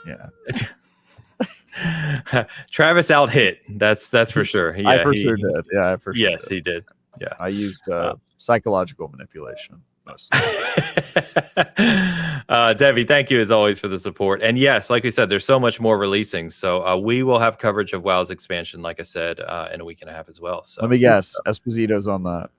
Yeah. Travis out hit. That's for sure. Yeah, I for sure did. Yeah, I for sure. Yes, he did. Yeah. I used psychological manipulation. Debbie, thank you as always for the support. And yes, like we said, there's so much more releasing. So we will have coverage of WoW's expansion, like I said, in a week and a half as well. So let me guess, Esposito's on that.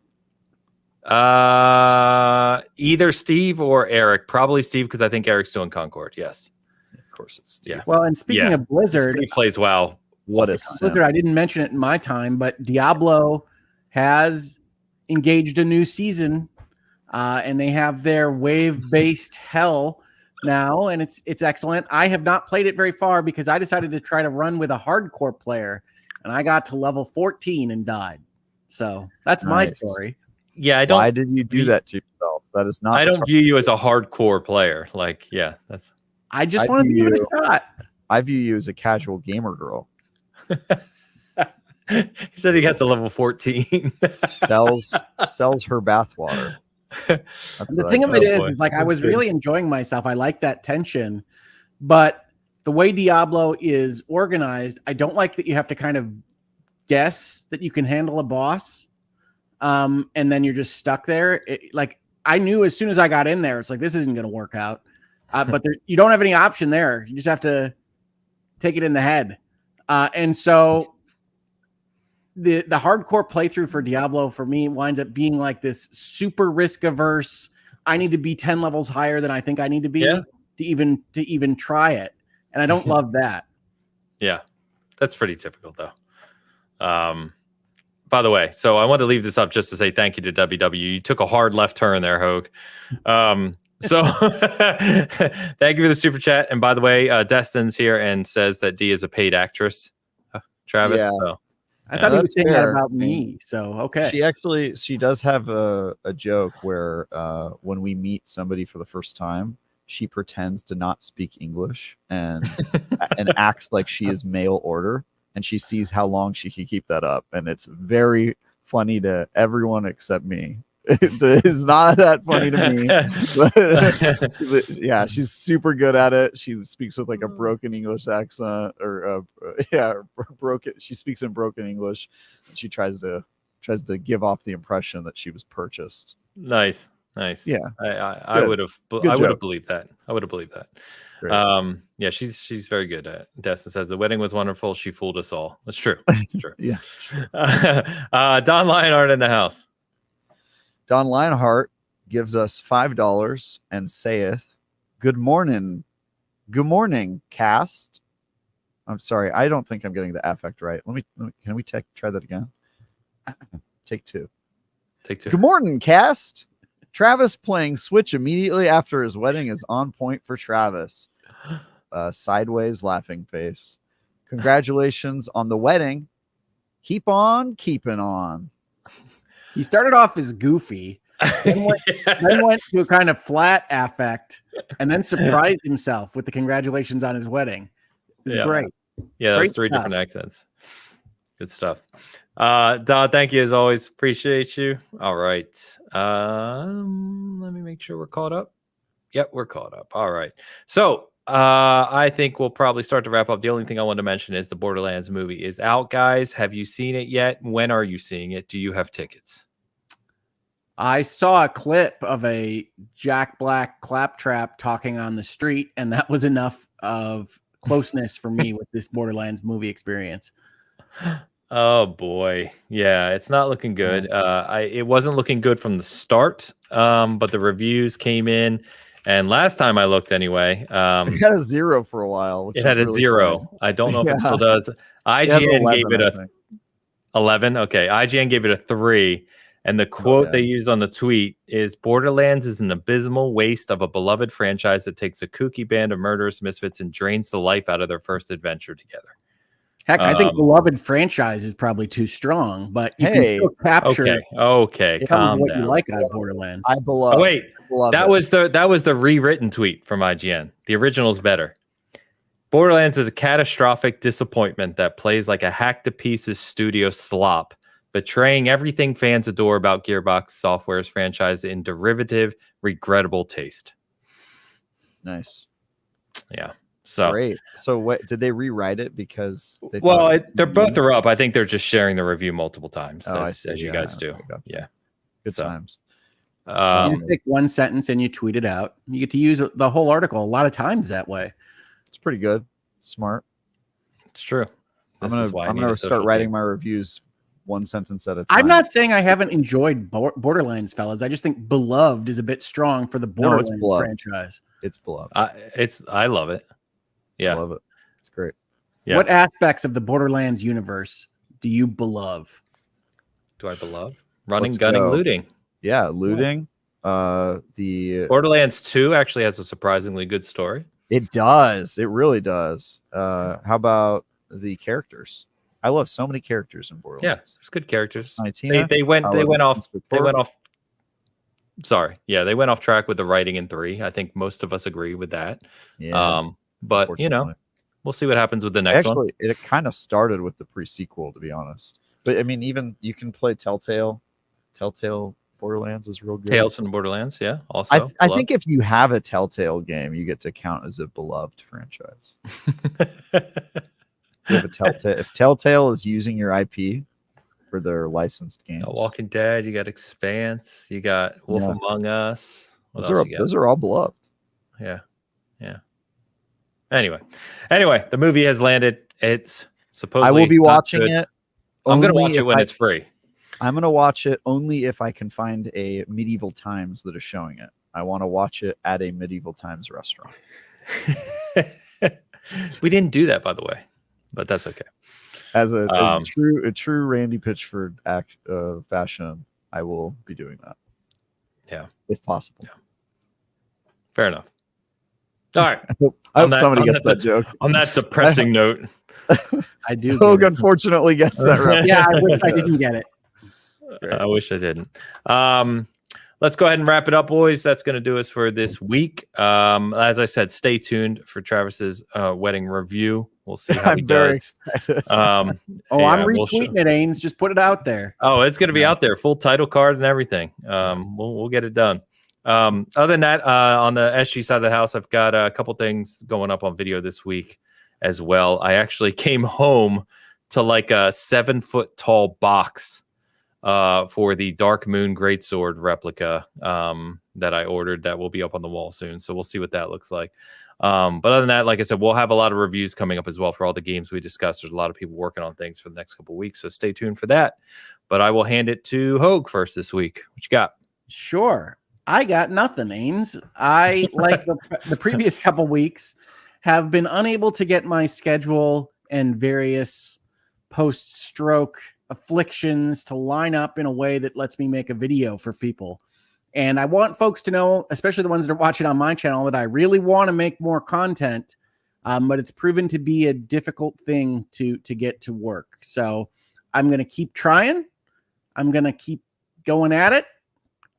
Either Steve or Eric. Probably Steve because I think Eric's doing Concord. Yes, of course it's Steve. Yeah. Well, and speaking of Blizzard, Steve plays WoW. What a Blizzard! I didn't mention it in my time, but Diablo has engaged a new season. And they have their wave-based hell now, and it's excellent. I have not played it very far because I decided to try to run with a hardcore player, and I got to level 14 and died. So that's my story. Yeah, I don't. Why did you do that to yourself? That is not. I don't view you as a hardcore player. Like, yeah, that's. I just wanted to give it a shot. I view you as a casual gamer girl. He said he got to level 14. sells her bathwater. The thing of it is like I was really enjoying myself. I like that tension, but the way Diablo is organized, I don't like that you have to kind of guess that you can handle a boss, and then you're just stuck there. Like I knew as soon as I got in there, it's like this isn't going to work out. But you don't have any option there. You just have to take it in the head, and so. The hardcore playthrough for Diablo for me winds up being like this super risk averse. I need to be 10 levels higher than I think I need to be to even try it. And I don't love that. Yeah. That's pretty typical though. By the way, so I wanted to leave this up just to say thank you to WW. You took a hard left turn there, Hogue. So thank you for the super chat. And by the way, Destin's here and says that D is a paid actress. Travis. Yeah. So. I thought he was saying that about me. So, okay. She does have a joke where when we meet somebody for the first time, she pretends to not speak English and acts like she is mail order. And she sees how long she can keep that up. And it's very funny to everyone except me. It's not that funny to me. But, yeah, she's super good at it. She speaks with like a broken English accent, or broken. She speaks in broken English. And she tries to give off the impression that she was purchased. Nice. Yeah, I would have believed that. I would have believed that. Great. Yeah, she's very good at it. Destin says the wedding was wonderful. She fooled us all. That's true. That's true. Yeah. Don Lionheart in the house. Don Lionheart gives us $5 and saith, "Good morning, cast." I'm sorry, I don't think I'm getting the affect right. Let me can we try that again? Take two. Good morning, cast. Travis playing Switch immediately after his wedding is on point for Travis. Sideways laughing face. Congratulations on the wedding. Keep on keeping on. He started off as goofy, then went to a kind of flat affect, and then surprised himself with the congratulations on his wedding. It's great. Yeah, that's three different accents. Good stuff. Don, thank you as always. Appreciate you. All right. Let me make sure we're caught up. Yep, we're caught up. All right. So I think we'll probably start to wrap up. The only thing I want to mention is the Borderlands movie is out, guys. Have you seen it yet? When are you seeing it? Do you have tickets? I saw a clip of a Jack Black claptrap talking on the street, and that was enough of closeness for me with this Borderlands movie experience. Oh boy, yeah, it's not looking good. It wasn't looking good from the start, but the reviews came in, and last time I looked, anyway, It had a 0 for a while. Which it had is a really 0. funny. I don't know if it Yeah. still does. It has IGN 11, gave it I a think. 11. Okay, IGN gave it a 3, and the quote they used on the tweet is, "Borderlands is an abysmal waste of a beloved franchise that takes a kooky band of murderous misfits and drains the life out of their first adventure together." Heck, I think beloved franchise is probably too strong, but you can still capture Okay, calm what down. you like out of Borderlands. I beloved. Oh wait, that it. was the rewritten tweet from IGN. The original's better. Borderlands is a catastrophic disappointment that plays like a hack-to-pieces studio slop, betraying everything fans adore about Gearbox Software's franchise in derivative, regrettable taste. Nice. Yeah. So great. So what did they rewrite it because they they're both are up. I think they're just sharing the review multiple times as you guys do. Yeah. Good times. You just take one sentence and you tweet it out. You get to use the whole article a lot of times that way. It's pretty good. Smart. It's true. I'm gonna start writing my reviews one sentence at a time. I'm not saying I haven't enjoyed Borderlands, fellas. I just think beloved is a bit strong for the Borderlands franchise. It's beloved. I love it. Yeah, I love it. It's great. Yeah. What aspects of the Borderlands universe do you beloved? Do I beloved? Running, gunning, looting. Yeah, looting. The Borderlands 2 actually has a surprisingly good story. It does. It really does. How about the characters? I love so many characters in Borderlands. Yeah, there's good characters. They went off. Sorry, yeah, they went off track with the writing in 3. I think most of us agree with that. Yeah. But we'll see what happens with the next one. It kind of started with the pre-sequel, to be honest. But I mean, even you can play Telltale Borderlands is real good. Tales from Borderlands, yeah. Also, I think if you have a Telltale game, you get to count as a beloved franchise. If Telltale is using your IP for their licensed games, Walking Dead, you got Expanse, you got Wolf Among Us. Those are all beloved. Yeah. Anyway, the movie has landed. It's supposedly. I will be watching it. I'm going to watch it when it's free. I'm going to watch it only if I can find a Medieval Times that is showing it. I want to watch it at a Medieval Times restaurant. We didn't do that, by the way, but that's okay. As a true Randy Pitchford fashion, I will be doing that. Yeah, if possible. Yeah. Fair enough. All right. I hope somebody gets that joke. On that depressing note, I do. Hogue unfortunately gets that reference. Yeah, I wish I didn't get it. I wish I didn't. Let's go ahead and wrap it up, boys. That's going to do us for this week. As I said, stay tuned for Travis's wedding review. We'll see how he does. I'm retweeting it, Ains. Just put it out there. Oh, it's going to be out there, full title card and everything. We'll get it done. Other than that, on the SG side of the house, I've got a couple things going up on video this week as well. I actually came home to like a 7-foot tall box for the Dark Moon Greatsword replica that I ordered that will be up on the wall soon. So we'll see what that looks like. But other than that, like I said, we'll have a lot of reviews coming up as well for all the games we discussed. There's a lot of people working on things for the next couple of weeks, so stay tuned for that. But I will hand it to Hogue first this week. What you got? Sure. I got nothing, Ains. I, like the previous couple weeks, have been unable to get my schedule and various post-stroke afflictions to line up in a way that lets me make a video for people. And I want folks to know, especially the ones that are watching on my channel, that I really want to make more content, but it's proven to be a difficult thing to get to work. So I'm going to keep trying. I'm going to keep going at it.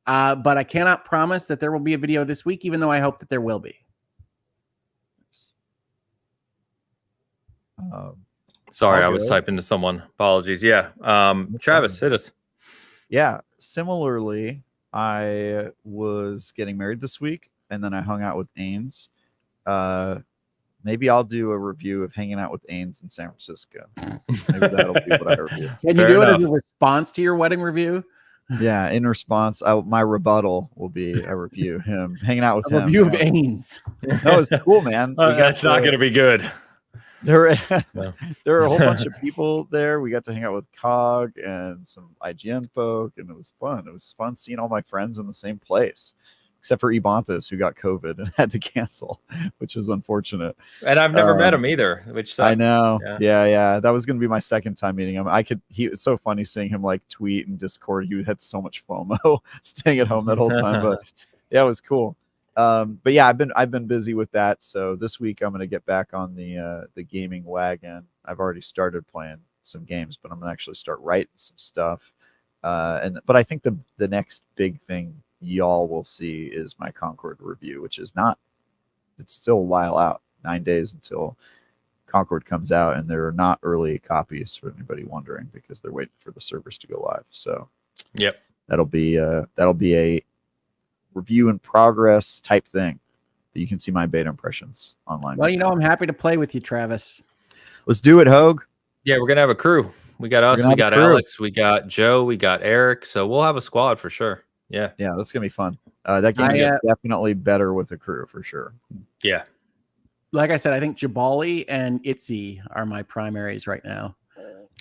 But I cannot promise that there will be a video this week, even though I hope that there will be. Sorry, I was typing to someone. Apologies. Yeah. Travis, hit us. Yeah. Similarly, I was getting married this week, and then I hung out with Ains. Maybe I'll do a review of hanging out with Ains in San Francisco. Maybe that'll be what I review. Can you do it as a response to your wedding review? Yeah, in response, my rebuttal will be a review him hanging out with him. Review of Ains. That was cool, man. That's not going to be good. There were No. there were a whole bunch of people there. We got to hang out with Cog and some IGN folk, and it was fun. It was fun seeing all my friends in the same place, except for Ibantas, who got COVID and had to cancel, which is unfortunate. And I've never met him either, which sucks. I know. Yeah. Yeah. That was going to be my second time meeting him. It's so funny seeing him like tweet and Discord. He had so much FOMO staying at home that whole time, but yeah, it was cool. But yeah, I've been busy with that. So this week I'm going to get back on the gaming wagon. I've already started playing some games, but I'm going to actually start writing some stuff. But I think the next big thing y'all will see is my Concord review, which is it's still a while out, 9 days until Concord comes out, and there are not early copies for anybody wondering, because they're waiting for the servers to go live. So yep, that'll be a review in progress type thing. But you can see my beta impressions online. Well, I'm happy to play with you, Travis. Let's do it, Hogue. yeah, we're gonna have a crew. We got us, we got Alex, we got Joe, we got Eric. So we'll have a squad for sure. Yeah, that's gonna be fun. That game is definitely better with a crew for sure. Yeah. Like I said, I think Jabali and Itzy are my primaries right now.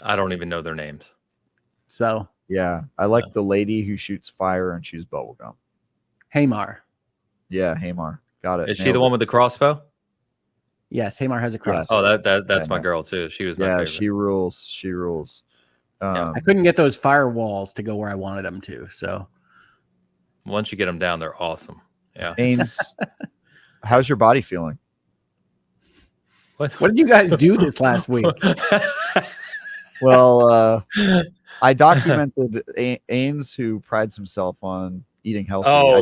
I don't even know their names. So yeah, I like the lady who shoots fire and chews bubblegum. Hamar. Yeah, Hamar. Got it. Is she the one with the crossbow? Yes, Hamar has a crossbow. Oh, that's my girl too. She was my favorite. She rules. She rules. I couldn't get those firewalls to go where I wanted them to. So once you get them down, they're awesome. Yeah. Ains, how's your body feeling? What did you guys do this last week? Well, I documented Ains, who prides himself on eating healthy. Oh,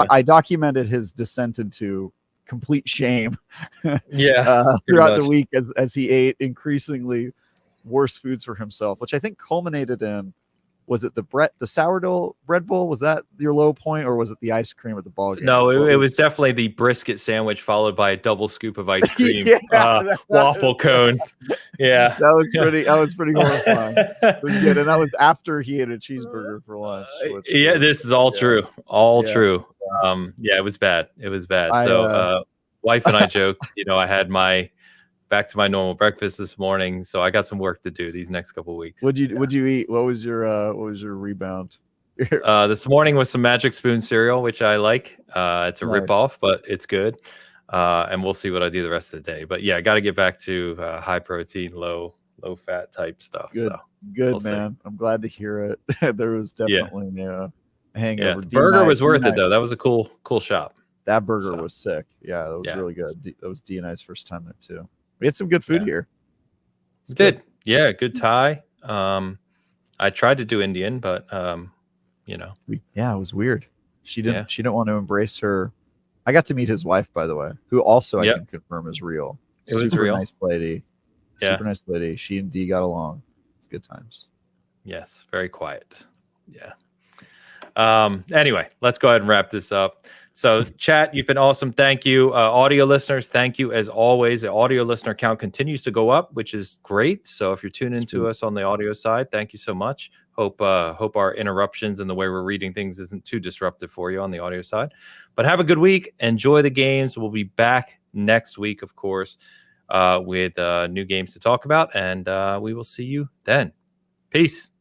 I documented his descent into complete shame. Throughout the week as he ate increasingly worse foods for himself, which I think culminated in, was it the sourdough bread bowl? Was that your low point, or was it the ice cream at the ball game? No, it was definitely the brisket sandwich followed by a double scoop of ice cream, waffle cone. Yeah, that was pretty horrifying. It was good, and that was after he ate a cheeseburger for lunch. This is all true, true. It was bad. It was bad. So, wife and I joked, I had my back to my normal breakfast this morning, so I got some work to do these next couple of weeks. What'd you eat? What was your rebound? This morning was some Magic Spoon cereal, which I like. It's a ripoff, but it's good. And we'll see what I do the rest of the day. But yeah, I got to get back to high protein, low fat type stuff. Good, so good man. I'm glad to hear it. There was definitely a hangover. Yeah, the burger was worth it though. That was a cool shop. That burger was sick. Yeah, that was really good. That was D and I's first time there too. We had some good food here. We did. Yeah, good Thai. I tried to do Indian, but it was weird. She didn't want to embrace her. I got to meet his wife, by the way, who also I can confirm is real. It was real. Nice lady. Super nice lady. She and D got along. It's good times. Yes, very quiet. Yeah. Anyway, let's go ahead and wrap this up. So chat, you've been awesome. Thank you. Audio listeners, thank you as always. The audio listener count continues to go up, which is great. So if you're tuning into us on the audio side, thank you so much. Hope our interruptions and the way we're reading things isn't too disruptive for you on the audio side. But have a good week. Enjoy the games. We'll be back next week, of course, with new games to talk about. And we will see you then. Peace.